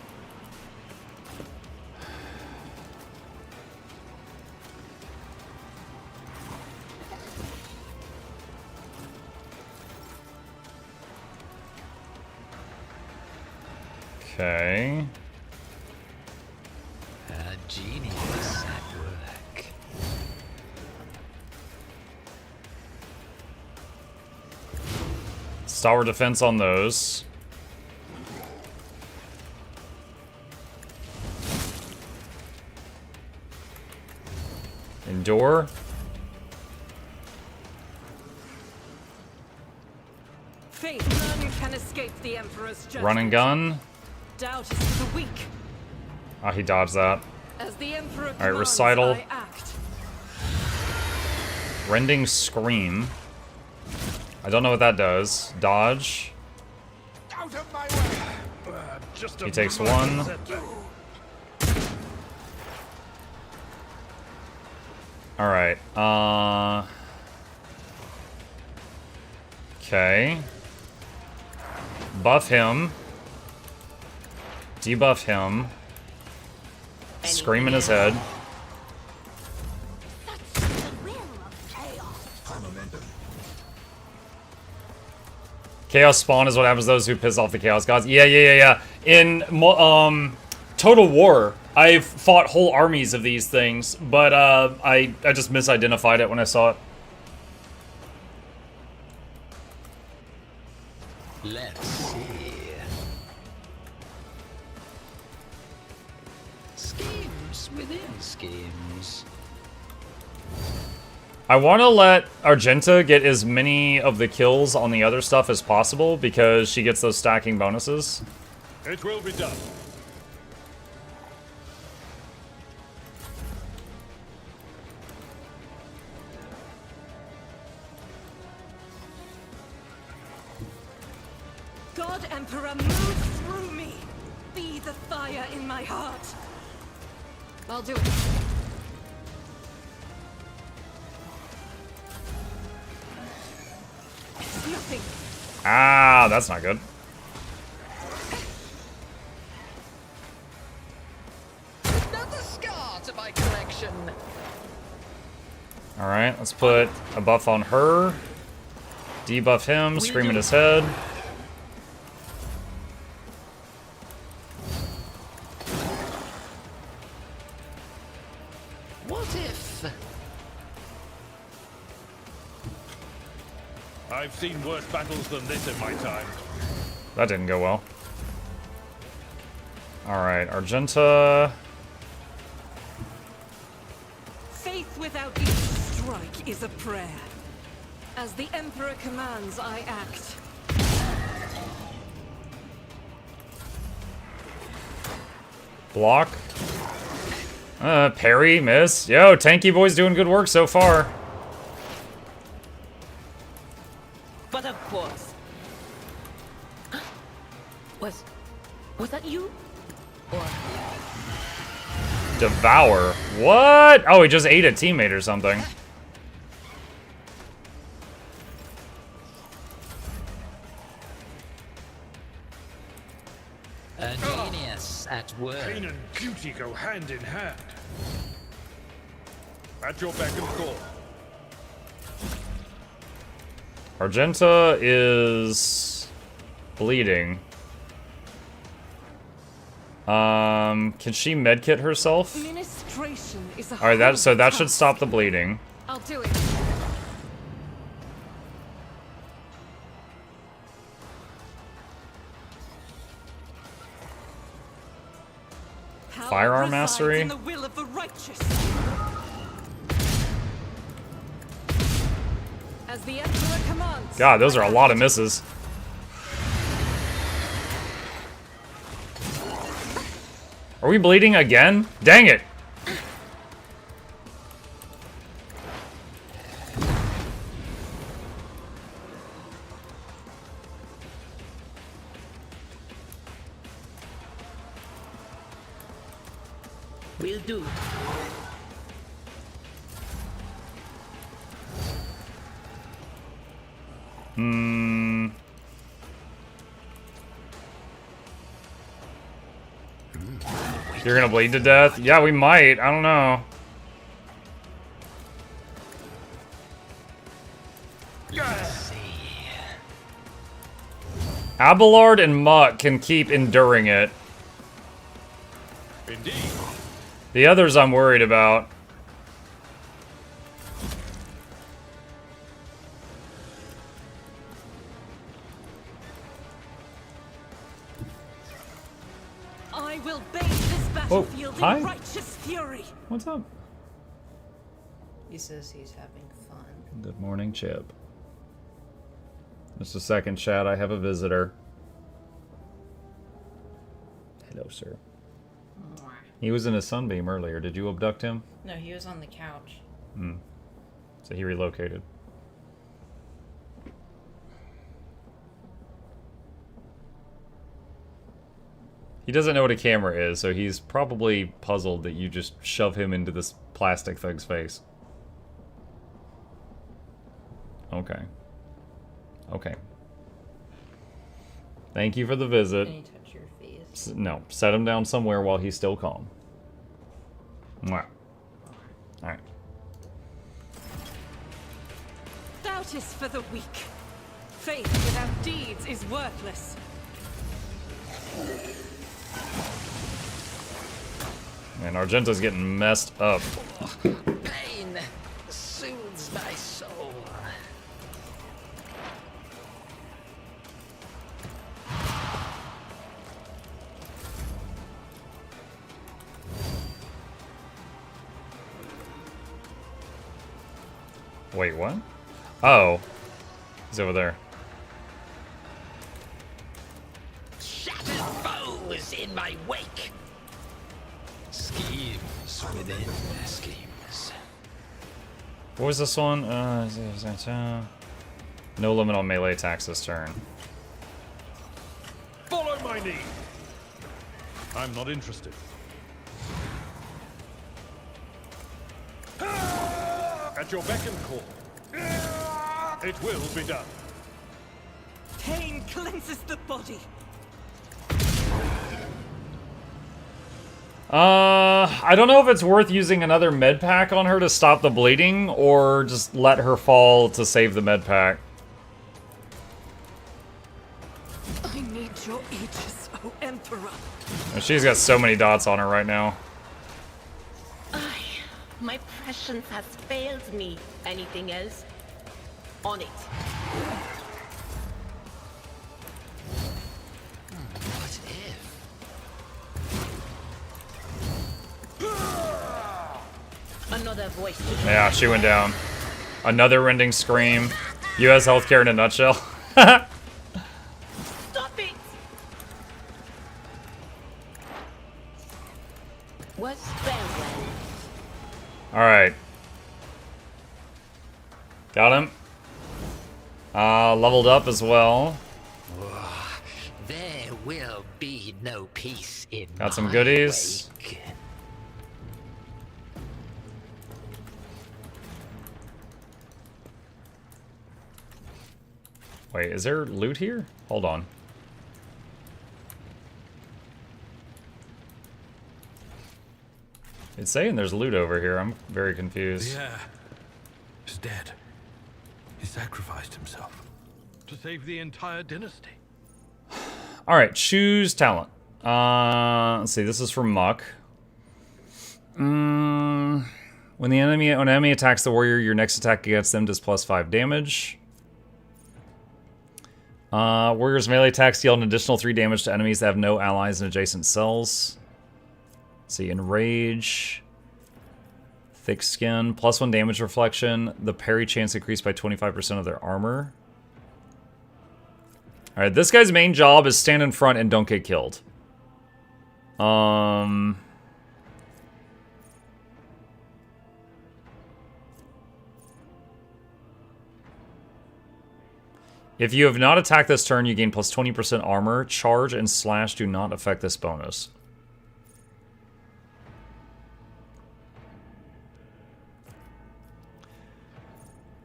Okay. A genius at work. Tower defense on those. Endure. Faith, none can escape the Emperor's judgment. Run and gun. Doubt is for the weak. Oh, he dodged that. As the Emperor Alright, commands, recital. I act. Rending scream. I don't know what that does. Dodge. Out of my way! Just He takes one. Alright. Okay. Buff him. Debuff him. Scream in his head. Chaos spawn is what happens to those who piss off the Chaos Gods. Yeah. In Total War, I've fought whole armies of these things, but I just misidentified it when I saw it. Let's see. Schemes within schemes. I want to let Argenta get as many of the kills on the other stuff as possible because she gets those stacking bonuses. It will be done. God Emperor, move through me. Be the fire in my heart. I'll do it. It's nothing. Ah, that's not good. Another scar to my collection. Alright, let's put a buff on her. Debuff him, scream in his head. What if? I've seen worse battles than this in my time. That didn't go well. Alright, Argenta. Faith without each strike is a prayer. As the Emperor commands, I act. Block. Parry, miss. Yo, Tanky Boy's doing good work so far. But of course. Was that you? Or Devour. What? Oh, he just ate a teammate or something. A genius at work. Pain and beauty go hand in hand. At your beck and call. Argenta is bleeding. Can she medkit herself? Ministration is a Alright, that hard should task. stop the bleeding. I'll do it. Power Firearm resides mastery? in the will of the righteous. As the Emperor commands. God, those are a lot of misses. Are we bleeding again? Dang it! Will do. You're gonna bleed to death? Yeah, we might. I don't know. Abelard and Muck can keep enduring it. Indeed. The others I'm worried about. I will bathe this battlefield hi. in righteous fury. What's up? He says he's having fun. Good morning, Chip. Just a second, chat. I have a visitor. Hello, sir. He was in a sunbeam earlier. Did you abduct him? No, he was on the couch. Hmm. So he relocated. He doesn't know what a camera is, so he's probably puzzled that you just shove him into this plastic thing's face. Okay. Okay. Thank you for the visit. Can you touch your face? No, set him down somewhere while he's still calm. Mwah. Alright. Doubt is for the weak. Faith without deeds is worthless. Man, Argenta's getting messed up. Pain soothes my soul. Wait, what? Oh. He's over there. Shattered foes in my wake. Schemes within schemes. What was this one? No limit on melee attacks this turn. Follow my lead. I'm not interested. At your beck and call. It will be done. Pain cleanses the body. I don't know if it's worth using another med pack on her to stop the bleeding, or just let her fall to save the med pack. I need your aegis, O Emperor. She's got so many dots on her right now. My prescience has failed me. Anything else? On it. What if? Another voice. Yeah, she went down. Another rending scream. US healthcare in a nutshell. Stop it! What's farewell? Alright. Got him. Leveled up as well. There will be no peace in Got some my goodies. wake. Wait, is there loot here? Hold on. It's saying there's loot over here. I'm very confused. The heir is dead. He sacrificed himself to save the entire dynasty. Alright, choose talent. Let's see, this is from Muck. When an enemy attacks the warrior, your next attack against them does +5 damage. Warrior's melee attacks deal an additional 3 damage to enemies that have no allies in adjacent cells. Let's see, Enrage. Thick Skin. +1 damage reflection. The parry chance increased by 25% of their armor. Alright, this guy's main job is stand in front and don't get killed. If you have not attacked this turn, you gain +20% armor. Charge and slash do not affect this bonus.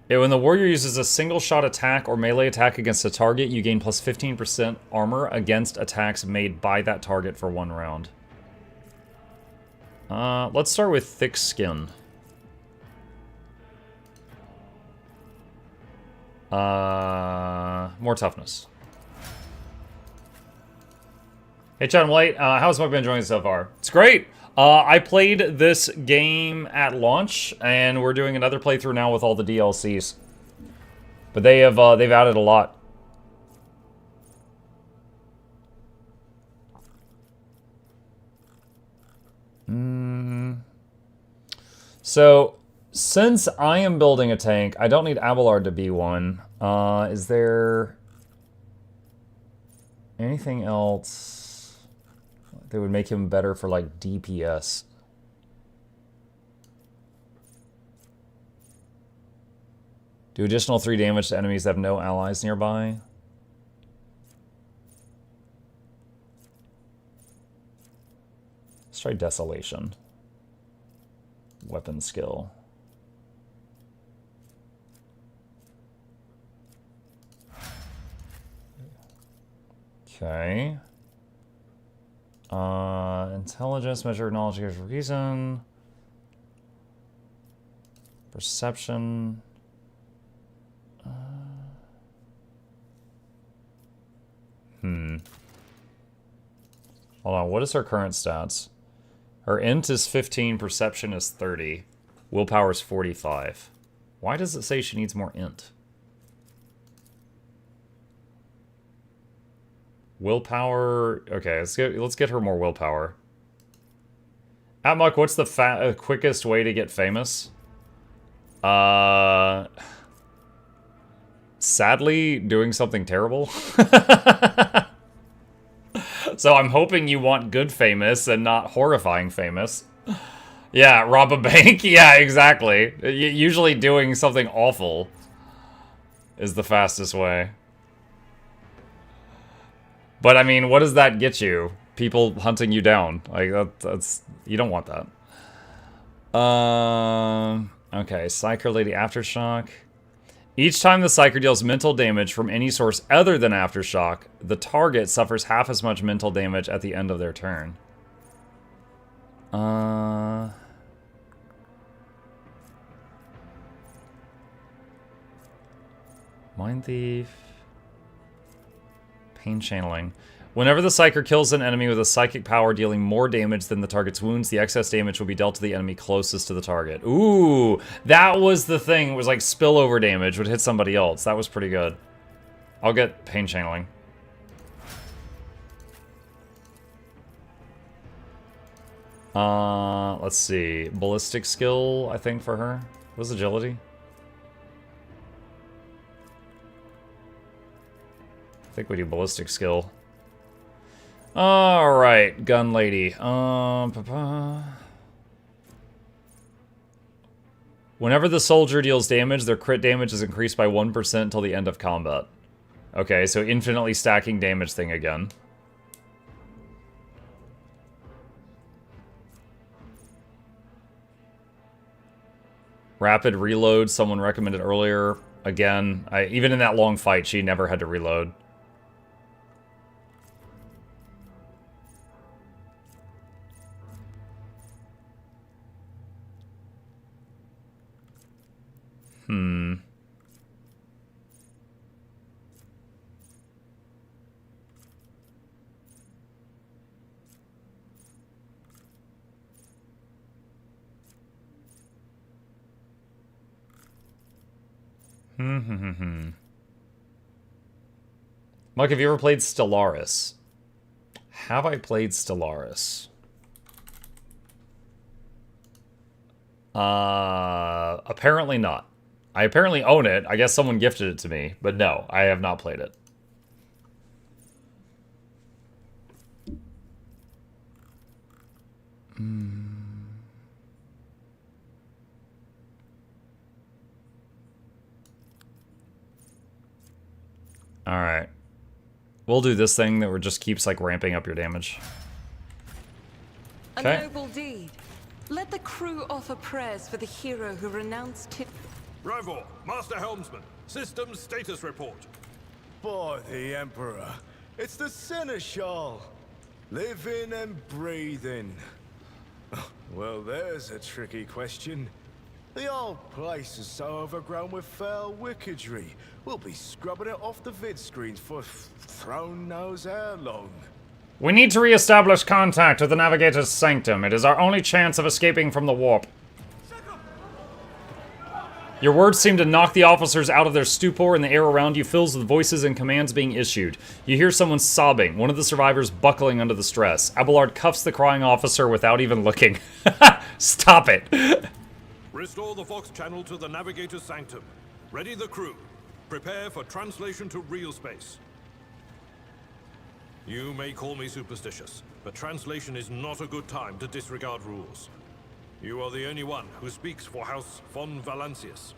When the warrior uses a single shot attack or melee attack against a target, you gain +15% armor against attacks made by that target for 1 round. Let's start with thick skin. More toughness. Hey, Chad White, how's Mike been enjoying it so far? It's great. I played this game at launch, and we're doing another playthrough now with all the DLCs. But they've added a lot. So, since I am building a tank, I don't need Abelard to be one. Is there anything else that would make him better for, like, DPS? Do additional 3 damage to enemies that have no allies nearby. Let's try Desolation. Weapon skill. Okay. Intelligence, measure knowledge, gives reason. Perception. Hold on, what is her current stats? Her int is 15, perception is 30. Willpower is 45. Why does it say she needs more int? Willpower... Okay, let's get her more willpower. Atmuck, what's the quickest way to get famous? Sadly, doing something terrible. So I'm hoping you want good famous and not horrifying famous. Yeah, rob a bank. Yeah, exactly. Usually doing something awful is the fastest way. But I mean, what does that get you? People hunting you down. Like, that's you don't want that. Okay, Psyker Lady Aftershock. Each time the Psyker deals mental damage from any source other than Aftershock, the target suffers half as much mental damage at the end of their turn. Mind Thief. Pain Channeling. Whenever the Psyker kills an enemy with a psychic power dealing more damage than the target's wounds, the excess damage will be dealt to the enemy closest to the target. Ooh, that was the thing. It was like spillover damage would hit somebody else. That was pretty good. I'll get Pain Channeling. Let's see. Ballistic skill, I think, for her. What's agility? I think we do ballistic skill. Alright, gun lady. Whenever the soldier deals damage, their crit damage is increased by 1% until the end of combat. Okay, so infinitely stacking damage thing again. Rapid reload, someone recommended earlier. Again, even in that long fight, she never had to reload. Mike, have you ever played Stellaris? Have I played Stellaris? Apparently not. I apparently own it. I guess someone gifted it to me, but no, I have not played it. Alright. We'll do this thing that just keeps, like, ramping up your damage. A noble deed. Let the crew offer prayers for the hero who renounced him. Rivor, Master Helmsman, systems status report. By the Emperor, it's the Seneschal. Living and breathing. Well, there's a tricky question. The old place is so overgrown with foul wickedry. We'll be scrubbing it off the vid screens for throne knows how long. We need to re-establish contact with the Navigator's Sanctum. It is our only chance of escaping from the warp. Your words seem to knock the officers out of their stupor, and the air around you fills with voices and commands being issued. You hear someone sobbing, one of the survivors buckling under the stress. Abelard cuffs the crying officer without even looking. Stop it. Restore the Vox channel to the Navigator's Sanctum. Ready the crew. Prepare for translation to real space. You may call me superstitious, but translation is not a good time to disregard rules. You are the only one who speaks for House von Valancius.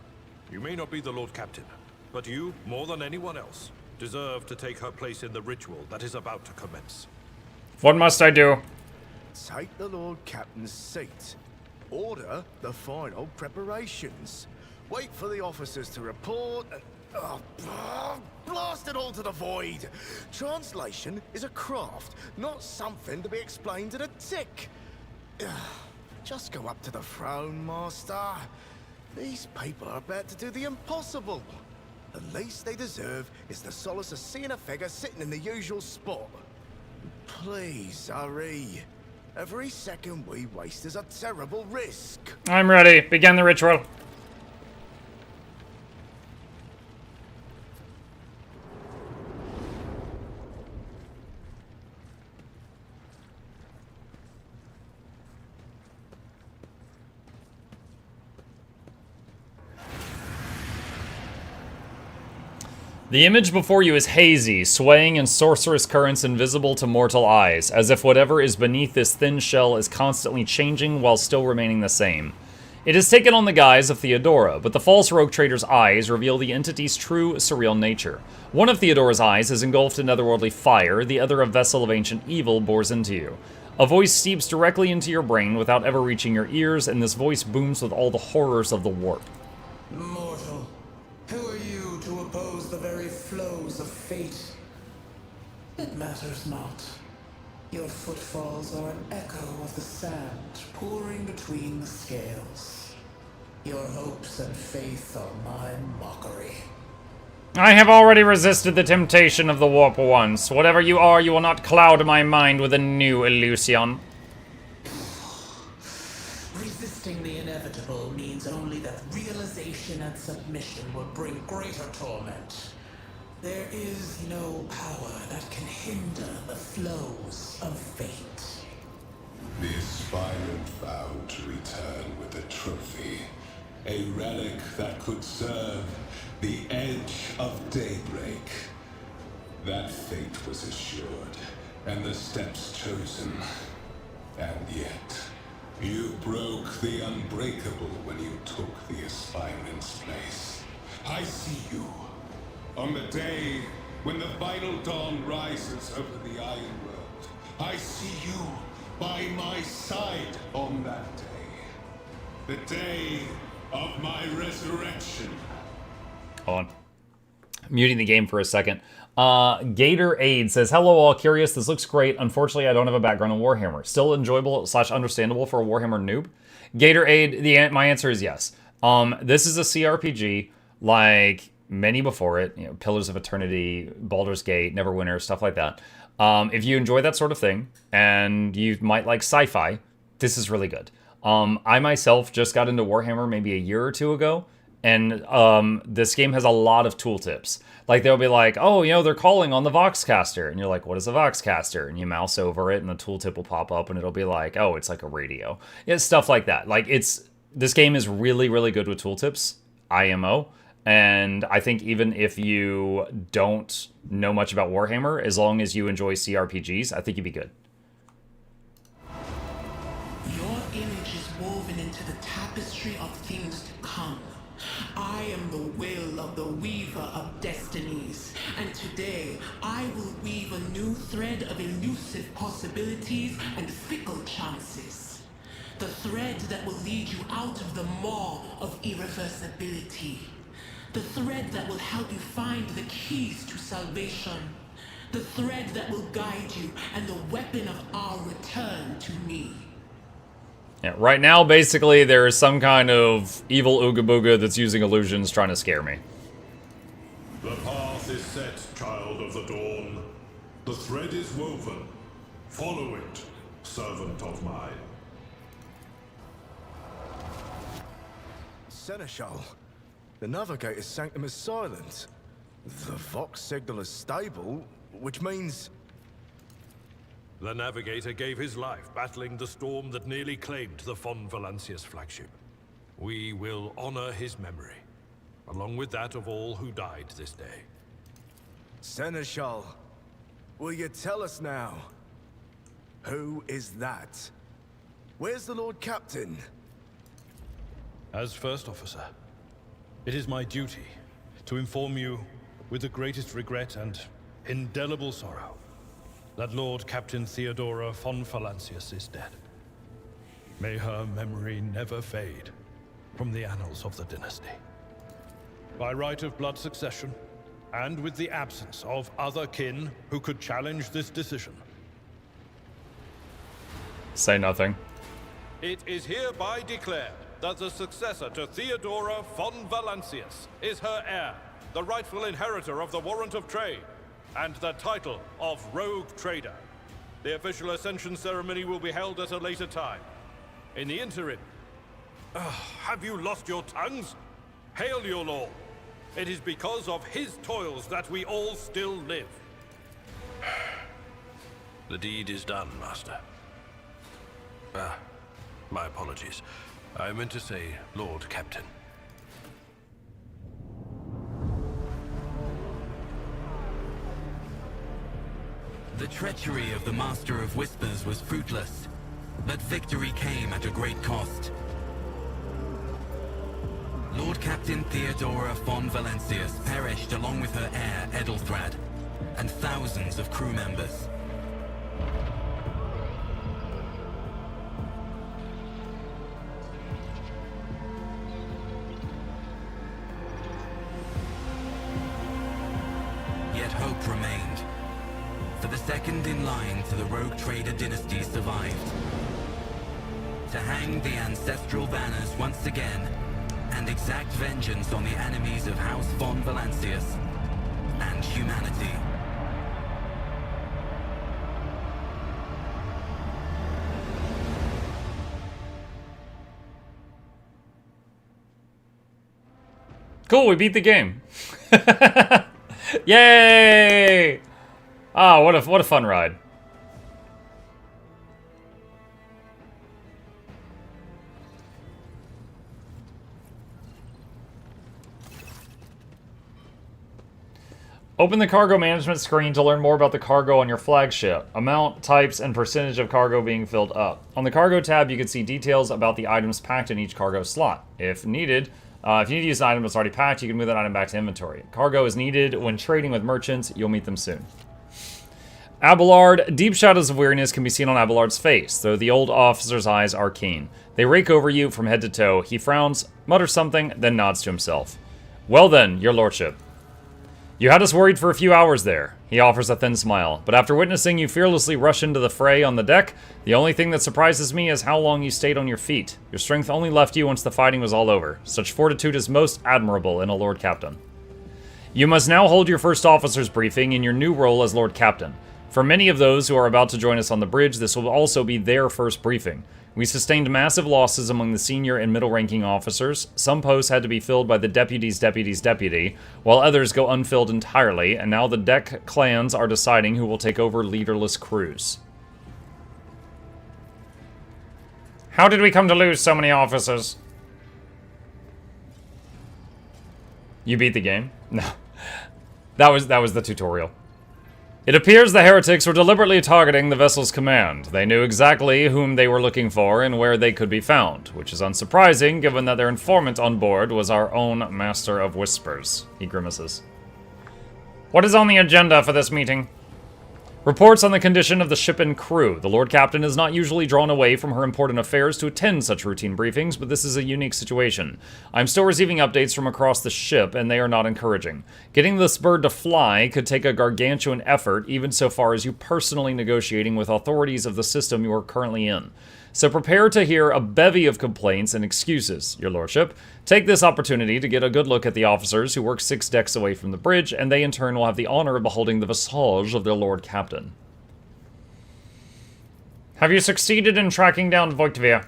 You may not be the Lord Captain, but you, more than anyone else, deserve to take her place in the ritual that is about to commence. What must I do? Take the Lord Captain's seat. Order the final preparations. Wait for the officers to report and... blast it all to the void! Translation is a craft, not something to be explained in a tick. Just go up to the throne, Master. These people are about to do the impossible. The least they deserve is the solace of seeing a figure sitting in the usual spot. Please, hurry. Every second we waste is a terrible risk. I'm ready. Begin the ritual. The image before you is hazy, swaying in sorcerous currents invisible to mortal eyes, as if whatever is beneath this thin shell is constantly changing while still remaining the same. It has taken on the guise of Theodora, but the false rogue trader's eyes reveal the entity's true, surreal nature. One of Theodora's eyes is engulfed in otherworldly fire, the other a vessel of ancient evil bores into you. A voice seeps directly into your brain without ever reaching your ears, and this voice booms with all the horrors of the warp. Mortal, who are you to oppose the very flows of fate? It matters not. Your footfalls are an echo of the sand pouring between the scales. Your hopes and faith are my mockery. I have already resisted the temptation of the warp once. Whatever you are, you will not cloud my mind with a new illusion. Resisting the inevitable means only that realization and submission will bring greater torment. There is no power that can hinder the flows of fate. This violent vowed to return with a trophy, a relic that could serve the edge of daybreak. That fate was assured, and the steps chosen. And yet, you broke the unbreakable when you took the aspirant's place. I see you. On the day when the final dawn rises over the Iron World, I see you by my side on that day. The day of my resurrection. Hold on. Muting the game for a second. Gator Aid says, hello all, curious, this looks great. Unfortunately, I don't have a background in Warhammer. Still enjoyable / understandable for a Warhammer noob? Gator Aid, my answer is yes. This is a CRPG like many before it, you know, Pillars of Eternity, Baldur's Gate, Neverwinter, stuff like that. If you enjoy that sort of thing, and you might like sci-fi, this is really good. I myself just got into Warhammer maybe a year or two ago, and this game has a lot of tooltips. Like, they'll be like, oh, you know, they're calling on the Voxcaster. And you're like, what is a Voxcaster? And you mouse over it, and the tooltip will pop up, and it'll be like, oh, it's like a radio. It's stuff like that. Like, this game is really, really good with tooltips, IMO. And I think even if you don't know much about Warhammer, as long as you enjoy CRPGs, I think you'd be good. Your image is woven into the tapestry of things to come. I am the will of the weaver of destinies, and today I will weave a new thread of elusive possibilities and fickle chances. The thread that will lead you out of the maw of irreversibility. The thread that will help you find the keys to salvation. The thread that will guide you and the weapon of our return to me. Yeah, right now, basically, there is some kind of evil Ooga Booga that's using illusions trying to scare me. The path is set, child of the dawn. The thread is woven. Follow it, servant of mine. Seneschal, the Navigator's sanctum is silent. The Vox signal is stable, which means... The Navigator gave his life battling the storm that nearly claimed the Von Valancius flagship. We will honor his memory, along with that of all who died this day. Seneschal, will you tell us now? Who is that? Where's the Lord Captain? As First Officer, it is my duty to inform you, with the greatest regret and indelible sorrow, that Lord Captain Theodora von Valancius is dead. May her memory never fade from the annals of the dynasty. By right of blood succession, and with the absence of other kin who could challenge this decision, Say nothing. it is hereby declared that the successor to Theodora von Valancius is her heir, the rightful inheritor of the Warrant of Trade, and the title of Rogue Trader. The official ascension ceremony will be held at a later time. In the interim, have you lost your tongues? Hail your lord. It is because of his toils that we all still live. The deed is done, Master. My apologies. I meant to say Lord Captain. The treachery of the Master of Whispers was fruitless, but victory came at a great cost. Lord Captain Theodora von Valancius perished along with her heir, Edelthrad, and thousands of crew members. Yet hope remained. For the second in line to the Rogue Trader dynasty survived. To hang the ancestral banners once again and exact vengeance on the enemies of House von Valancius and humanity. Cool, we beat the game. Yay! Ah, what a fun ride. Open the cargo management screen to learn more about the cargo on your flagship. Amount, types, and percentage of cargo being filled up. On the cargo tab, you can see details about the items packed in each cargo slot. If needed, if you need to use an item that's already packed, you can move that item back to inventory. Cargo is needed when trading with merchants. You'll meet them soon. Abelard. Deep shadows of weariness can be seen on Abelard's face, though the old officer's eyes are keen. They rake over you from head to toe. He frowns, mutters something, then nods to himself. Well then, your lordship. You had us worried for a few hours there. He offers a thin smile. But after witnessing you fearlessly rush into the fray on the deck, the only thing that surprises me is how long you stayed on your feet. Your strength only left you once the fighting was all over. Such fortitude is most admirable in a Lord Captain. You must now hold your first officer's briefing in your new role as Lord Captain. For many of those who are about to join us on the bridge, this will also be their first briefing. We sustained massive losses among the senior and middle-ranking officers. Some posts had to be filled by the deputy's deputy, while others go unfilled entirely, and now the deck clans are deciding who will take over leaderless crews. How did we come to lose so many officers? You beat the game? No. That was the tutorial. It appears the heretics were deliberately targeting the vessel's command. They knew exactly whom they were looking for and where they could be found, which is unsurprising given that their informant on board was our own Master of Whispers. He grimaces. What is on the agenda for this meeting? Reports on the condition of the ship and crew. The Lord Captain is not usually drawn away from her important affairs to attend such routine briefings, but this is a unique situation. I'm still receiving updates from across the ship, and they are not encouraging. Getting this bird to fly could take a gargantuan effort, even so far as you personally negotiating with authorities of the system you are currently in. so prepare to hear a bevy of complaints and excuses, your lordship. Take this opportunity to get a good look at the officers who work 6 decks away from the bridge, and they in turn will have the honor of beholding the visage of their lord captain. Have you succeeded in tracking down Voitvia?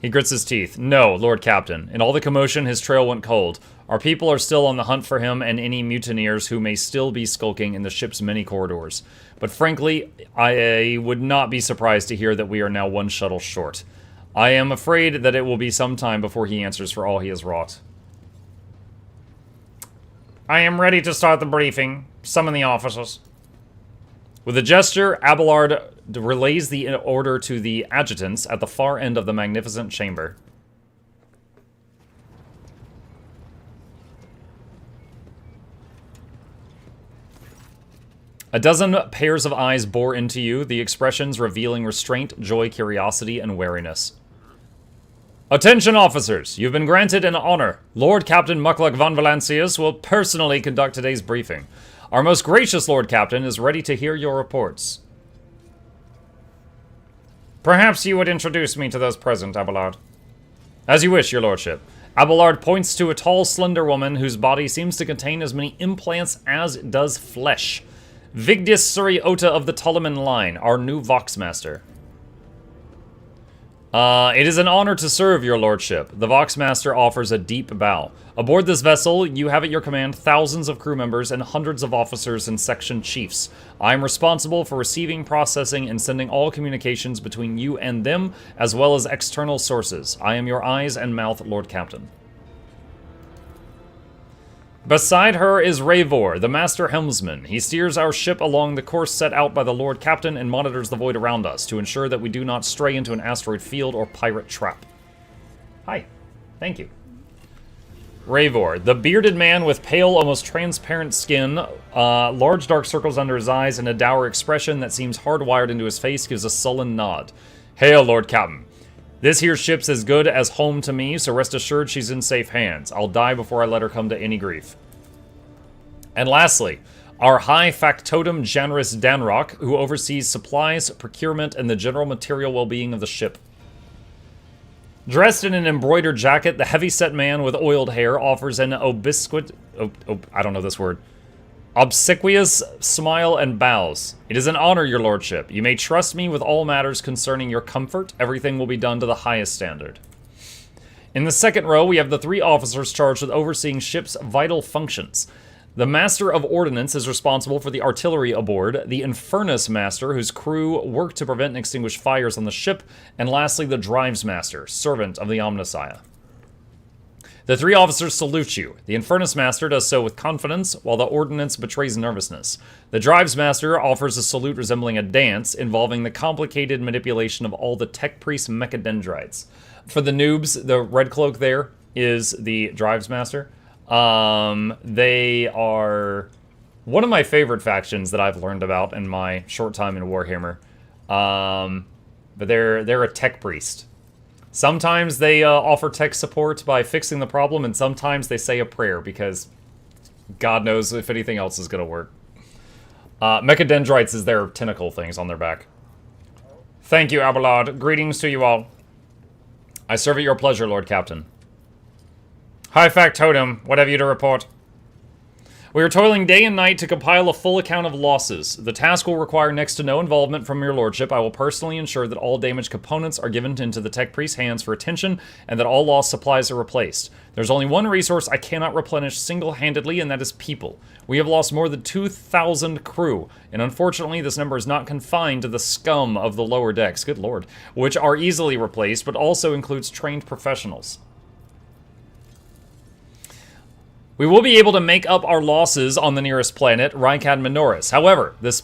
He grits his teeth. No, Lord Captain. In all the commotion, his trail went cold. Our people are still on the hunt for him and any mutineers who may still be skulking in the ship's many corridors. But frankly, I would not be surprised to hear that we are now 1 shuttle short. I am afraid that it will be some time before he answers for all he has wrought. I am ready to start the briefing. Summon the officers. With a gesture, Abelard relays the order to the adjutants at the far end of the magnificent chamber. A dozen pairs of eyes bore into you, the expressions revealing restraint, joy, curiosity, and wariness. Attention, officers! You've been granted an honor. Lord Captain Mukluk von Valancius will personally conduct today's briefing. Our most gracious Lord Captain is ready to hear your reports. Perhaps you would introduce me to those present, Abelard. As you wish, your lordship. Abelard points to a tall, slender woman whose body seems to contain as many implants as it does flesh. Vigdis Suriota of the Toloman line, our new Voxmaster. It is an honor to serve, your lordship. The Voxmaster offers a deep bow. Aboard this vessel, you have at your command thousands of crew members and hundreds of officers and section chiefs. I am responsible for receiving, processing, and sending all communications between you and them, as well as external sources. I am your eyes and mouth, Lord Captain. Beside her is Ravor, the Master Helmsman. He steers our ship along the course set out by the Lord Captain and monitors the void around us to ensure that we do not stray into an asteroid field or pirate trap. Hi. Thank you. Ravor, the bearded man with pale, almost transparent skin, large dark circles under his eyes, and a dour expression that seems hardwired into his face, gives a sullen nod. Hail, Lord Captain. This here ship's as good as home to me, so rest assured she's in safe hands. I'll die before I let her come to any grief. And lastly, our high factotum Janris Danrock, who oversees supplies, procurement, and the general material well-being of the ship. Dressed in an embroidered jacket, the heavy-set man with oiled hair offers an obsequious smile and bows. It is an honor, your lordship. You may trust me with all matters concerning your comfort. Everything will be done to the highest standard. In the second row, we have the 3 officers charged with overseeing ship's vital functions. The Master of Ordnance is responsible for the artillery aboard, the Infernus Master, whose crew work to prevent and extinguish fires on the ship, and lastly, the Drives Master, servant of the Omnissiah. The 3 officers salute you. The Infernus Master does so with confidence, while the Ordnance betrays nervousness. The Drives Master offers a salute resembling a dance, involving the complicated manipulation of all the Tech Priest mechadendrites. For the noobs, the red cloak there is the Drives Master. They are one of my favorite factions that I've learned about in my short time in Warhammer. But they're a Tech Priest. Sometimes they offer tech support by fixing the problem, and sometimes they say a prayer, because God knows if anything else is going to work. Mechadendrites is their tentacle things on their back. Thank you, Abelard. Greetings to you all. I serve at your pleasure, Lord Captain. High Factotum, what have you to report? We are toiling day and night to compile a full account of losses. The task will require next to no involvement from your lordship. I will personally ensure that all damaged components are given into the Tech Priest's hands for attention, and that all lost supplies are replaced. There's only one resource I cannot replenish single-handedly, and that is people. We have lost more than 2,000 crew, and unfortunately this number is not confined to the scum of the lower decks, good lord, which are easily replaced, but also includes trained professionals. We will be able to make up our losses on the nearest planet, Rykad Minoris. However, this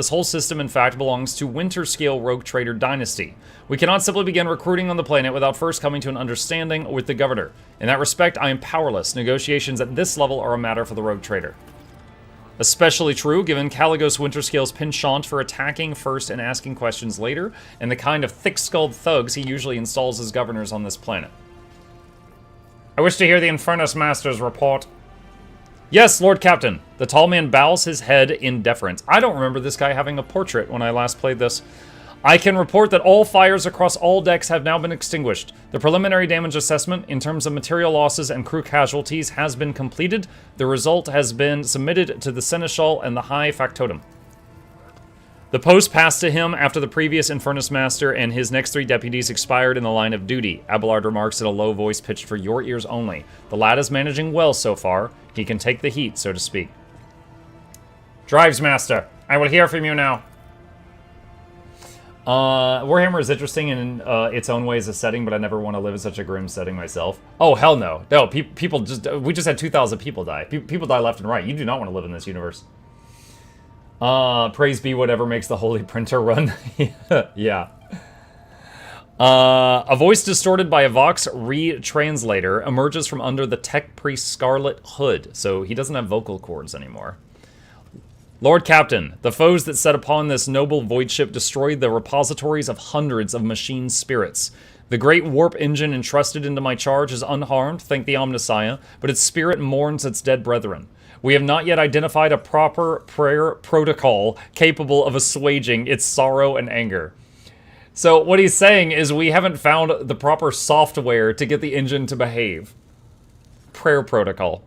whole system, in fact, belongs to Winterscale Rogue Trader Dynasty. We cannot simply begin recruiting on the planet without first coming to an understanding with the Governor. In that respect, I am powerless. Negotiations at this level are a matter for the Rogue Trader. Especially true, given Caligos Winterscale's penchant for attacking first and asking questions later, and the kind of thick-skulled thugs he usually installs as governors on this planet. I wish to hear the Infernus Master's report. Yes, Lord Captain. The tall man bows his head in deference. I don't remember this guy having a portrait when I last played this. I can report that all fires across all decks have now been extinguished. The preliminary damage assessment in terms of material losses and crew casualties has been completed. The result has been submitted to the Seneschal and the High Factotum. The post passed to him after the previous Infernus Master and his next 3 deputies expired in the line of duty. Abelard remarks in a low voice pitched for your ears only. The lad is managing well so far. He can take the heat, so to speak. Drives Master, I will hear from you now. Warhammer is interesting in its own way as a setting, but I never want to live in such a grim setting myself. Oh, hell no. No, people just... We just had 2,000 people die. People die left and right. You do not want to live in this universe. Praise be whatever makes the holy printer run. Yeah. A voice distorted by a Vox retranslator emerges from under the tech priest's scarlet hood, so he doesn't have vocal cords anymore. Lord Captain, the foes that set upon this noble void ship destroyed the repositories of hundreds of machine spirits. The great warp engine entrusted into my charge is unharmed, thank the Omnissiah, but its spirit mourns its dead brethren. We have not yet identified a proper prayer protocol capable of assuaging its sorrow and anger. So what he's saying is we haven't found the proper software to get the engine to behave. Prayer protocol.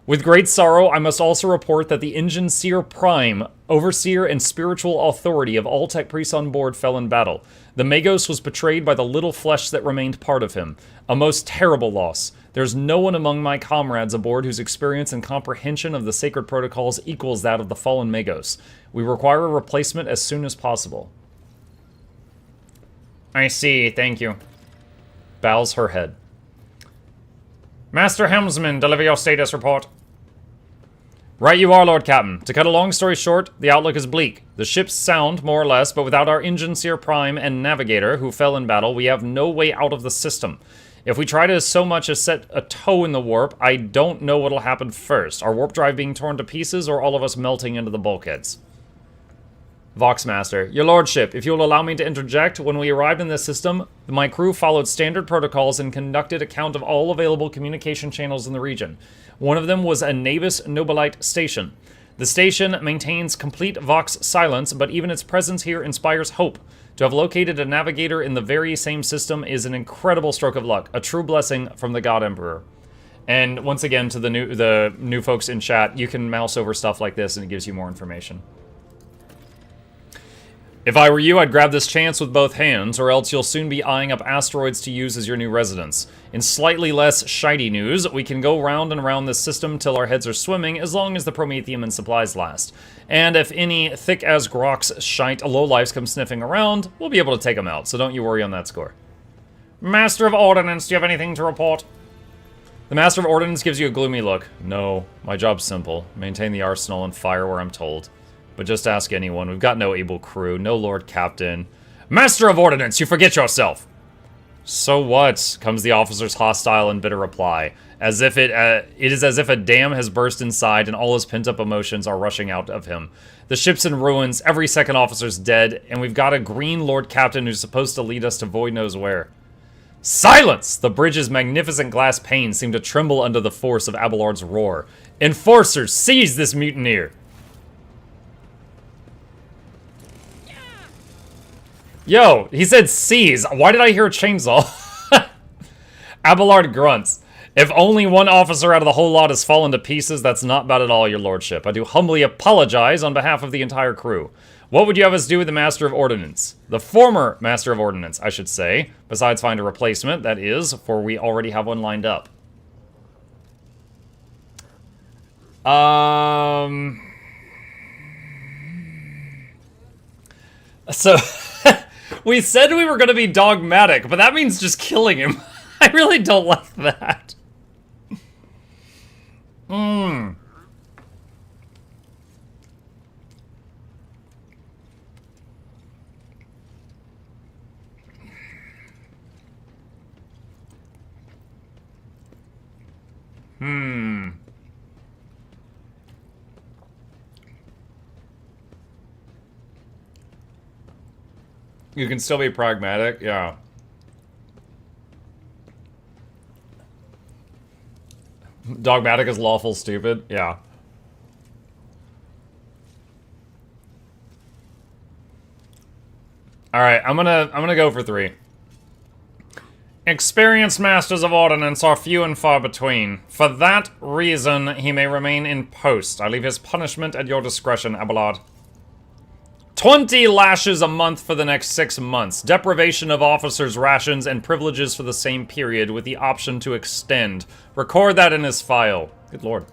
With great sorrow, I must also report that the Engine Seer Prime, overseer and spiritual authority of all tech priests on board, fell in battle. The Magos was betrayed by the little flesh that remained part of him. A most terrible loss. There's no one among my comrades aboard whose experience and comprehension of the sacred protocols equals that of the fallen Magos. We require a replacement as soon as possible. I see, thank you. Bows her head. Master Helmsman, deliver your status report. Right you are, Lord Captain. To cut a long story short, the outlook is bleak. The ship's sound, more or less, but without our Engine Seer Prime and Navigator, who fell in battle, we have no way out of the system. If we try to so much as set a toe in the warp, I don't know what'll happen first. Our warp drive being torn to pieces, or all of us melting into the bulkheads. Voxmaster, your lordship, if you'll allow me to interject, when we arrived in this system, my crew followed standard protocols and conducted a count of all available communication channels in the region. One of them was a Navis Nobilite station. The station maintains complete Vox silence, but even its presence here inspires hope. To have located a navigator in the very same system is an incredible stroke of luck, a true blessing from the God Emperor. And once again, to the new folks in chat, you can mouse over stuff like this and it gives you more information. If I were you, I'd grab this chance with both hands, or else you'll soon be eyeing up asteroids to use as your new residence. In slightly less shiny news, we can go round and round this system till our heads are swimming, as long as the Promethium and supplies last. And if any thick-as-grox shite lowlifes come sniffing around, we'll be able to take them out, so don't you worry on that score. Master of Ordnance, do you have anything to report? The Master of Ordnance gives you a gloomy look. No, my job's simple. Maintain the arsenal and fire where I'm told. But just ask anyone. We've got no able crew, no Lord Captain. Master of Ordnance, you forget yourself! So what? Comes the officer's hostile and bitter reply. As if it is as if a dam has burst inside and all his pent-up emotions are rushing out of him. The ship's in ruins, every second officer's dead, and we've got a green Lord Captain who's supposed to lead us to void knows where. Silence! The bridge's magnificent glass panes seem to tremble under the force of Abelard's roar. Enforcers, seize this mutineer! Yo, he said seize. Why did I hear a chainsaw? Abelard grunts. If only one officer out of the whole lot has fallen to pieces, that's not bad at all, your lordship. I do humbly apologize on behalf of the entire crew. What would you have us do with the Master of Ordnance? The former Master of Ordnance, I should say. Besides find a replacement, that is, for we already have one lined up. So... We said we were going to be dogmatic, but that means just killing him. I really don't like that. You can still be pragmatic, yeah. Dogmatic is lawful stupid, yeah. Alright, I'm gonna go for 3. Experienced masters of ordnance are few and far between. For that reason, he may remain in post. I leave his punishment at your discretion, Abelard. 20 lashes a month for the next 6 months. Deprivation of officers' rations and privileges for the same period with the option to extend. Record that in his file. Good lord.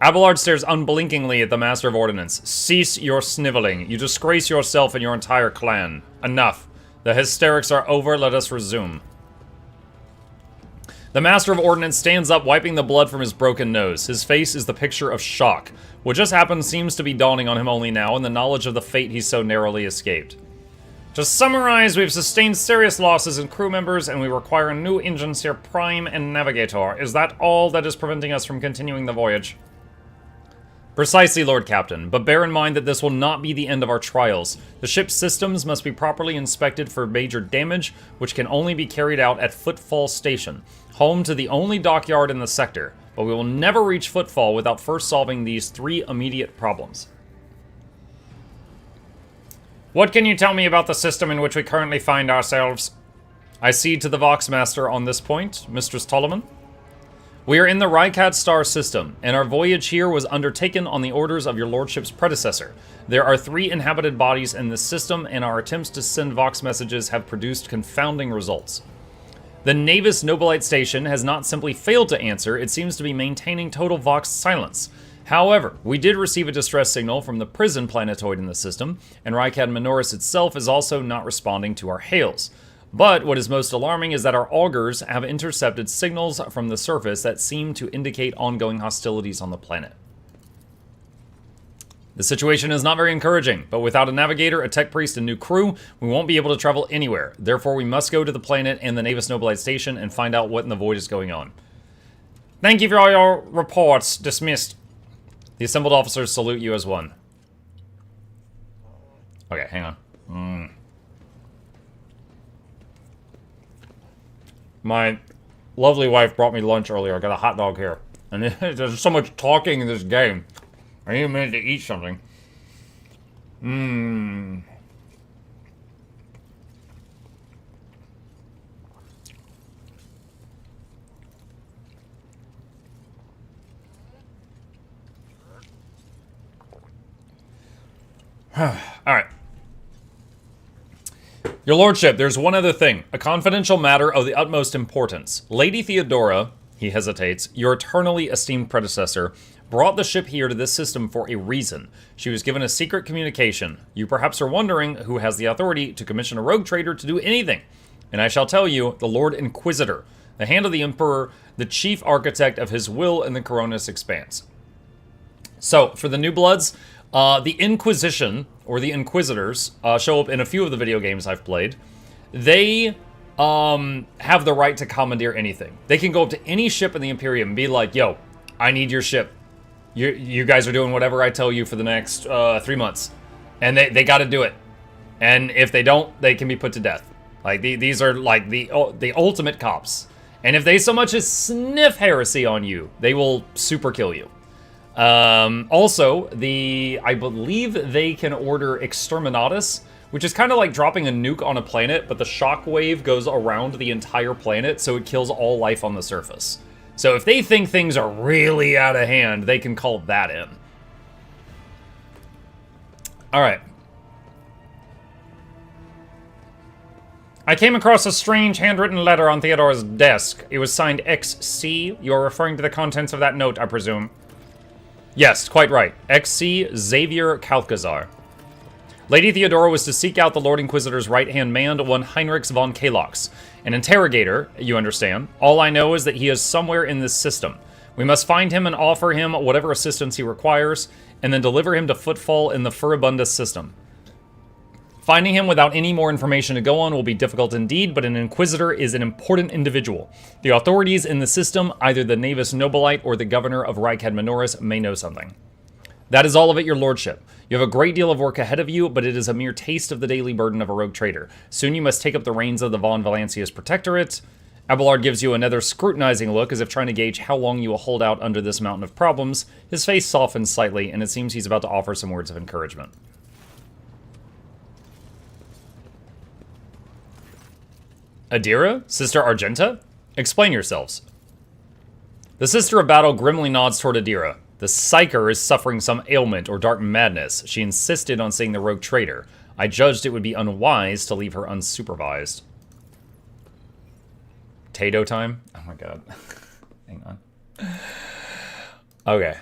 Abelard stares unblinkingly at the Master of Ordnance. Cease your sniveling. You disgrace yourself and your entire clan. Enough. The hysterics are over. Let us resume. The Master of Ordnance stands up, wiping the blood from his broken nose. His face is the picture of shock. What just happened seems to be dawning on him only now, in the knowledge of the fate he so narrowly escaped. To summarize, we've sustained serious losses in crew members, and we require new engines here, Prime and Navigator. Is that all that is preventing us from continuing the voyage? Precisely, Lord Captain, but bear in mind that this will not be the end of our trials. The ship's systems must be properly inspected for major damage, which can only be carried out at Footfall Station, home to the only dockyard in the sector. But we will never reach Footfall without first solving these 3 immediate problems. What can you tell me about the system in which we currently find ourselves? I cede to the Voxmaster on this point, Mistress Tolleman. We are in the Rykat star system, and our voyage here was undertaken on the orders of your lordship's predecessor. There are 3 inhabited bodies in this system, and our attempts to send Vox messages have produced confounding results. The Navis Nobilite Station has not simply failed to answer, it seems to be maintaining total Vox silence. However, we did receive a distress signal from the prison planetoid in the system, and Rykat Minoris itself is also not responding to our hails. But what is most alarming is that our augurs have intercepted signals from the surface that seem to indicate ongoing hostilities on the planet. The situation is not very encouraging, but without a navigator, a tech priest, and new crew, we won't be able to travel anywhere. Therefore, we must go to the planet and the Navis Nobilite Station and find out what in the void is going on. Thank you for all your reports. Dismissed. The assembled officers salute you as one. Okay, hang on. My lovely wife brought me lunch earlier. I got a hot dog here. And there's so much talking in this game. I need a minute to eat something. Alright. Your lordship, there's one other thing. A confidential matter of the utmost importance. Lady Theodora, he hesitates, your eternally esteemed predecessor, brought the ship here to this system for a reason. She was given a secret communication. You perhaps are wondering who has the authority to commission a rogue trader to do anything. And I shall tell you, the Lord Inquisitor, the hand of the Emperor, the chief architect of his will in the Coronis Expanse. So, for the new bloods, the Inquisition, or the Inquisitors, show up in a few of the video games I've played. They have the right to commandeer anything. They can go up to any ship in the Imperium and be like, yo, I need your ship. You guys are doing whatever I tell you for the next 3 months. And they gotta do it. And if they don't, they can be put to death. Like, these are like the ultimate cops. And if they so much as sniff heresy on you, they will super kill you. Also, I believe they can order Exterminatus, which is kind of like dropping a nuke on a planet, but the shockwave goes around the entire planet, so it kills all life on the surface. So if they think things are really out of hand, they can call that in. Alright. I came across a strange handwritten letter on Theodora's desk. It was signed XC. You're referring to the contents of that note, I presume. Yes, quite right. XC Xavier Kalkazar. Lady Theodora was to seek out the Lord Inquisitor's right-hand man, one Heinrich von Kalox. An interrogator, you understand. All I know is that he is somewhere in this system. We must find him and offer him whatever assistance he requires, and then deliver him to Footfall in the Furibunda system. Finding him without any more information to go on will be difficult indeed, but an Inquisitor is an important individual. The authorities in the system, either the Navis Nobilite or the Governor of Rykat Minoris, may know something. That is all of it, your lordship. You have a great deal of work ahead of you, but it is a mere taste of the daily burden of a rogue trader. Soon you must take up the reins of the Von Valancius Protectorate. Abelard gives you another scrutinizing look, as if trying to gauge how long you will hold out under this mountain of problems. His face softens slightly, and it seems he's about to offer some words of encouragement. Adira? Sister Argenta? Explain yourselves. The Sister of Battle grimly nods toward Adira. The Psyker is suffering some ailment or dark madness. She insisted on seeing the rogue trader. I judged it would be unwise to leave her unsupervised. Tato time? Oh my god. Hang on. Okay.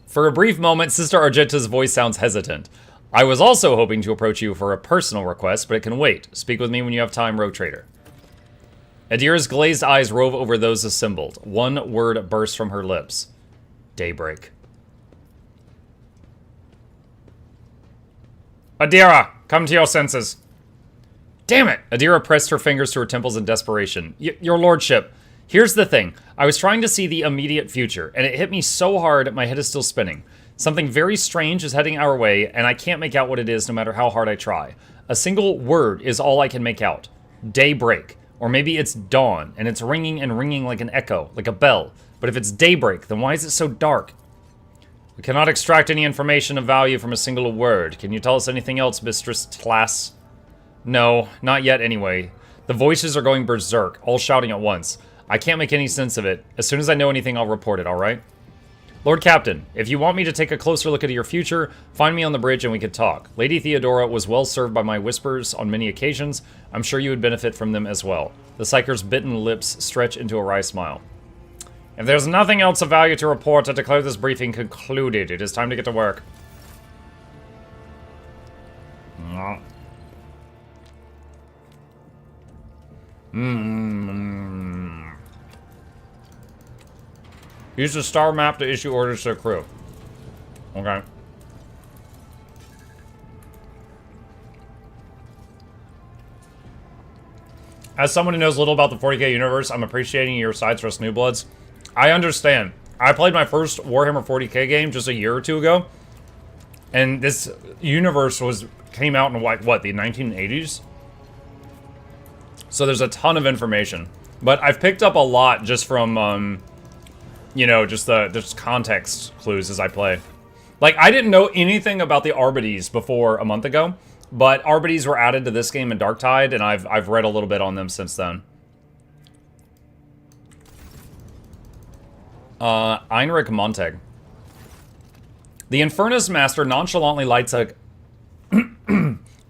For a brief moment, Sister Argenta's voice sounds hesitant. I was also hoping to approach you for a personal request, but it can wait. Speak with me when you have time, Rogue Trader. Adira's glazed eyes rove over those assembled. One word bursts from her lips. Daybreak. Adira, come to your senses. Damn it! Adira pressed her fingers to her temples in desperation. Your lordship, here's the thing. I was trying to see the immediate future, and it hit me so hard my head is still spinning. Something very strange is heading our way, and I can't make out what it is no matter how hard I try. A single word is all I can make out. Daybreak. Or maybe it's dawn, and it's ringing and ringing like an echo, like a bell. But if it's daybreak, then why is it so dark? We cannot extract any information of value from a single word. Can you tell us anything else, Mistress Tlass? No, not yet anyway. The voices are going berserk, all shouting at once. I can't make any sense of it. As soon as I know anything, I'll report it, alright? Lord Captain, if you want me to take a closer look at your future, find me on the bridge and we could talk. Lady Theodora was well served by my whispers on many occasions. I'm sure you would benefit from them as well. The Psyker's bitten lips stretch into a wry smile. If there's nothing else of value to report, I declare this briefing concluded. It is time to get to work. Use the star map to issue orders to the crew. Okay. As someone who knows little about the 40k universe, I'm appreciating your sides for us new bloods. I understand. I played my first Warhammer 40k game just a year or two ago. And this universe came out in like, what, the 1980s? So there's a ton of information. But I've picked up a lot just from, you know, just context clues as I play. Like, I didn't know anything about the Arbites before a month ago, but Arbites were added to this game in Darktide, and I've read a little bit on them since then. Heinrich Montag. The Infernus Master nonchalantly lights a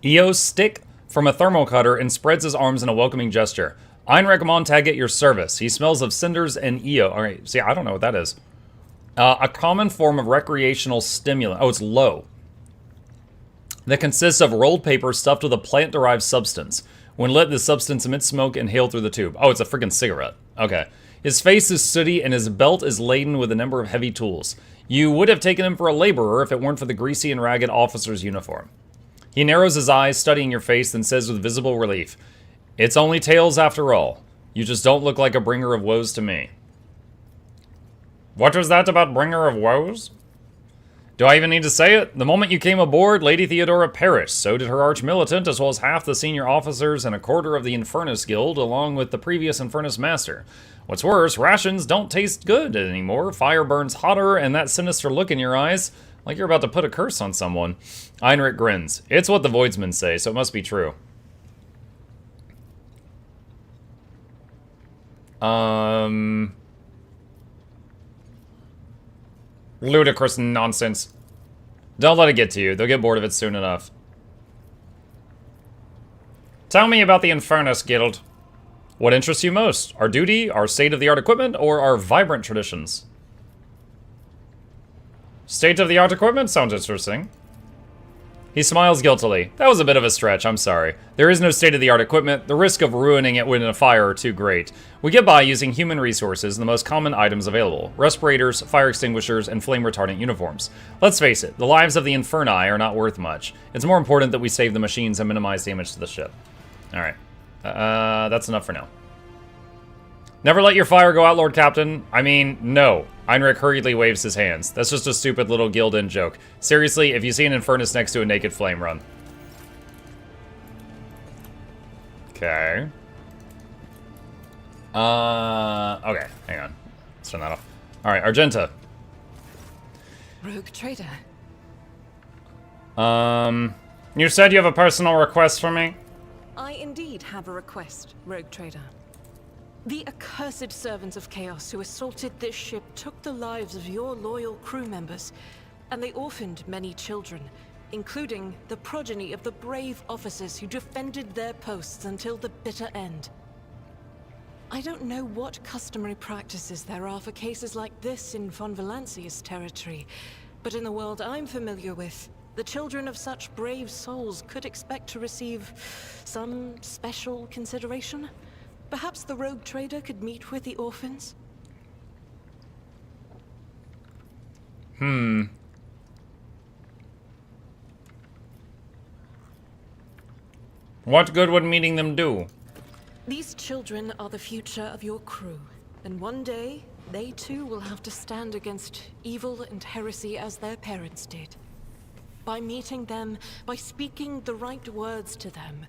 EO stick from a thermal cutter and spreads his arms in a welcoming gesture. Heinrich Montag at your service. He smells of cinders and EO. All right, see, I don't know what that is. A common form of recreational stimulant. Oh, it's low. That consists of rolled paper stuffed with a plant-derived substance. When lit, the substance emits smoke and inhaled through the tube. Oh, it's a freaking cigarette. Okay. His face is sooty and his belt is laden with a number of heavy tools. You would have taken him for a laborer if it weren't for the greasy and ragged officer's uniform. He narrows his eyes, studying your face, then says with visible relief, "It's only tales after all. You just don't look like a bringer of woes to me." What was that about bringer of woes? Do I even need to say it? The moment you came aboard, Lady Theodora perished. So did her arch-militant, as well as half the senior officers and a quarter of the Infernus Guild, along with the previous Infernus Master. What's worse, rations don't taste good anymore. Fire burns hotter, and that sinister look in your eyes, like you're about to put a curse on someone. Heinrich grins. It's what the Voidsmen say, so it must be true. Ludicrous nonsense. Don't let it get to you. They'll get bored of it soon enough. Tell me about the Infernus Guild. What interests you most? Our duty, our state-of-the-art equipment, or our vibrant traditions? State-of-the-art equipment sounds interesting. He smiles guiltily. That was a bit of a stretch, I'm sorry. There is no state-of-the-art equipment. The risk of ruining it in a fire are too great. We get by using human resources and the most common items available. Respirators, fire extinguishers, and flame-retardant uniforms. Let's face it, the lives of the Inferni are not worth much. It's more important that we save the machines and minimize damage to the ship. Alright. That's enough for now. Never let your fire go out, Lord Captain. I mean, no. Heinrich hurriedly waves his hands. That's just a stupid little guild-in joke. Seriously, if you see an Infernus next to a naked flame, run. Okay. Okay, hang on. Let's turn that off. Alright, Argenta. Rogue Trader. You said you have a personal request for me? I indeed have a request, Rogue Trader. The accursed servants of Chaos who assaulted this ship took the lives of your loyal crew members, and they orphaned many children, including the progeny of the brave officers who defended their posts until the bitter end. I don't know what customary practices there are for cases like this in Von Valancia's territory, but in the world I'm familiar with, the children of such brave souls could expect to receive some special consideration. Perhaps the Rogue Trader could meet with the orphans? What good would meeting them do? These children are the future of your crew, and one day, they too will have to stand against evil and heresy as their parents did. By meeting them, by speaking the right words to them,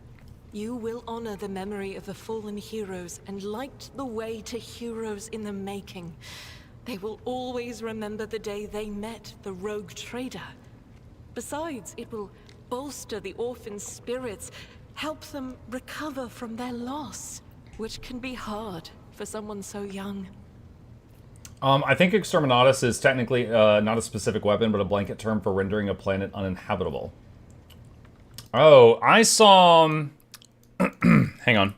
you will honor the memory of the fallen heroes and light the way to heroes in the making. They will always remember the day they met the Rogue Trader. Besides, it will bolster the orphans' spirits, help them recover from their loss, which can be hard for someone so young. I think Exterminatus is technically not a specific weapon, but a blanket term for rendering a planet uninhabitable. Oh, I saw... hang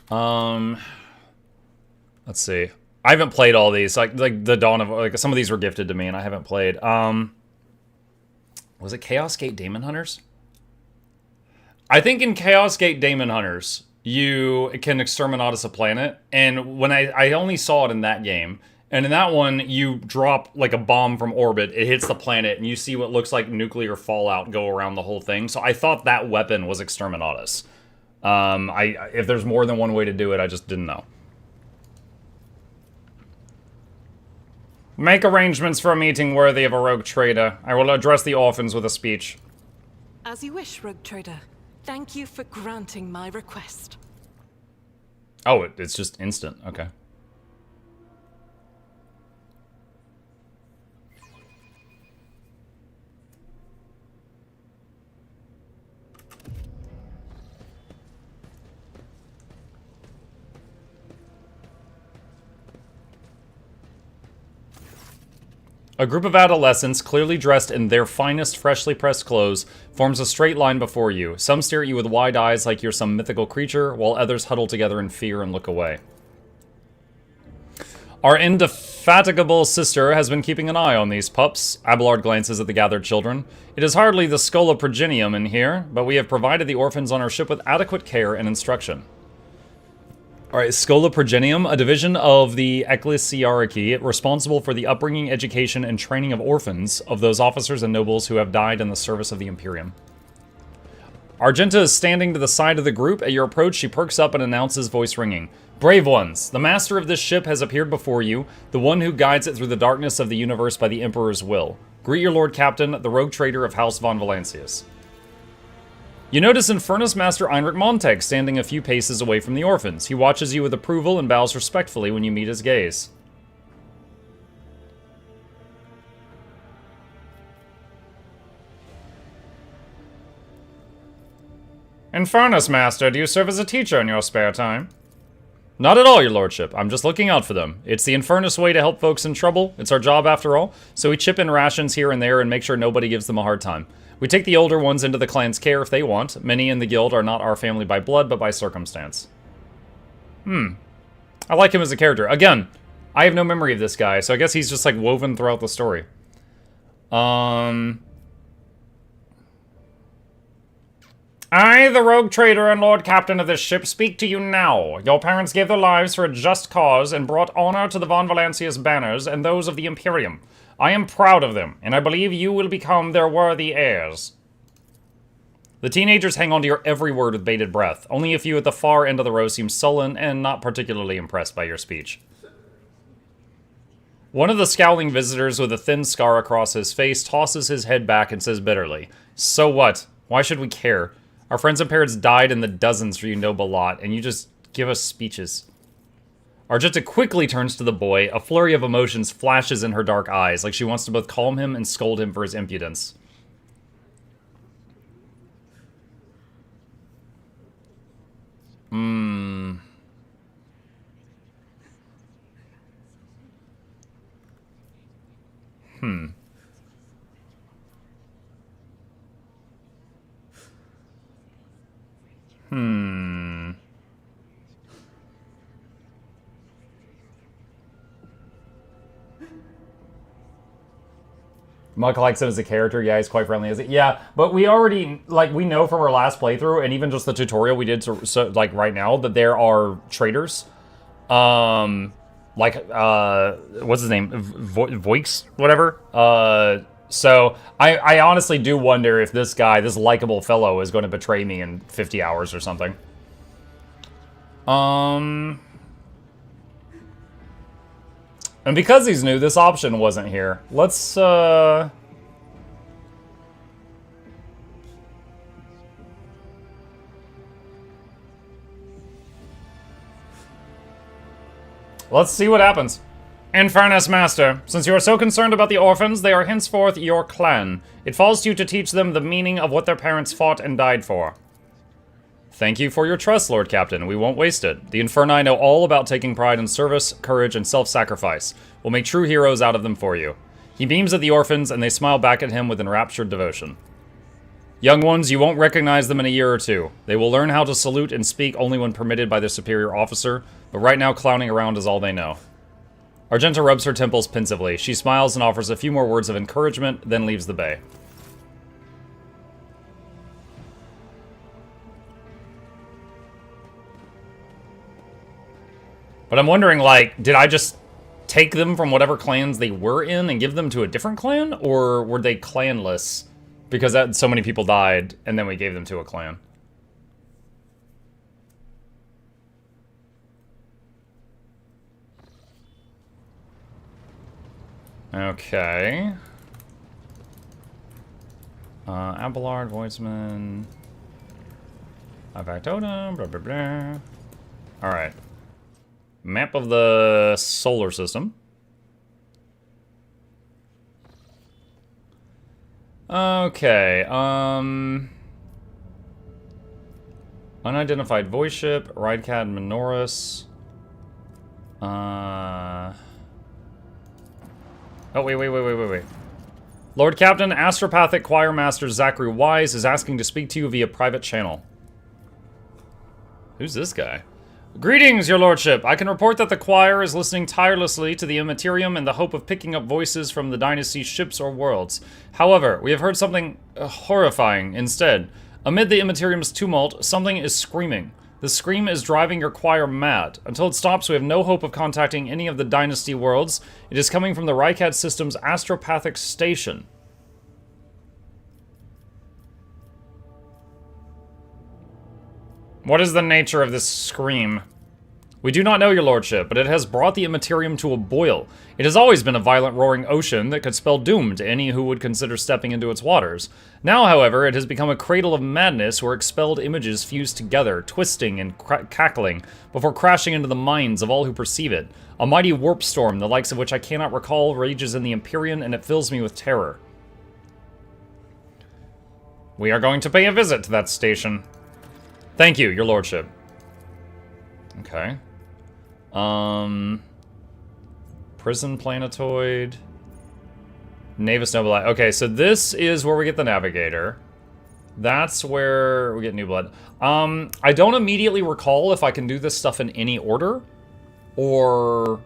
on. Let's see. I haven't played all these. Like the Dawn of... Like, some of these were gifted to me, and I haven't played. Was it Chaos Gate Daemon Hunters? I think in Chaos Gate Daemon Hunters, you can Exterminatus a planet, and when I only saw it in that game, and in that one, you drop like a bomb from orbit, it hits the planet, and you see what looks like nuclear fallout go around the whole thing. So I thought that weapon was Exterminatus. If there's more than one way to do it, I just didn't know. Make arrangements for a meeting worthy of a Rogue Trader. I will address the orphans with a speech. As you wish, Rogue Trader. Thank you for granting my request. Oh, it's just instant. Okay. A group of adolescents, clearly dressed in their finest freshly pressed clothes, forms a straight line before you. Some stare at you with wide eyes like you're some mythical creature, while others huddle together in fear and look away. Our indefatigable sister has been keeping an eye on these pups. Abelard glances at the gathered children. It is hardly the Scola Progenium in here, but we have provided the orphans on our ship with adequate care and instruction. Alright, Scola Progenium, a division of the Ecclesiarchy responsible for the upbringing, education, and training of orphans of those officers and nobles who have died in the service of the Imperium. Argenta is standing to the side of the group. At your approach, she perks up and announces, voice ringing. Brave ones, the master of this ship has appeared before you, the one who guides it through the darkness of the universe by the Emperor's will. Greet your Lord Captain, the Rogue Trader of House Von Valancius. You notice Infernus Master Einrich Montag standing a few paces away from the orphans. He watches you with approval and bows respectfully when you meet his gaze. Infernus Master, do you serve as a teacher in your spare time? Not at all, your lordship. I'm just looking out for them. It's the Infernus way to help folks in trouble. It's our job after all. So we chip in rations here and there and make sure nobody gives them a hard time. We take the older ones into the clan's care if they want. Many in the guild are not our family by blood, but by circumstance. I like him as a character. Again, I have no memory of this guy, so I guess he's just like woven throughout the story. I, the Rogue Trader and Lord Captain of this ship, speak to you now. Your parents gave their lives for a just cause and brought honor to the Von Valancius banners and those of the Imperium. I am proud of them, and I believe you will become their worthy heirs. The teenagers hang on to your every word with bated breath. Only a few at the far end of the row seem sullen and not particularly impressed by your speech. One of the scowling visitors with a thin scar across his face tosses his head back and says bitterly, "So what? Why should we care? Our friends and parents died in the dozens for you noble lot, and you just give us speeches." Argenta quickly turns to the boy. A flurry of emotions flashes in her dark eyes, like she wants to both calm him and scold him for his impudence. Hmm. Hmm. Hmm. Muck likes him as a character. Yeah, he's quite friendly as it. Yeah, but we already, like, we know from our last playthrough, and even just the tutorial we did, like, right now, that there are traitors. What's his name? Voix? Whatever. So, I honestly do wonder if this guy, this likable fellow, is going to betray me in 50 hours or something. And because he's new, this option wasn't here. Let's, let's see what happens. In fairness, Master, since you are so concerned about the orphans, they are henceforth your clan. It falls to you to teach them the meaning of what their parents fought and died for. Thank you for your trust, Lord Captain. We won't waste it. The Inferni know all about taking pride in service, courage, and self-sacrifice. We'll make true heroes out of them for you. He beams at the orphans, and they smile back at him with enraptured devotion. Young ones, you won't recognize them in a year or two. They will learn how to salute and speak only when permitted by their superior officer, but right now clowning around is all they know. Argenta rubs her temples pensively. She smiles and offers a few more words of encouragement, then leaves the bay. But I'm wondering, like, did I just take them from whatever clans they were in and give them to a different clan? Or were they clanless because so many people died and then we gave them to a clan? Okay. Abelard, Voidsman. Factotum, blah, blah, blah. Alright. Map of the solar system. Okay, unidentified voice ship, Rydcad Minoris. Oh, wait. Lord Captain, Astropathic Choir Master Zachary Wise is asking to speak to you via private channel. Who's this guy? Greetings, your lordship. I can report that the choir is listening tirelessly to the Immaterium in the hope of picking up voices from the dynasty's ships or worlds. However, we have heard something horrifying instead. Amid the Immaterium's tumult, something is screaming. The scream is driving your choir mad. Until it stops, we have no hope of contacting any of the dynasty worlds. It is coming from the Rykad system's astropathic station. What is the nature of this scream? We do not know, your lordship, but it has brought the Immaterium to a boil. It has always been a violent roaring ocean that could spell doom to any who would consider stepping into its waters. Now, however, it has become a cradle of madness where expelled images fuse together, twisting and cackling, before crashing into the minds of all who perceive it. A mighty warp storm, the likes of which I cannot recall, rages in the Empyrean, and it fills me with terror. We are going to pay a visit to that station. Thank you, your lordship. Okay. Prison planetoid. Navis Nobilite. Okay, so this is where we get the Navigator. That's where we get New Blood. I don't immediately recall if I can do this stuff in any order or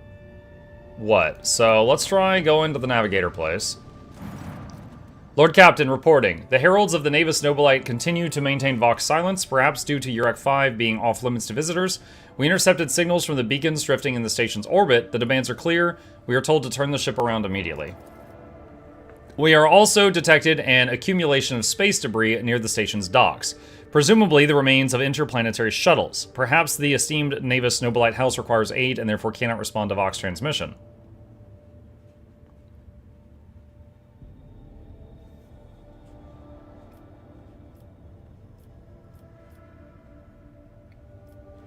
what. So let's try going to the Navigator place. Lord Captain, reporting. The heralds of the Navis Nobilite continue to maintain Vox silence, perhaps due to Urek 5 being off-limits to visitors. We intercepted signals from the beacons drifting in the station's orbit. The demands are clear. We are told to turn the ship around immediately. We are also detected an accumulation of space debris near the station's docks. Presumably the remains of interplanetary shuttles. Perhaps the esteemed Navis Nobilite house requires aid and therefore cannot respond to Vox transmission.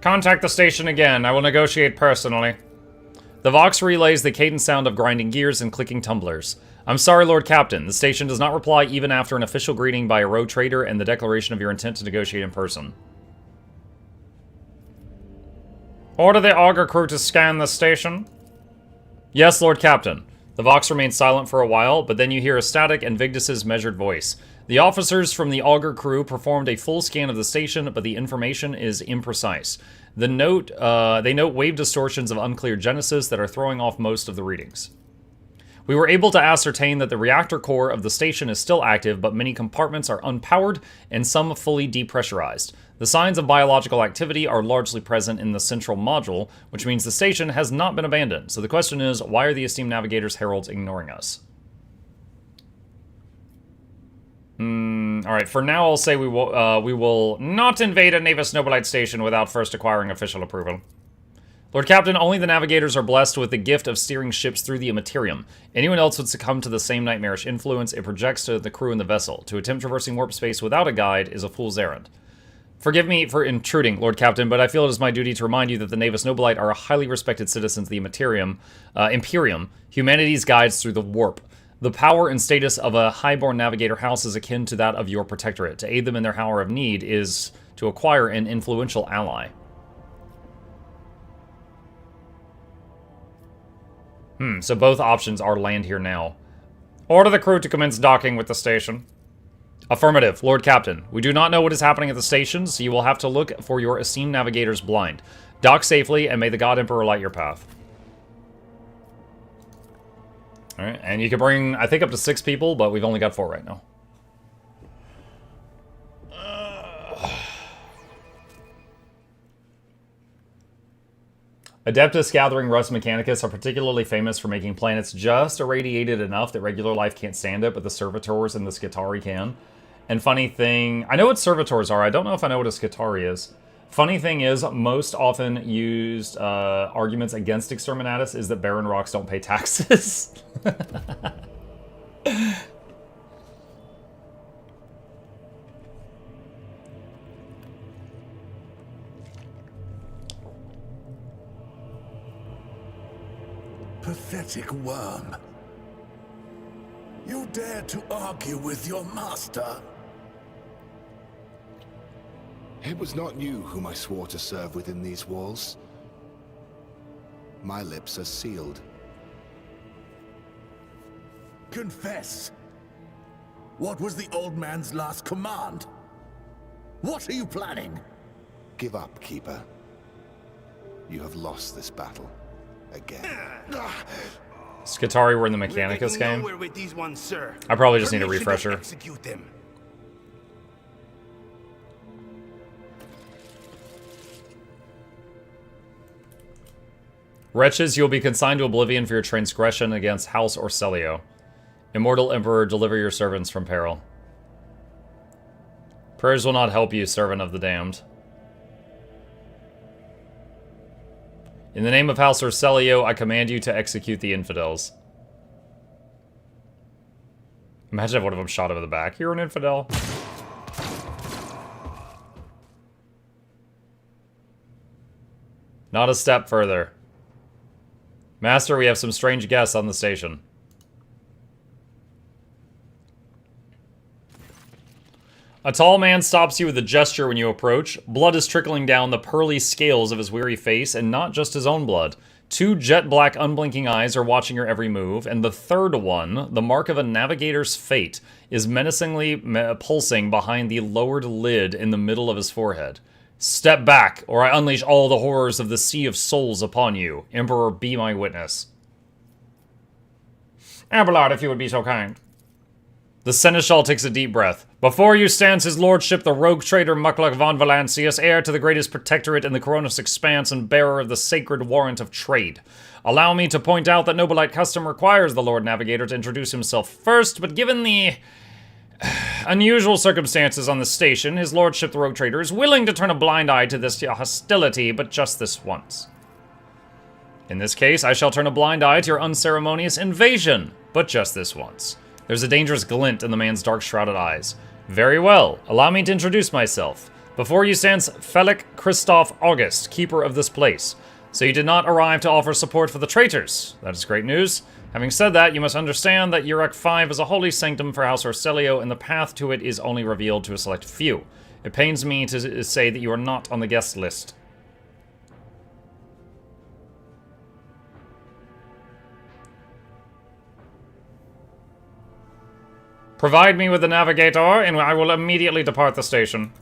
Contact the station again. I will negotiate personally. The Vox relays the cadent sound of grinding gears and clicking tumblers. I'm sorry, Lord Captain. The station does not reply even after an official greeting by a rogue trader and the declaration of your intent to negotiate in person. Order the auger crew to scan the station. Yes, Lord Captain. The Vox remains silent for a while, but then you hear a static and Vigdis's measured voice. The officers from the auger crew performed a full scan of the station, but the information is imprecise. They note wave distortions of unclear genesis that are throwing off most of the readings. We were able to ascertain that the reactor core of the station is still active, but many compartments are unpowered and some fully depressurized. The signs of biological activity are largely present in the central module, which means the station has not been abandoned. So the question is, why are the esteemed navigators heralds ignoring us? Alright, for now I'll say we will not invade a Navis Nobilite station without first acquiring official approval. Lord Captain, only the navigators are blessed with the gift of steering ships through the Immaterium. Anyone else would succumb to the same nightmarish influence it projects to the crew in the vessel. To attempt traversing warp space without a guide is a fool's errand. Forgive me for intruding, Lord Captain, but I feel it is my duty to remind you that the Navis Nobilite are highly respected citizens of the Imperium, humanity's guides through the warp. The power and status of a highborn navigator house is akin to that of your protectorate. To aid them in their hour of need is to acquire an influential ally. So both options are land here now. Order the crew to commence docking with the station. Affirmative, Lord Captain. We do not know what is happening at the station, so you will have to look for your esteemed navigators blind. Dock safely, and may the God Emperor light your path. Alright, and you can bring, I think, up to 6 people, but we've only got 4 right now. Adeptus gathering Rus Mechanicus are particularly famous for making planets just irradiated enough that regular life can't stand it, but the servitors and the Skitarii can. And funny thing, I know what servitors are, I don't know if I know what a Skitarii is. Funny thing is, most often used arguments against Exterminatus is that barren rocks don't pay taxes. Pathetic worm. You dare to argue with your master? It was not you whom I swore to serve within these walls. My lips are sealed. Confess. What was the old man's last command? What are you planning? Give up, Keeper. You have lost this battle. Again. Skitarii were in the Mechanicus game. With these ones, sir. I probably just need a refresher. Execute them. Wretches, you will be consigned to oblivion for your transgression against House Orselio. Immortal Emperor, deliver your servants from peril. Prayers will not help you, servant of the damned. In the name of House Orselio, I command you to execute the infidels. Imagine if one of them shot over the back. You're an infidel. Not a step further. Master, we have some strange guests on the station. A tall man stops you with a gesture when you approach. Blood is trickling down the pearly scales of his weary face, and not just his own blood. 2 jet-black unblinking eyes are watching your every move, and the third one, the mark of a navigator's fate, is menacingly pulsing behind the lowered lid in the middle of his forehead. Step back, or I unleash all the horrors of the Sea of Souls upon you. Emperor, be my witness. Abelard, if you would be so kind. The Seneschal takes a deep breath. Before you stands his lordship, the rogue trader Mukluk von Valancius, heir to the greatest protectorate in the Coronis Expanse and bearer of the sacred warrant of trade. Allow me to point out that Nobilite custom requires the Lord Navigator to introduce himself first, but given the unusual circumstances on the station, his lordship, the rogue trader, is willing to turn a blind eye to this hostility, but just this once. In this case, I shall turn a blind eye to your unceremonious invasion, but just this once. There's a dangerous glint in the man's dark shrouded eyes. Very well, allow me to introduce myself. Before you stands Felix Christoph August, keeper of this place. So you did not arrive to offer support for the traitors. That is great news. Having said that, you must understand that Uruk 5 is a holy sanctum for House Orselio, and the path to it is only revealed to a select few. It pains me to say that you are not on the guest list. Provide me with the navigator, and I will immediately depart the station.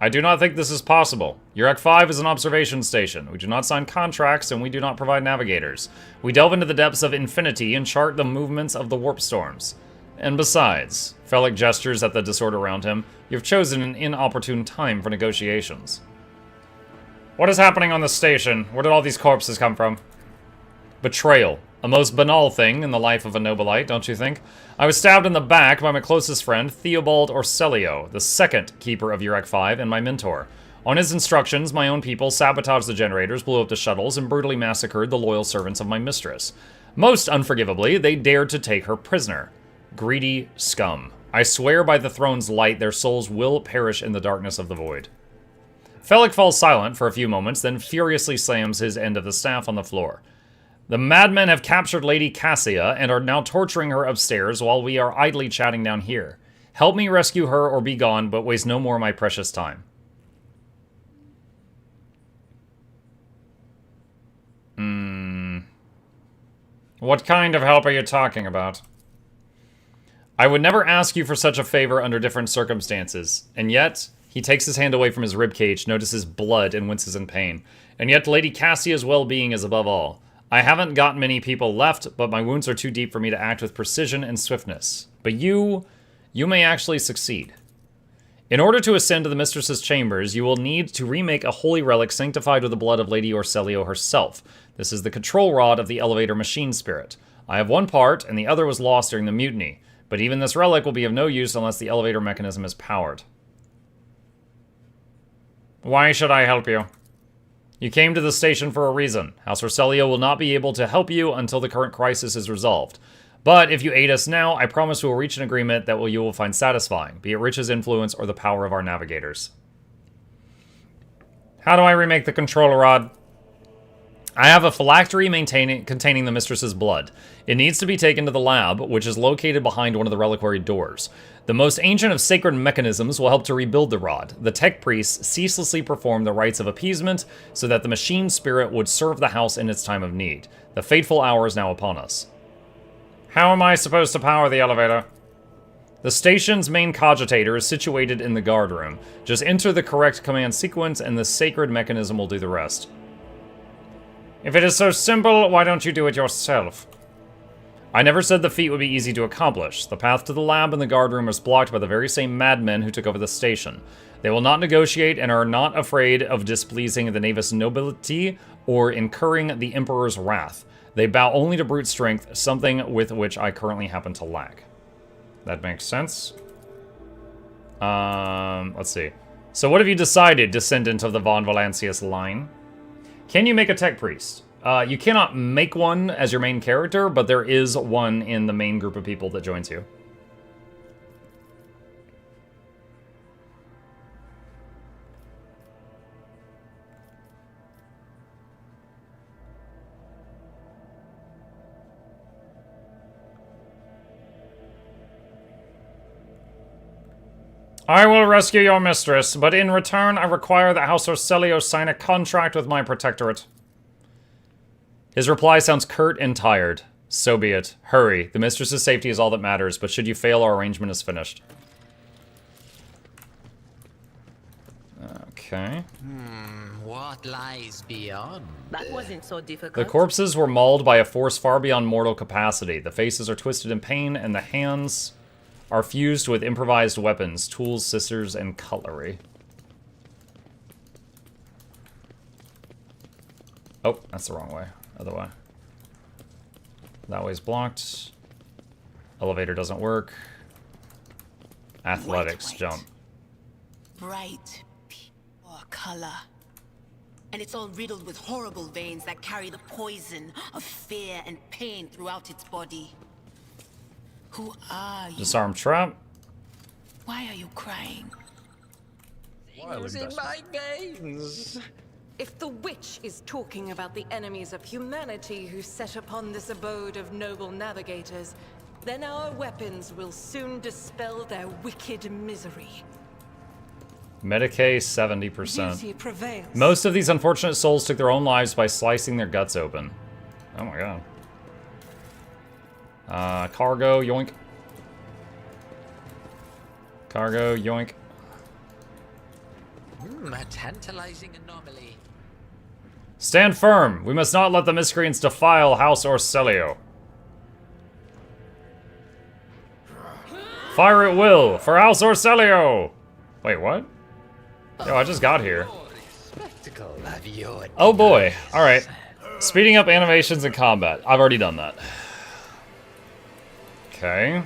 I do not think this is possible. Urek 5 is an observation station. We do not sign contracts, and we do not provide navigators. We delve into the depths of infinity and chart the movements of the warp storms. And besides, Felix gestures at the disorder around him, you have chosen an inopportune time for negotiations. What is happening on the station? Where did all these corpses come from? Betrayal. A most banal thing in the life of a Nobilite, don't you think? I was stabbed in the back by my closest friend, Theobald Orselio, the second keeper of Urek 5 and my mentor. On his instructions, my own people sabotaged the generators, blew up the shuttles, and brutally massacred the loyal servants of my mistress. Most unforgivably, they dared to take her prisoner. Greedy scum. I swear by the throne's light, their souls will perish in the darkness of the void. Felix falls silent for a few moments, then furiously slams his end of the staff on the floor. The madmen have captured Lady Cassia and are now torturing her upstairs while we are idly chatting down here. Help me rescue her or be gone, but waste no more of my precious time. What kind of help are you talking about? I would never ask you for such a favor under different circumstances, and yet... He takes his hand away from his ribcage, notices blood, and winces in pain. And yet Lady Cassia's well-being is above all. I haven't got many people left, but my wounds are too deep for me to act with precision and swiftness. But you may actually succeed. In order to ascend to the Mistress's chambers, you will need to remake a holy relic sanctified with the blood of Lady Orselio herself. This is the control rod of the elevator machine spirit. I have one part, and the other was lost during the mutiny. But even this relic will be of no use unless the elevator mechanism is powered. Why should I help you? You came to the station for a reason. House Orselio will not be able to help you until the current crisis is resolved. But if you aid us now, I promise we will reach an agreement that you will find satisfying, be it Rich's influence or the power of our navigators. How do I remake the control rod? I have a phylactery containing the Mistress's blood. It needs to be taken to the lab, which is located behind one of the reliquary doors. The most ancient of sacred mechanisms will help to rebuild the rod. The tech priests ceaselessly perform the rites of appeasement so that the machine spirit would serve the house in its time of need. The fateful hour is now upon us. How am I supposed to power the elevator? The station's main cogitator is situated in the guard room. Just enter the correct command sequence and the sacred mechanism will do the rest. If it is so simple, why don't you do it yourself? I never said the feat would be easy to accomplish. The path to the lab and the guard room is blocked by the very same madmen who took over the station. They will not negotiate and are not afraid of displeasing the Navis nobility or incurring the Emperor's wrath. They bow only to brute strength, something with which I currently happen to lack. That makes sense. Let's see. So what have you decided, descendant of the Von Valancius line? Can you make a tech priest? You cannot make one as your main character, but there is one in the main group of people that joins you. I will rescue your mistress, but in return I require that House Orselio sign a contract with my protectorate. His reply sounds curt and tired. So be it. Hurry. The mistress's safety is all that matters, but should you fail, our arrangement is finished. Okay. What lies beyond? That wasn't so difficult. The corpses were mauled by a force far beyond mortal capacity. The faces are twisted in pain, and the hands are fused with improvised weapons, tools, scissors, and cutlery. Oh, that's the wrong way. Other way. That way's blocked. Elevator doesn't work. Athletics, jump. Bright, pure color. And it's all riddled with horrible veins that carry the poison of fear and pain throughout its body. Who are you? Disarm trap. Why are you crying? Using my games. If the witch is talking about the enemies of humanity who set upon this abode of noble navigators, then our weapons will soon dispel their wicked misery. Medicae 70%. Beauty prevails. Most of these unfortunate souls took their own lives by slicing their guts open. Oh my god. Cargo, yoink. Cargo, yoink. A tantalizing anomaly. Stand firm. We must not let the miscreants defile House Orselio. Fire at will for House Orselio. Wait, what? Yo, I just got here. Oh boy. All right. Speeding up animations and combat. I've already done that. Okay.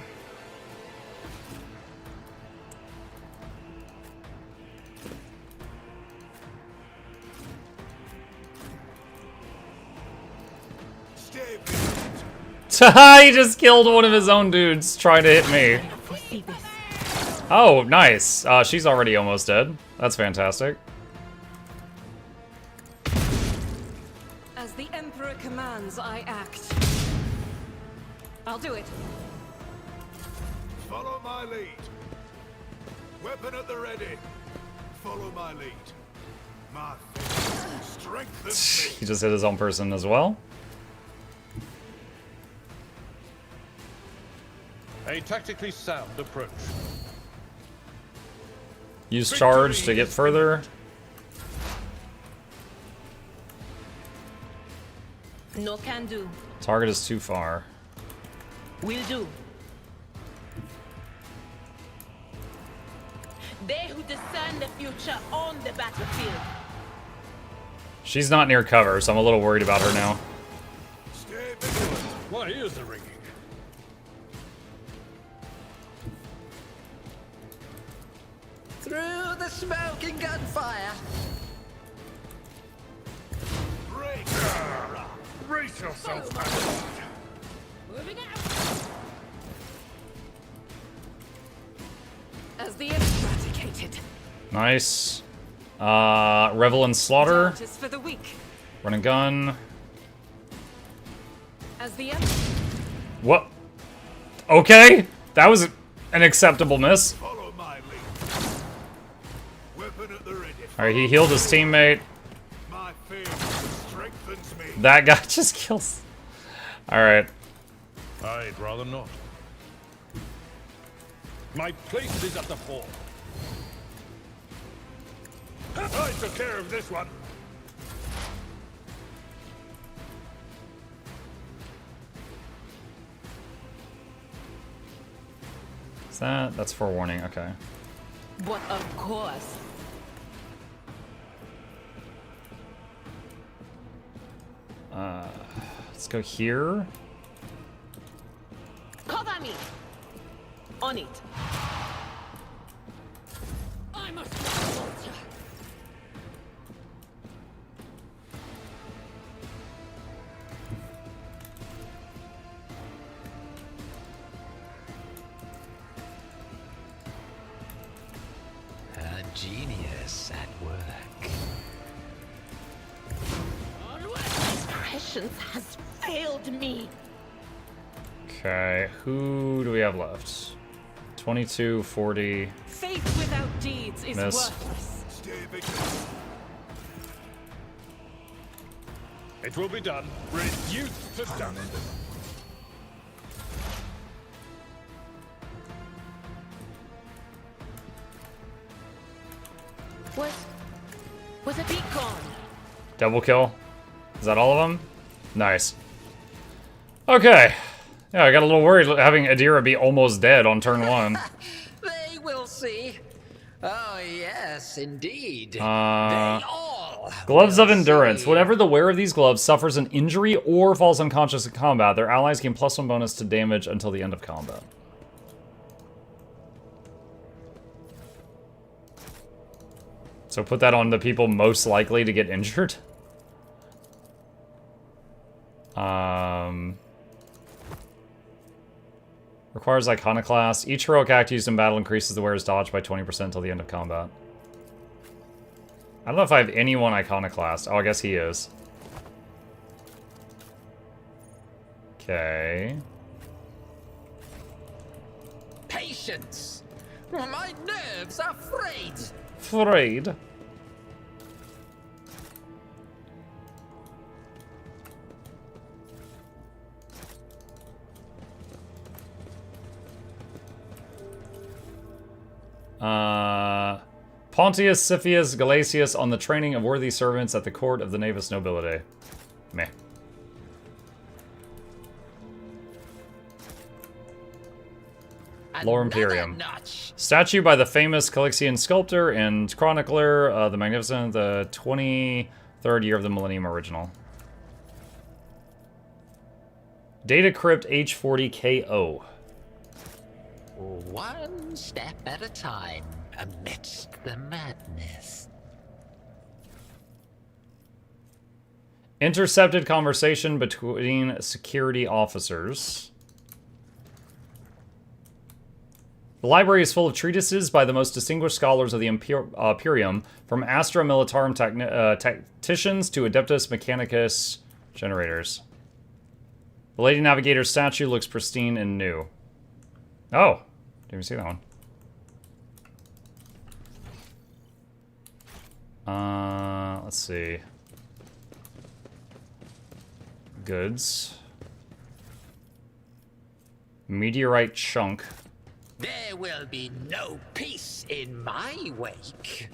He just killed one of his own dudes trying to hit me. Oh, nice. She's already almost dead. That's fantastic. As the Emperor commands, I act. I'll do it. Follow my lead. Weapon at the ready. Follow my lead. My faith strengthens me. He just hit his own person as well. A tactically sound approach. Use charge to get further. No can do. Target is too far. Will do. They who discern the future on the battlefield. She's not near cover, so I'm a little worried about her now. Stay vigilant. My ears are ringing. Through the smoke and gunfire. Break. Brace yourself, man. Moving out. As the eradicated. Nice. Revel and Slaughter. Justice for the weak. Run and gun. As the What? Okay. That was an acceptable miss. Follow my lead. Weapon at the ready. Alright, he healed his teammate. My faith strengthens me. That guy just kills. Alright. I'd rather not. My place is at the fore. I took care of this one. Is that? That's forewarning. Okay. But of course. Let's go here. Cover me. On it. I'm a soldier. A genius at work. Prescience has failed me. Okay. Who do we have left? 22, 40. faith without deeds is Miss. worthless. Stay vigilant. It will be done. Reduced to dust. Was a beat gone? Double kill. Is that all of them? Nice. Okay. Yeah, I got a little worried having Adira be almost dead on turn 1. They will see. Oh, yes, indeed. Gloves of Endurance. Whenever the wearer of these gloves suffers an injury or falls unconscious in combat, their allies gain +1 bonus to damage until the end of combat. So put that on the people most likely to get injured. Requires Iconoclast. Each heroic act used in battle increases the wearer's dodge by 20% until the end of combat. I don't know if I have anyone Iconoclast. Oh, I guess he is. Okay. Patience! My nerves are frayed! Afraid. Pontius Siphius Galasius on the training of worthy servants at the court of the Navis nobility. Meh. Lore Imperium. Statue by the famous Calixian sculptor and chronicler, the Magnificent, the 23rd year of the Millennium original. Data Crypt H40KO. One step at a time amidst the madness. Intercepted conversation between security officers. The library is full of treatises by the most distinguished scholars of the Imperium, from Astra Militarum tacticians to Adeptus Mechanicus generators. The Lady Navigator's statue looks pristine and new. Oh, didn't even see that one. Let's see. Goods. Meteorite chunk. There will be no peace in my wake.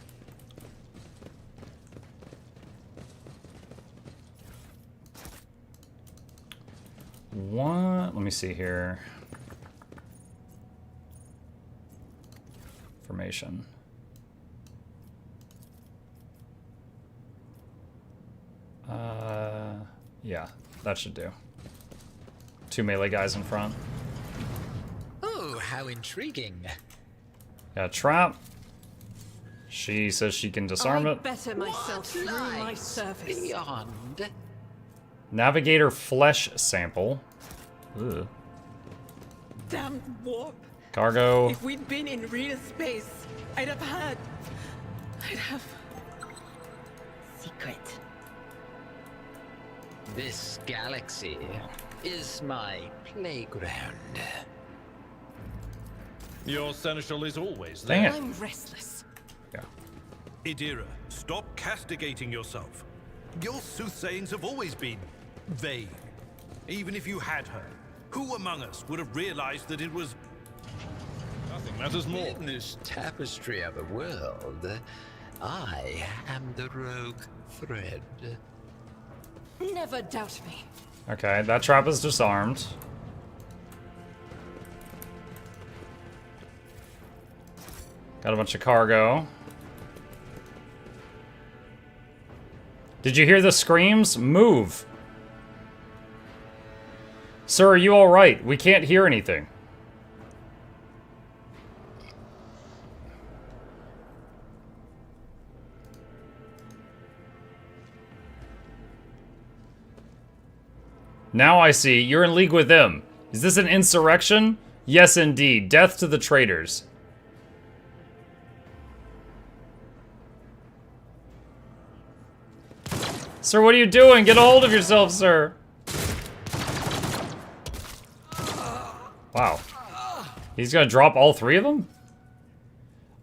What? Let me see here. Information. Yeah, that should do. 2 melee guys in front. Oh, how intriguing. Yeah, trap. She says she can disarm it. Better myself through my service. Beyond. Navigator flesh sample. Ugh. Damn warp. Cargo. If we'd been in real space, I'd have. Secret. This galaxy is my playground. Your seneschal is always Dang there. it. I'm restless. Yeah. Idira, stop castigating yourself. Your soothsayings have always been vague. Even if you had her, who among us would have realized that it was... Nothing matters more. In this tapestry of a world, I am the rogue thread. Never doubt me. Okay, that trap is disarmed. Got a bunch of cargo. Did you hear the screams? Move. Sir, are you alright? We can't hear anything. Now I see. You're in league with them. Is this an insurrection? Yes, indeed. Death to the traitors. Sir, what are you doing? Get a hold of yourself, sir. Wow. He's gonna drop all 3 of them?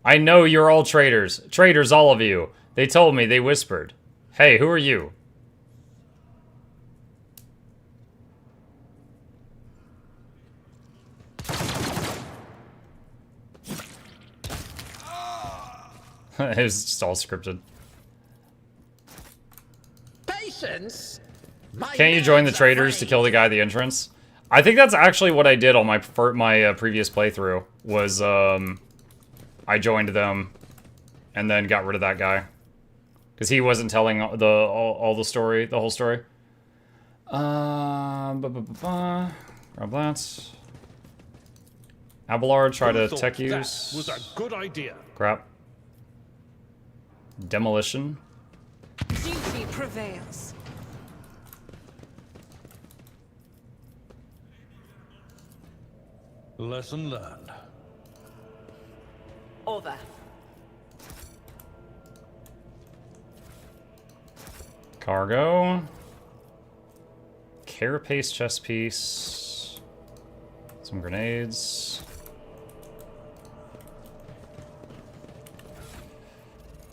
I know you're all traitors. Traitors, all of you. They told me. They whispered. Hey, who are you? It was just all scripted. Patience? Can't you join the traitors to kill the guy at the entrance? I think that's actually what I did on my previous playthrough. Was I joined them, and then got rid of that guy because he wasn't telling all the story, the whole story. Grab that. Abelard try to tech use. That was a good idea. Crap. Demolition. Duty prevails. Lesson learned. Over. Cargo. Carapace chest piece. Some grenades.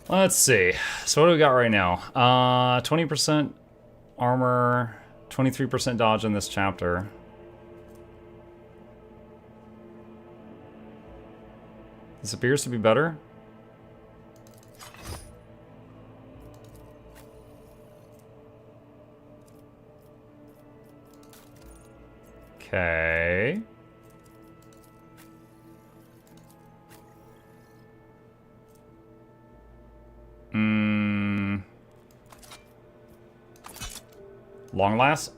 Let's see. So what do we got right now? 20% armor, 23% dodge in this chapter. This appears to be better. Okay. Long last.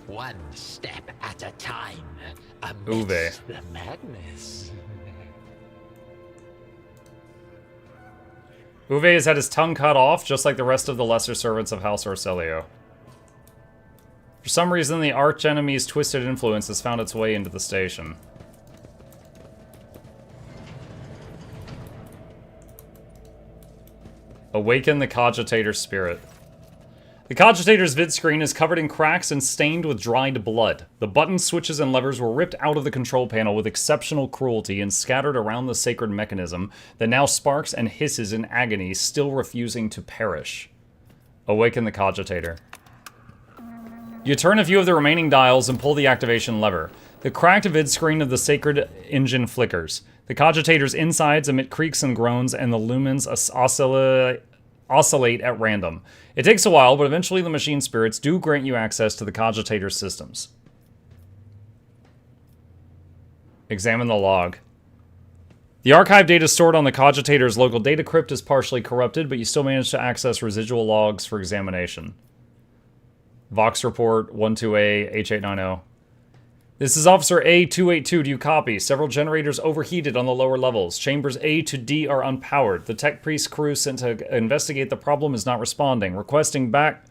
One step at a time, Uwe. amidst the madness. Uwe has had his tongue cut off, just like the rest of the lesser servants of House Orselio. For some reason, the archenemy's twisted influence has found its way into the station. Awaken the Cogitator's spirit. The Cogitator's vid screen is covered in cracks and stained with dried blood. The buttons, switches, and levers were ripped out of the control panel with exceptional cruelty and scattered around the sacred mechanism that now sparks and hisses in agony, still refusing to perish. Awaken the Cogitator. You turn a few of the remaining dials and pull the activation lever. The cracked vid screen of the sacred engine flickers. The Cogitator's insides emit creaks and groans, and the lumens oscillate at random. It takes a while, but eventually the machine spirits do grant you access to the Cogitator's systems. Examine the log. The archive data stored on the Cogitator's local data crypt is partially corrupted, but you still manage to access residual logs for examination. Vox report 12A H890. This is Officer A282. Do you copy? Several generators overheated on the lower levels. Chambers A to D are unpowered. The tech priest crew sent to investigate the problem is not responding. Requesting back.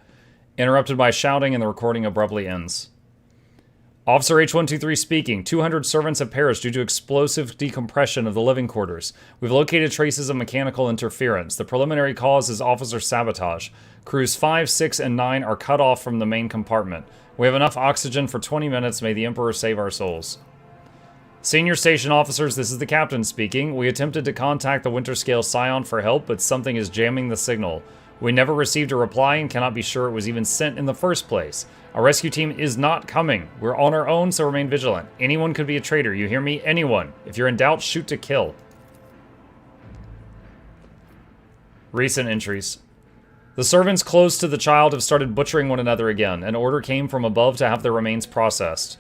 Interrupted by shouting, and the recording abruptly ends. Officer H123 speaking. 200 servants have perished due to explosive decompression of the living quarters. We've located traces of mechanical interference. The preliminary cause is officer sabotage. Crews 5, 6, and 9 are cut off from the main compartment. We have enough oxygen for 20 minutes. May the Emperor save our souls. Senior station officers, this is the captain speaking. We attempted to contact the Winterscale Scion for help, but something is jamming the signal. We never received a reply and cannot be sure it was even sent in the first place. Our rescue team is not coming. We're on our own, so remain vigilant. Anyone could be a traitor. You hear me? Anyone. If you're in doubt, shoot to kill. Recent entries. The servants close to the child have started butchering one another again. An order came from above to have their remains processed.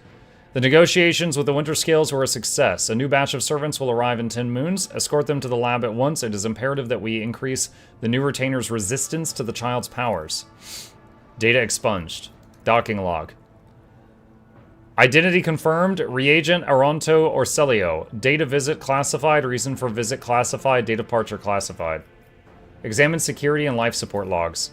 The negotiations with the Winterscales were a success. A new batch of servants will arrive in 10 moons. Escort them to the lab at once. It is imperative that we increase the new retainer's resistance to the child's powers. Data expunged. Docking log. Identity confirmed. Reagent Aronto Orselio. Data visit classified. Reason for visit classified. Data departure classified. Examine security and life support logs.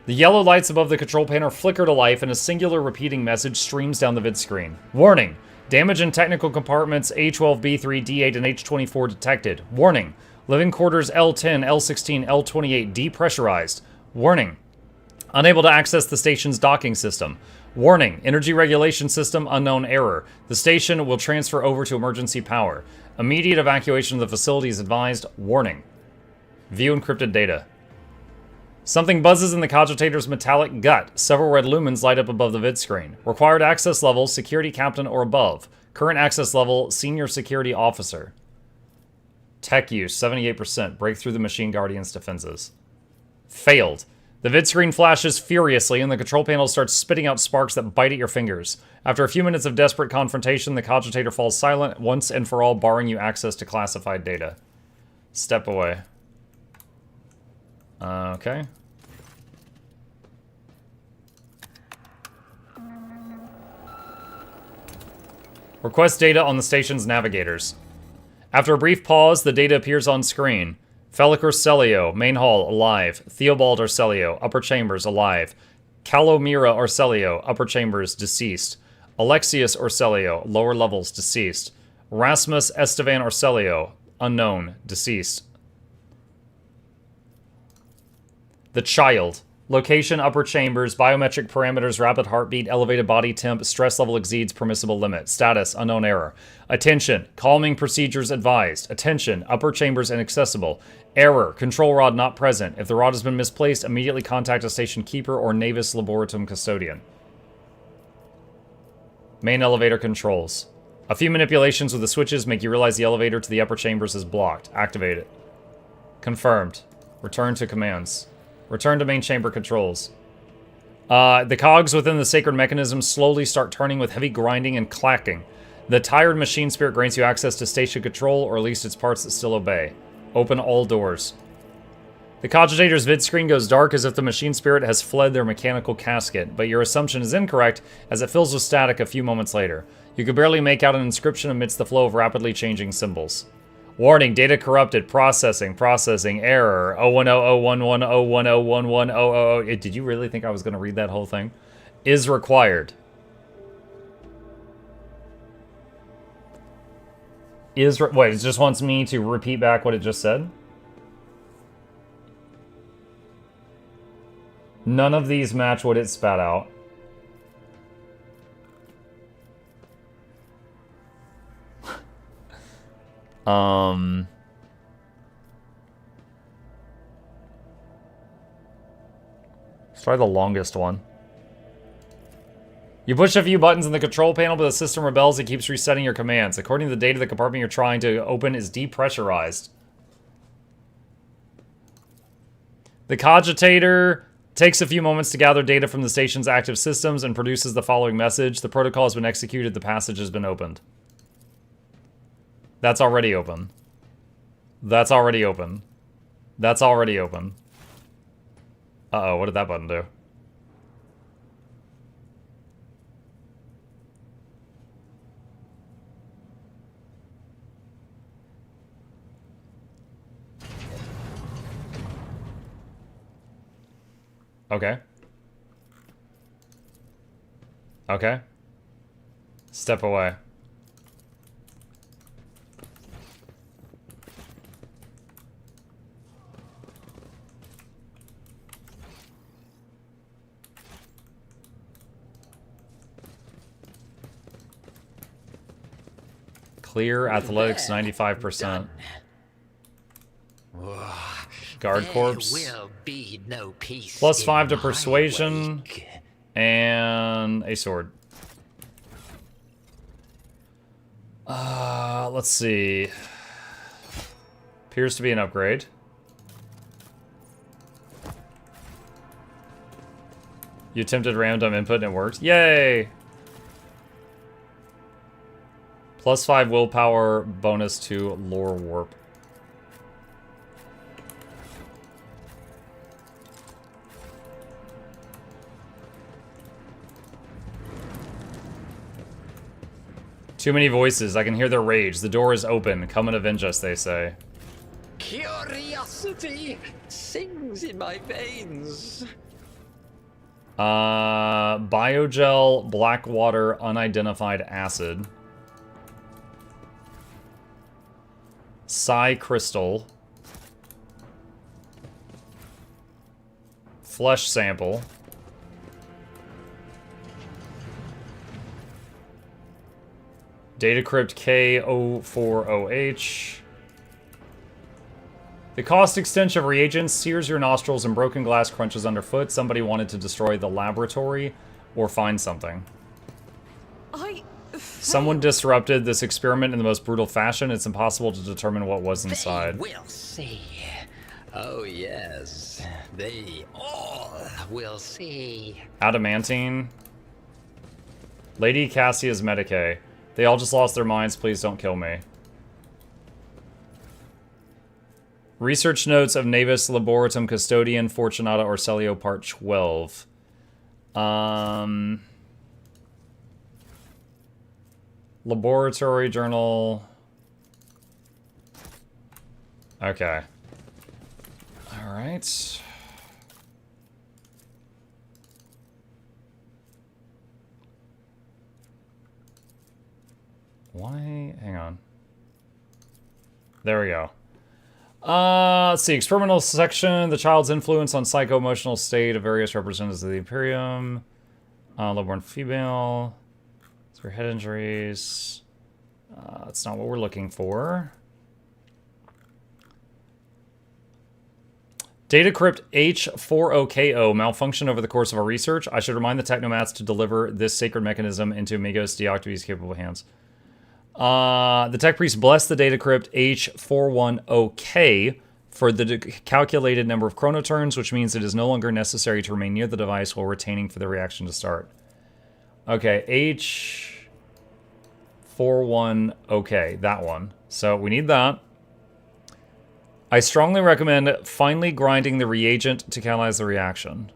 The yellow lights above the control panel flicker to life, and a singular repeating message streams down the vid screen. Warning! Damage in technical compartments A12, B3, D8, and H24 detected. Warning! Living quarters L10, L16, L28 depressurized. Warning! Unable to access the station's docking system. Warning! Energy regulation system unknown error. The station will transfer over to emergency power. Immediate evacuation of the facility is advised. Warning! View encrypted data. Something buzzes in the Cogitator's metallic gut. Several red lumens light up above the vid screen. Required access level, security captain or above. Current access level, senior security officer. Tech use, 78%. Break through the machine guardian's defenses. Failed. The vid screen flashes furiously, and the control panel starts spitting out sparks that bite at your fingers. After a few minutes of desperate confrontation, the Cogitator falls silent once and for all, barring you access to classified data. Step away. Okay. Request data on the station's navigators. After a brief pause, the data appears on screen. Felic Orselio, main hall, alive. Theobald Orselio, upper chambers, alive. Calomira Orselio, upper chambers, deceased. Alexius Orselio, lower levels, deceased. Rasmus Estevan Orselio, unknown, deceased. The child. Location, upper chambers, biometric parameters, rapid heartbeat, elevated body temp, stress level exceeds permissible limit. Status, unknown error. Attention, calming procedures advised. Attention, upper chambers inaccessible. Error, control rod not present. If the rod has been misplaced, immediately contact a station keeper or Navis Laboratum custodian. Main elevator controls. A few manipulations with the switches make you realize the elevator to the upper chambers is blocked. Activate it. Confirmed. Return to commands. Return to main chamber controls. The cogs within the sacred mechanism slowly start turning with heavy grinding and clacking. The tired machine spirit grants you access to station control, or at least its parts that still obey. Open all doors. The cogitator's vid screen goes dark as if the machine spirit has fled their mechanical casket, but your assumption is incorrect as it fills with static a few moments later. You can barely make out an inscription amidst the flow of rapidly changing symbols. Warning, data corrupted, processing, error, 0100110101100. Did you really think I was going to read that whole thing? Is required. Wait, it just wants me to repeat back what it just said? None of these match what it spat out. Let's try the longest one. You push a few buttons in the control panel, but the system rebels and keeps resetting your commands. According to the data, the compartment you're trying to open is depressurized. The cogitator takes a few moments to gather data from the station's active systems and produces the following message. The protocol has been executed. The passage has been opened. That's already open. That's already open. That's already open. Uh-oh, what did that button do? Okay. Okay. Step away. Clear athletics 95%. Guard corps. Will be no peace +5 to in my persuasion. wake. And a sword. Let's see. Appears to be an upgrade. You attempted random input and it worked. Yay! +5 willpower bonus to lore warp. Too many voices. I can hear their rage. The door is open. Come and avenge us, they say. Curiosity sings in my veins. Biogel, black water, unidentified acid. Psi crystal. Flesh sample. Data crypt K040H. The caustic stench of reagents sears your nostrils and broken glass crunches underfoot. Somebody wanted to destroy the laboratory or find something. Someone disrupted this experiment in the most brutal fashion. It's impossible to determine what was inside. We'll see. Oh yes, they all will see. Adamantine. Lady Cassia's Medicae. They all just lost their minds. Please don't kill me. Research notes of Navis Laboratum Custodian Fortunata Orselio Part 12. Laboratory journal. Okay. All right. Why? Hang on. There we go. Let's see. Experimental section. The child's influence on psycho-emotional state of various representatives of the Imperium. Lowborn female. For head injuries. That's not what we're looking for. Data crypt H40KO malfunctioned over the course of our research. I should remind the technomats to deliver this sacred mechanism into Amigos Deoctavy's capable hands. The tech priest blessed the data crypt H410K for the calculated number of chronoturns, which means it is no longer necessary to remain near the device while retaining for the reaction to start. Okay, H41OK, that one. So we need that. I strongly recommend finely grinding the reagent to catalyze the reaction.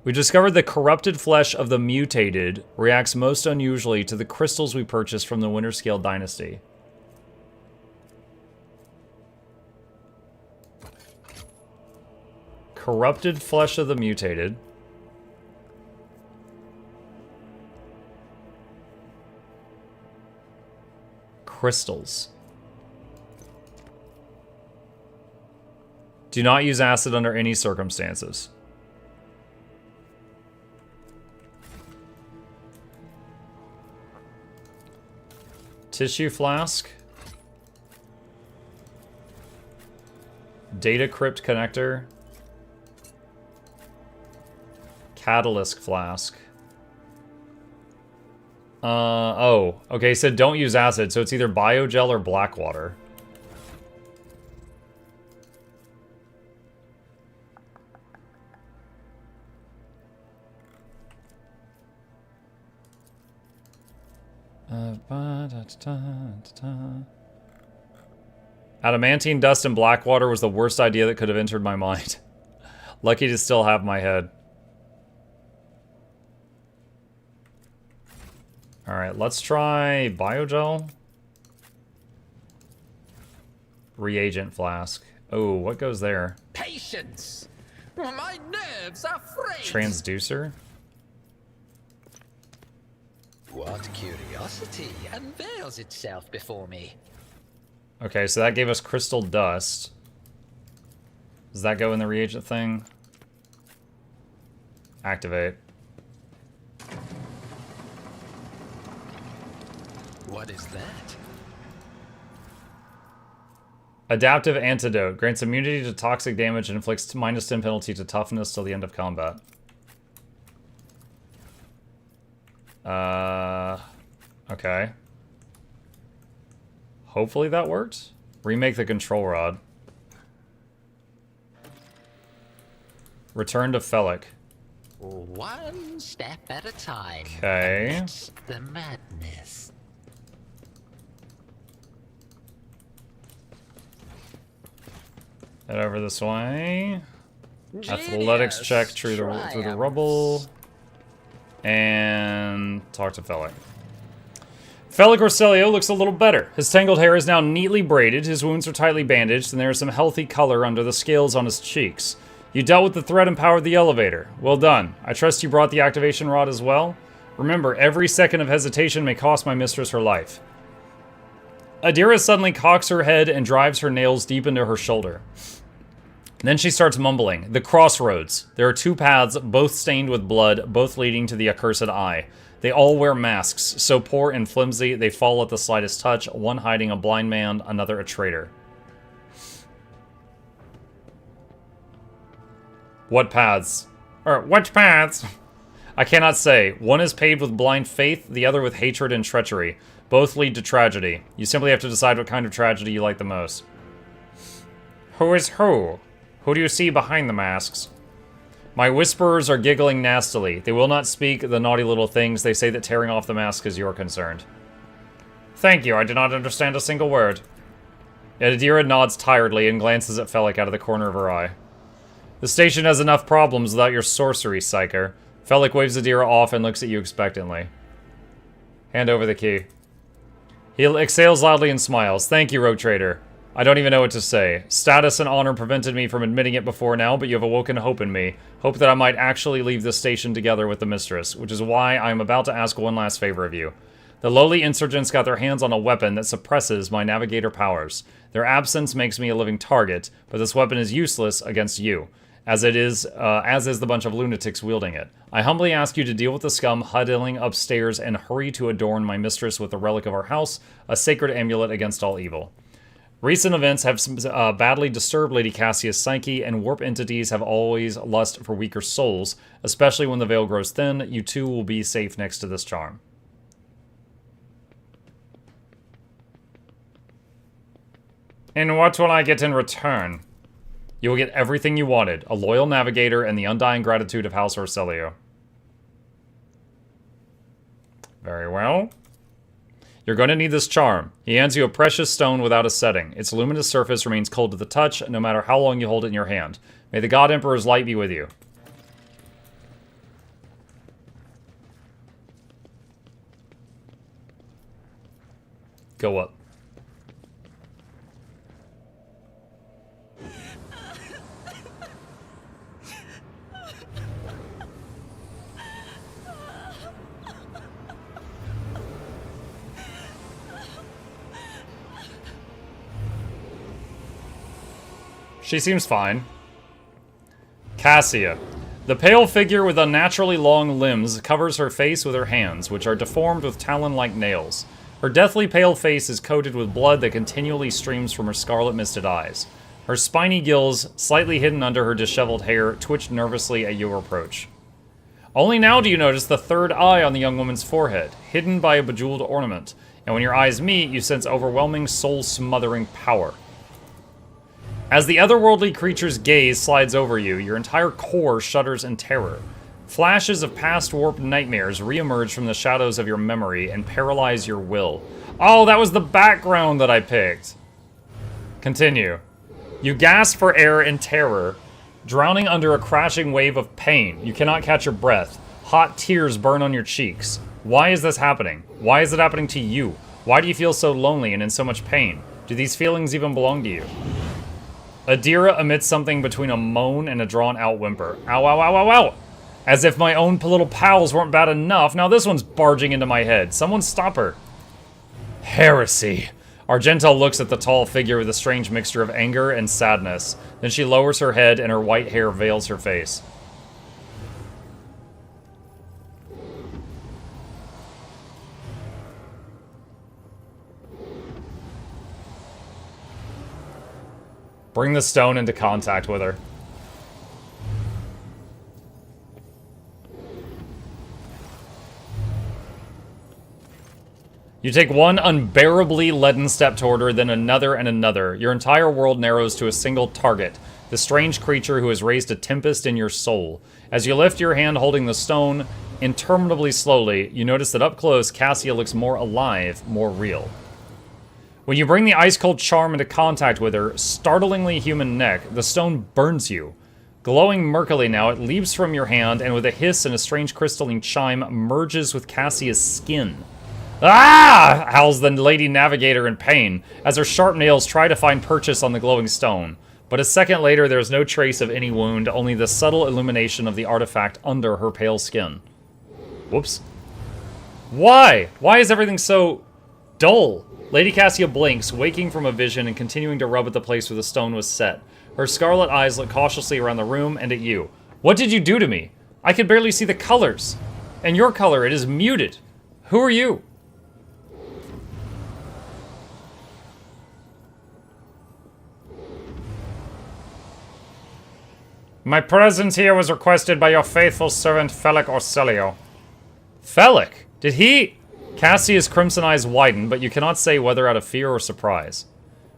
We discovered the corrupted flesh of the mutated reacts most unusually to the crystals we purchased from the Winterscale dynasty. Corrupted flesh of the mutated. Crystals. Do not use acid under any circumstances. Tissue flask. Data crypt connector. Catalyst flask. Oh, okay, so don't use acid, so it's either biogel or black water. Adamantine dust and black water was the worst idea that could have entered my mind. Lucky to still have my head. Alright, let's try biogel. Reagent flask. Oh, what goes there? Patience! My nerves are frayed! Transducer? What curiosity unveils itself before me? Okay, so that gave us crystal dust. Does that go in the reagent thing? Activate. What is that? Adaptive antidote. Grants immunity to toxic damage and inflicts -10 penalty to toughness till the end of combat. Okay. Hopefully that worked. Remake the control rod. Return to Felic. One step at a time. Okay. Amidst the madness. Head over this way. Genius. Athletics check through the rubble. And talk to Felic. Felic Orselio looks a little better. His tangled hair is now neatly braided, his wounds are tightly bandaged, and there is some healthy color under the scales on his cheeks. You dealt with the threat and powered the elevator. Well done. I trust you brought the activation rod as well? Remember, every second of hesitation may cost my mistress her life. Adira suddenly cocks her head and drives her nails deep into her shoulder. Then she starts mumbling. The crossroads. There are two paths, both stained with blood, both leading to the accursed eye. They all wear masks, so poor and flimsy they fall at the slightest touch, one hiding a blind man, another a traitor. What paths? Which paths? I cannot say. One is paved with blind faith, the other with hatred and treachery. Both lead to tragedy. You simply have to decide what kind of tragedy you like the most. Who is who? Who do you see behind the masks? My whisperers are giggling nastily. They will not speak the naughty little things. They say that tearing off the mask is your concern. Thank you, I do not understand a single word. Adira nods tiredly and glances at Felic out of the corner of her eye. The station has enough problems without your sorcery, psyker. Felic waves Adira off and looks at you expectantly. Hand over the key. He exhales loudly and smiles. Thank you, Rogue Trader. I don't even know what to say. Status and honor prevented me from admitting it before now, but you have awoken hope in me. Hope that I might actually leave this station together with the mistress, which is why I am about to ask one last favor of you. The lowly insurgents got their hands on a weapon that suppresses my navigator powers. Their absence makes me a living target, but this weapon is useless against you, as is the bunch of lunatics wielding it. I humbly ask you to deal with the scum huddling upstairs and hurry to adorn my mistress with the relic of our house, a sacred amulet against all evil. Recent events have badly disturbed Lady Cassia's psyche, and warp entities have always lust for weaker souls, especially when the veil grows thin. You too will be safe next to this charm. And what will I get in return? You will get everything you wanted, a loyal navigator and the undying gratitude of House Orselio. Very well. You're going to need this charm. He hands you a precious stone without a setting. Its luminous surface remains cold to the touch, no matter how long you hold it in your hand. May the God Emperor's light be with you. Go up. She seems fine. Cassia. The pale figure with unnaturally long limbs covers her face with her hands, which are deformed with talon-like nails. Her deathly pale face is coated with blood that continually streams from her scarlet misted eyes. Her spiny gills, slightly hidden under her disheveled hair, twitch nervously at your approach. Only now do you notice the third eye on the young woman's forehead, hidden by a bejeweled ornament, and when your eyes meet, you sense overwhelming, soul-smothering power. As the otherworldly creature's gaze slides over you, your entire core shudders in terror. Flashes of past warped nightmares reemerge from the shadows of your memory and paralyze your will. Oh, that was the background that I picked. Continue. You gasp for air in terror, drowning under a crashing wave of pain. You cannot catch your breath. Hot tears burn on your cheeks. Why is this happening? Why is it happening to you? Why do you feel so lonely and in so much pain? Do these feelings even belong to you? Adira emits something between a moan and a drawn-out whimper. Ow, ow, ow, ow, ow! As if my own little pals weren't bad enough, now this one's barging into my head. Someone stop her. Heresy. Argentel looks at the tall figure with a strange mixture of anger and sadness. Then she lowers her head and her white hair veils her face. Bring the stone into contact with her. You take one unbearably leaden step toward her, then another and another. Your entire world narrows to a single target, the strange creature who has raised a tempest in your soul. As you lift your hand holding the stone, interminably slowly, you notice that up close, Cassia looks more alive, more real. When you bring the ice-cold charm into contact with her startlingly human neck, the stone burns you. Glowing murkily now, it leaps from your hand, and with a hiss and a strange crystalline chime, merges with Cassia's skin. Ah! Howls the Lady Navigator in pain, as her sharp nails try to find purchase on the glowing stone. But a second later, there is no trace of any wound, only the subtle illumination of the artifact under her pale skin. Whoops. Why? Why is everything so dull? Lady Cassia blinks, waking from a vision and continuing to rub at the place where the stone was set. Her scarlet eyes look cautiously around the room and at you. What did you do to me? I could barely see the colors. And your color, it is muted. Who are you? My presence here was requested by your faithful servant, Felic Orselio. Felic? Did he... Cassia's crimson eyes widen, but you cannot say whether out of fear or surprise.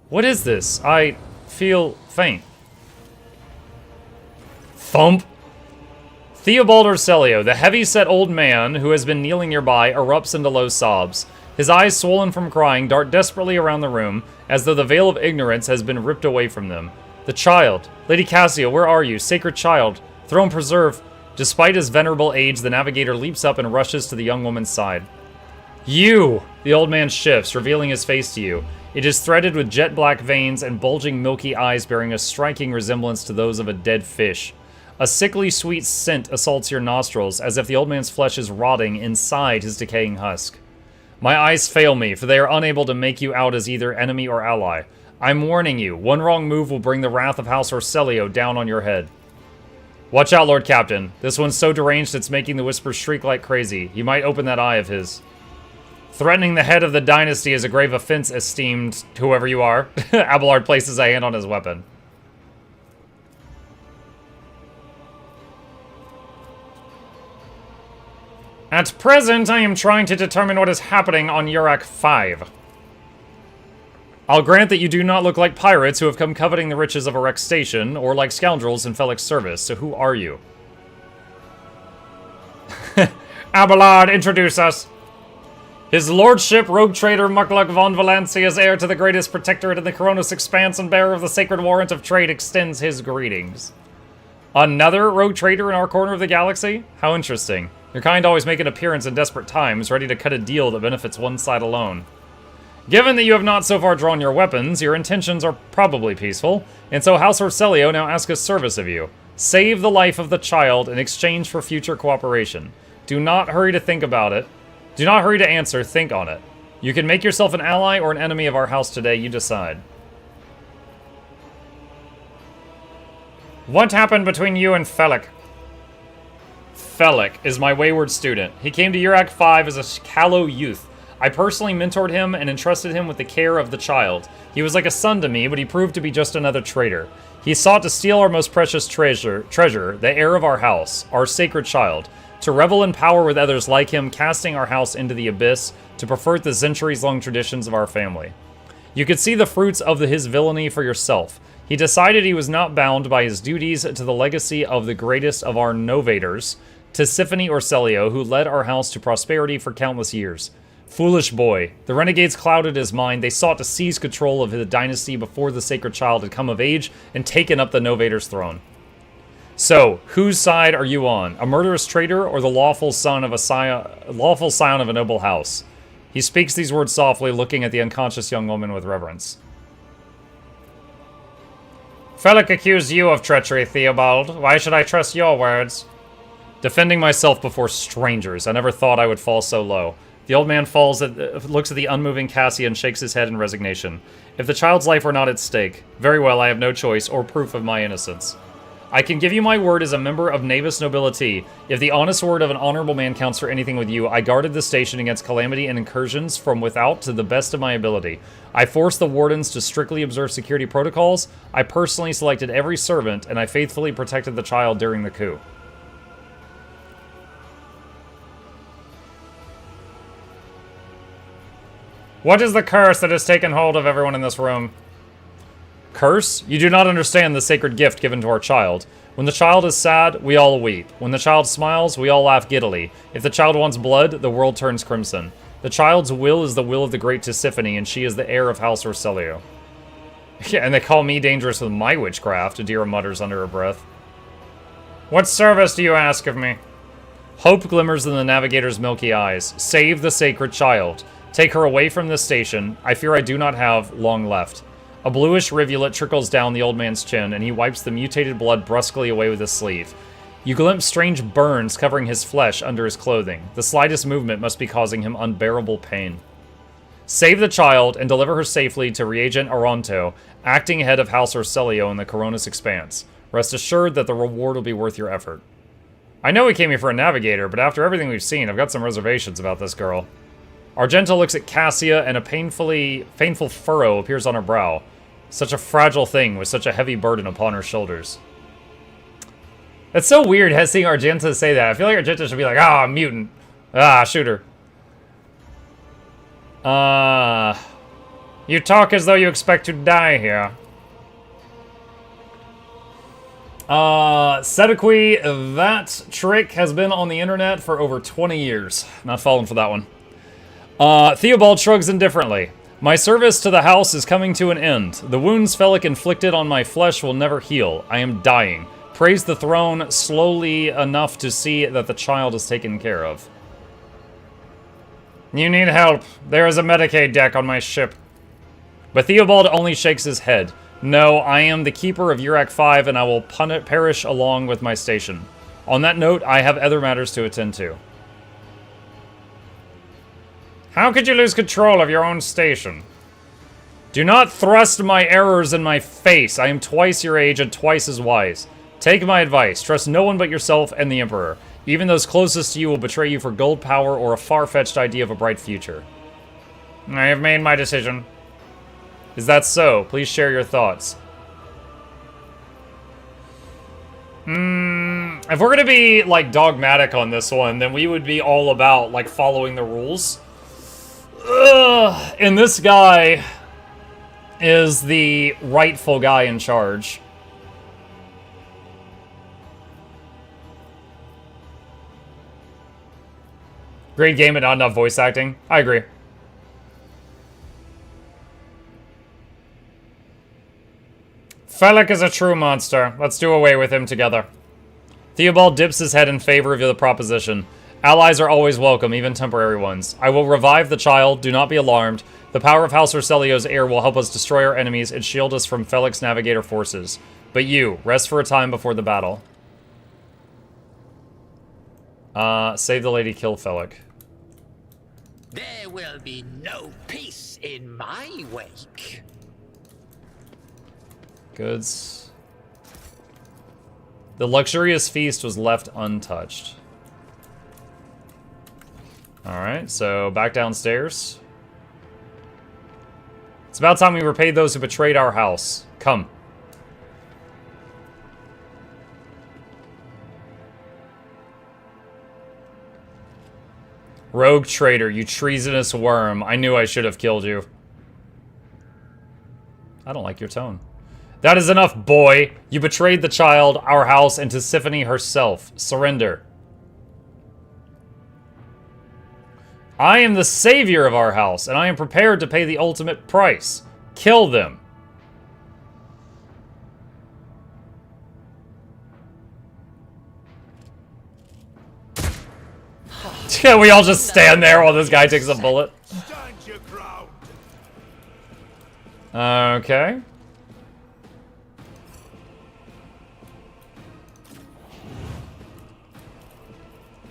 What is this? I feel faint. Thump! Theobald Orselio, the heavy-set old man who has been kneeling nearby, erupts into low sobs. His eyes, swollen from crying, dart desperately around the room, as though the veil of ignorance has been ripped away from them. The child. Lady Cassia, where are you? Sacred child. Throne preserve. Despite his venerable age, the navigator leaps up and rushes to the young woman's side. You! The old man shifts, revealing his face to you. It is threaded with jet black veins and bulging milky eyes bearing a striking resemblance to those of a dead fish. A sickly sweet scent assaults your nostrils, as if the old man's flesh is rotting inside his decaying husk. My eyes fail me, for they are unable to make you out as either enemy or ally. I'm warning you, one wrong move will bring the wrath of House Orselio down on your head. Watch out, Lord Captain. This one's so deranged it's making the Whispers shriek like crazy. He might open that eye of his. Threatening the head of the dynasty is a grave offense, esteemed whoever you are. Abelard places a hand on his weapon. At present, I am trying to determine what is happening on Urak 5. I'll grant that you do not look like pirates who have come coveting the riches of a wrecked station, or like scoundrels in Felik's service, so who are you? Abelard, introduce us. His lordship, rogue trader Mukluk von Valancia's heir to the greatest protectorate in the Coronos Expanse and bearer of the sacred warrant of trade, extends his greetings. Another rogue trader in our corner of the galaxy? How interesting. Your kind always make an appearance in desperate times, ready to cut a deal that benefits one side alone. Given that you have not so far drawn your weapons, your intentions are probably peaceful, and so House Orselio now asks a service of you. Save the life of the child in exchange for future cooperation. Do not hurry to think about it. Do not hurry to answer, think on it. You can make yourself an ally or an enemy of our house today, you decide. What happened between you and Felik? Felik is my wayward student. He came to Urak 5 as a callow youth. I personally mentored him and entrusted him with the care of the child. He was like a son to me, but he proved to be just another traitor. He sought to steal our most precious treasure, the heir of our house, our sacred child, to revel in power with others like him, casting our house into the abyss to pervert the centuries-long traditions of our family. You could see the fruits of his villainy for yourself. He decided he was not bound by his duties to the legacy of the greatest of our novators, Tisiphone Orselio, who led our house to prosperity for countless years. Foolish boy. The renegades clouded his mind. They sought to seize control of the dynasty before the sacred child had come of age and taken up the novator's throne. So, whose side are you on? A murderous traitor or the lawful scion of a noble house? He speaks these words softly, looking at the unconscious young woman with reverence. Felik accused you of treachery, Theobald. Why should I trust your words? Defending myself before strangers. I never thought I would fall so low. The old man looks at the unmoving Cassia and shakes his head in resignation. If the child's life were not at stake, very well, I have no choice or proof of my innocence. I can give you my word as a member of Navis Nobility. If the honest word of an honorable man counts for anything with you, I guarded the station against calamity and incursions from without to the best of my ability. I forced the wardens to strictly observe security protocols. I personally selected every servant, and I faithfully protected the child during the coup. What is the curse that has taken hold of everyone in this room? Curse? You do not understand the sacred gift given to our child. When the child is sad, we all weep. When the child smiles, we all laugh giddily. If the child wants blood, the world turns crimson. The child's will is the will of the great Tisiphone, and she is the heir of House Orselio. Yeah, and they call me dangerous with my witchcraft, Adira mutters under her breath. What service do you ask of me? Hope glimmers in the navigator's milky eyes. Save the sacred child. Take her away from this station. I fear I do not have long left. A bluish rivulet trickles down the old man's chin, and he wipes the mutated blood brusquely away with his sleeve. You glimpse strange burns covering his flesh under his clothing. The slightest movement must be causing him unbearable pain. Save the child and deliver her safely to Reagent Aronto, acting head of House Orselio in the Coronos Expanse. Rest assured that the reward will be worth your effort. I know we came here for a navigator, but after everything we've seen, I've got some reservations about this girl. Argenta looks at Cassia, and a painful furrow appears on her brow. Such a fragile thing with such a heavy burden upon her shoulders. It's so weird seeing Argenta say that. I feel like Argenta should be like, ah, mutant. Ah, shoot her. You talk as though you expect to die here. Sedekwi, that trick has been on the internet for over 20 years. Not falling for that one. Theobald shrugs indifferently. My service to the house is coming to an end. The wounds Felik inflicted on my flesh will never heal. I am dying. Praise the throne slowly enough to see that the child is taken care of. You need help. There is a Medicaid deck on my ship. But Theobald only shakes his head. No, I am the keeper of Urak 5, and I will perish along with my station. On that note, I have other matters to attend to. How could you lose control of your own station? Do not thrust my errors in my face. I am twice your age and twice as wise. Take my advice. Trust no one but yourself and the Emperor. Even those closest to you will betray you for gold power or a far-fetched idea of a bright future. I have made my decision. Is that so? Please share your thoughts. If we're gonna be, like, dogmatic on this one, then we would be all about, like, following the rules. Ugh. And this guy is the rightful guy in charge. Great game, but not enough voice acting. I agree. Felix is a true monster. Let's do away with him together. Theobald dips his head in favor of the proposition. Allies are always welcome, even temporary ones. I will revive the child. Do not be alarmed. The power of House Orselio's heir will help us destroy our enemies and shield us from Felix Navigator forces. But you, rest for a time before the battle. Save the lady, kill Felix. There will be no peace in my wake. Goods. The luxurious feast was left untouched. Alright, so back downstairs. It's about time we repaid those who betrayed our house. Come. Rogue traitor, you treasonous worm. I knew I should have killed you. I don't like your tone. That is enough, boy. You betrayed the child, our house, and Tisiphone herself. Surrender. I am the savior of our house, and I am prepared to pay the ultimate price. Kill them. Yeah, we all just stand there while this guy takes a bullet. Okay.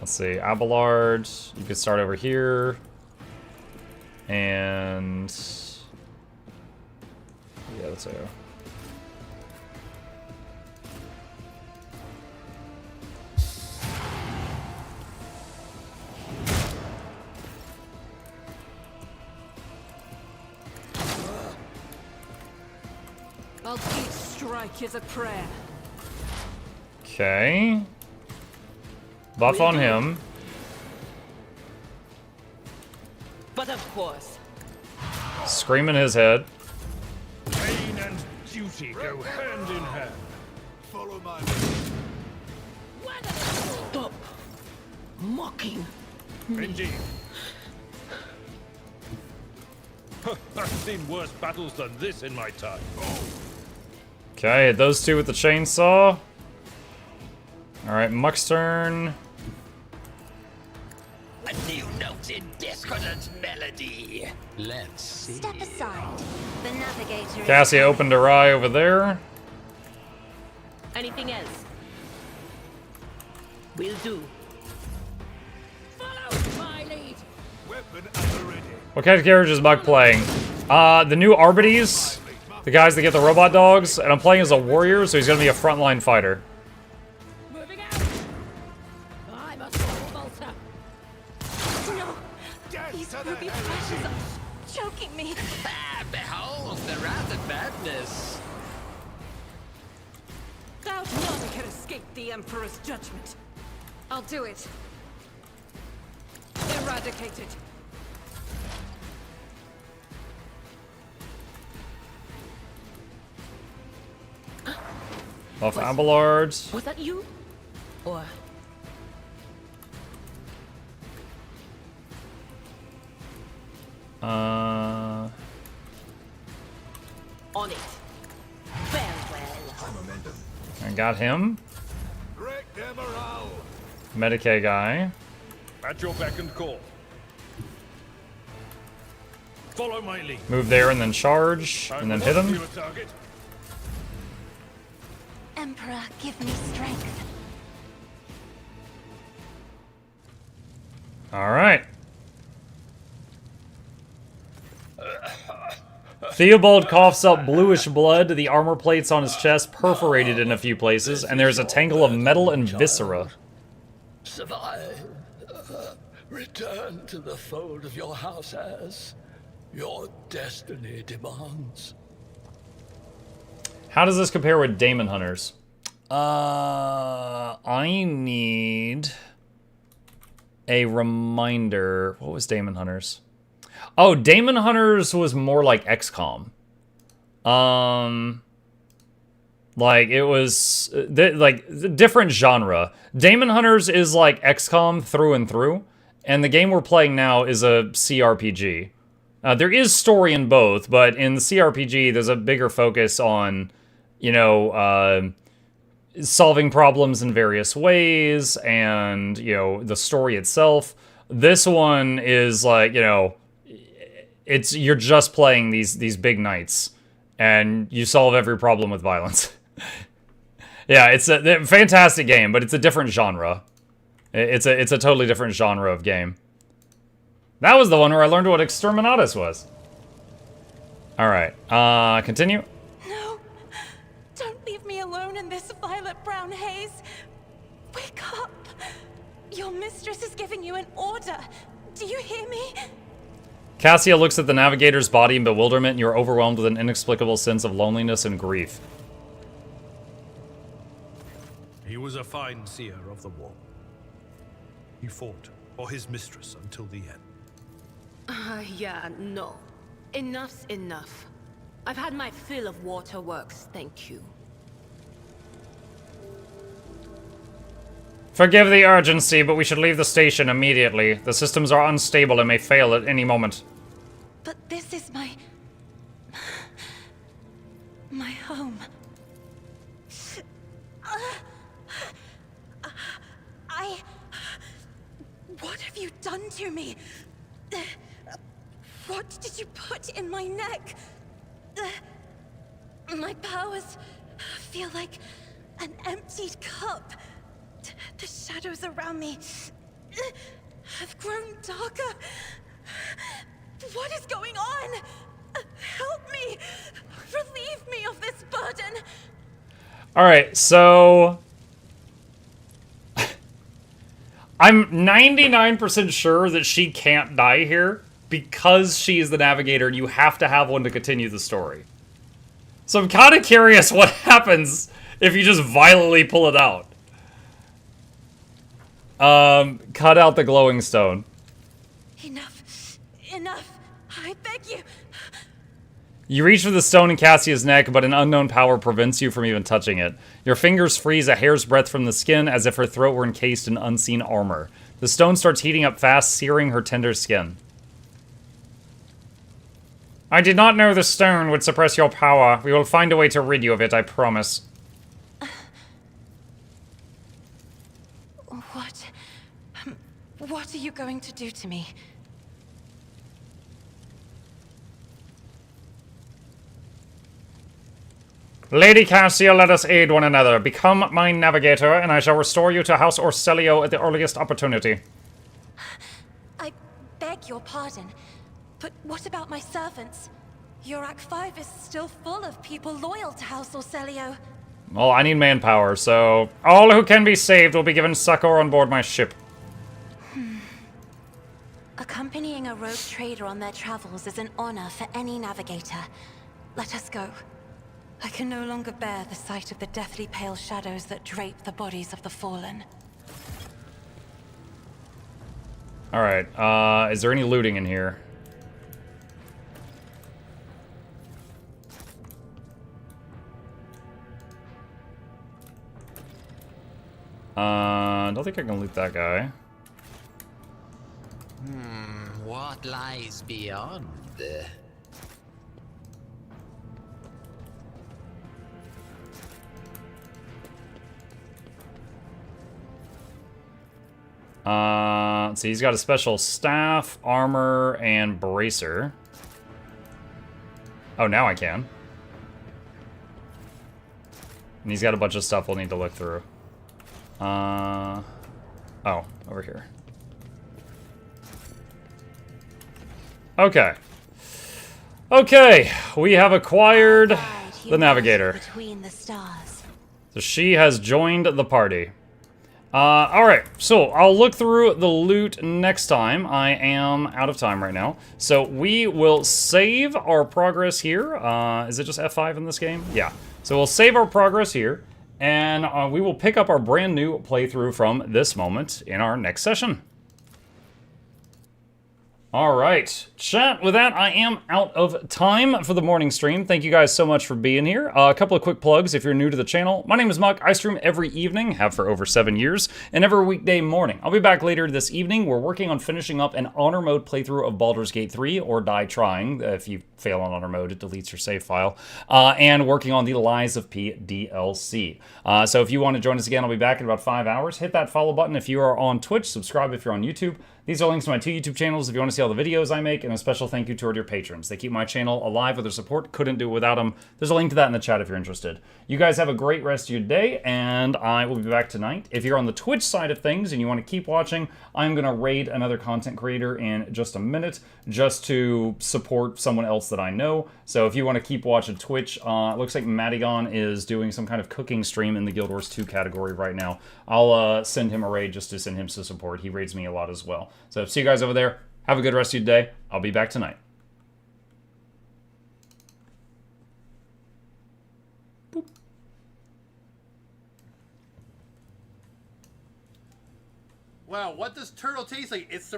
Let's see, Abelard, you could start over here. And... yeah, let's go. I'll each strike is a prayer. Okay. Buff on him. But of course. Scream in his head. Pain and duty go hand in hand. Follow my lead. Stop mocking me. Indeed. I've seen worse battles than this in my time. Okay, those two with the chainsaw. Alright, Muck's turn. A new note in discordant melody. Let's see. Step aside. The navigator is... Cassie opened her eye over there. Anything else? Will do. Follow my lead. Weapon at the ready. What kind of carriage is Muck playing? The new Arbites. The guys that get the robot dogs. And I'm playing as a warrior, so he's gonna be a frontline fighter. Moving out. I'm a bolter. No. These ruby flashes are choking me. Ah, behold the wrath of madness. Doubt none can escape the Emperor's judgment. I'll do it. Eradicate it. Off Abelard. Was that you? Or on it. Very well. I got him. Break their morale. Medicaid guy. At your beck and call. Follow my lead. Move there and then charge. And then hit him. Emperor, give me strength. Alright. Theobald coughs up bluish blood, the armor plates on his chest perforated in a few places, and there's a tangle of metal and viscera. Survive. Return to the fold of your house as your destiny demands. How does this compare with Demon Hunters? I need a reminder. What was Demon Hunters? Oh, Demon Hunters was more like XCOM. Like it was different genre. Demon Hunters is like XCOM through and through, and the game we're playing now is a CRPG. There is story in both, but in the CRPG, there's a bigger focus on, you know, solving problems in various ways, and, you know, the story itself. This one is like, you know, you're just playing these big knights, and you solve every problem with violence. Yeah, it's a fantastic game, but it's a different genre. It's a totally different genre of game. That was the one where I learned what Exterminatus was. All right, continue. No, don't leave me alone in this violet-brown haze. Wake up. Your mistress is giving you an order. Do you hear me? Cassia looks at the navigator's body in bewilderment, and you're overwhelmed with an inexplicable sense of loneliness and grief. He was a fine seer of the war. He fought for his mistress until the end. Yeah, no. Enough's enough. I've had my fill of waterworks, thank you. Forgive the urgency, but we should leave the station immediately. The systems are unstable and may fail at any moment. But this is my home. What have you done to me? What did you put in my neck? My powers feel like an emptied cup. The shadows around me have grown darker. What is going on? Help me! Relieve me of this burden! Alright, so... I'm 99% sure that she can't die here because she is the navigator and you have to have one to continue the story. So I'm kind of curious what happens if you just violently pull it out. Cut out the glowing stone. Enough. Enough. I beg you. You reach for the stone in Cassia's neck, but an unknown power prevents you from even touching it. Your fingers freeze a hair's breadth from the skin as if her throat were encased in unseen armor. The stone starts heating up fast, searing her tender skin. I did not know the stone would suppress your power. We will find a way to rid you of it, I promise. What are you going to do to me? Lady Cassia, let us aid one another. Become my navigator, and I shall restore you to House Orselio at the earliest opportunity. I beg your pardon, but what about my servants? Your Act 5 is still full of people loyal to House Orselio. Well, I need manpower, so all who can be saved will be given succor on board my ship. Accompanying a rogue trader on their travels is an honor for any navigator. Let us go. I can no longer bear the sight of the deathly pale shadows that drape the bodies of the fallen. Alright, is there any looting in here? I don't think I can loot that guy. What lies beyond? So he's got a special staff, armor, and bracer. Oh, now I can. And he's got a bunch of stuff we'll need to look through. Oh, over here. Okay. Okay, we have acquired the navigator. Between the stars. So she has joined the party. Alright, so I'll look through the loot next time. I am out of time right now. So we will save our progress here. Is it just F5 in this game? Yeah. So we'll save our progress here, and we will pick up our brand new playthrough from this moment in our next session. Alright, chat, with that, I am out of time for the morning stream. Thank you guys so much for being here. A couple of quick plugs if you're new to the channel. My name is Muck. I stream every evening, have for over 7 years, and every weekday morning. I'll be back later this evening. We're working on finishing up an honor mode playthrough of Baldur's Gate 3, or die trying. If you fail on honor mode, it deletes your save file. And working on the Lies of P DLC. So if you want to join us again, I'll be back in about 5 hours. Hit that follow button if you are on Twitch. Subscribe if you're on YouTube. These are links to my 2 YouTube channels if you want to see all the videos I make, and a special thank you to our dear patrons. They keep my channel alive with their support. Couldn't do it without them. There's a link to that in the chat if you're interested. You guys have a great rest of your day, and I will be back tonight. If you're on the Twitch side of things and you want to keep watching, I'm going to raid another content creator in just a minute, just to support someone else that I know. So if you want to keep watching Twitch, it looks like Madigon is doing some kind of cooking stream in the Guild Wars 2 category right now. I'll send him a raid just to send him some support. He raids me a lot as well. So see you guys over there. Have a good rest of your day. I'll be back tonight. Wow, what does turtle taste like? It's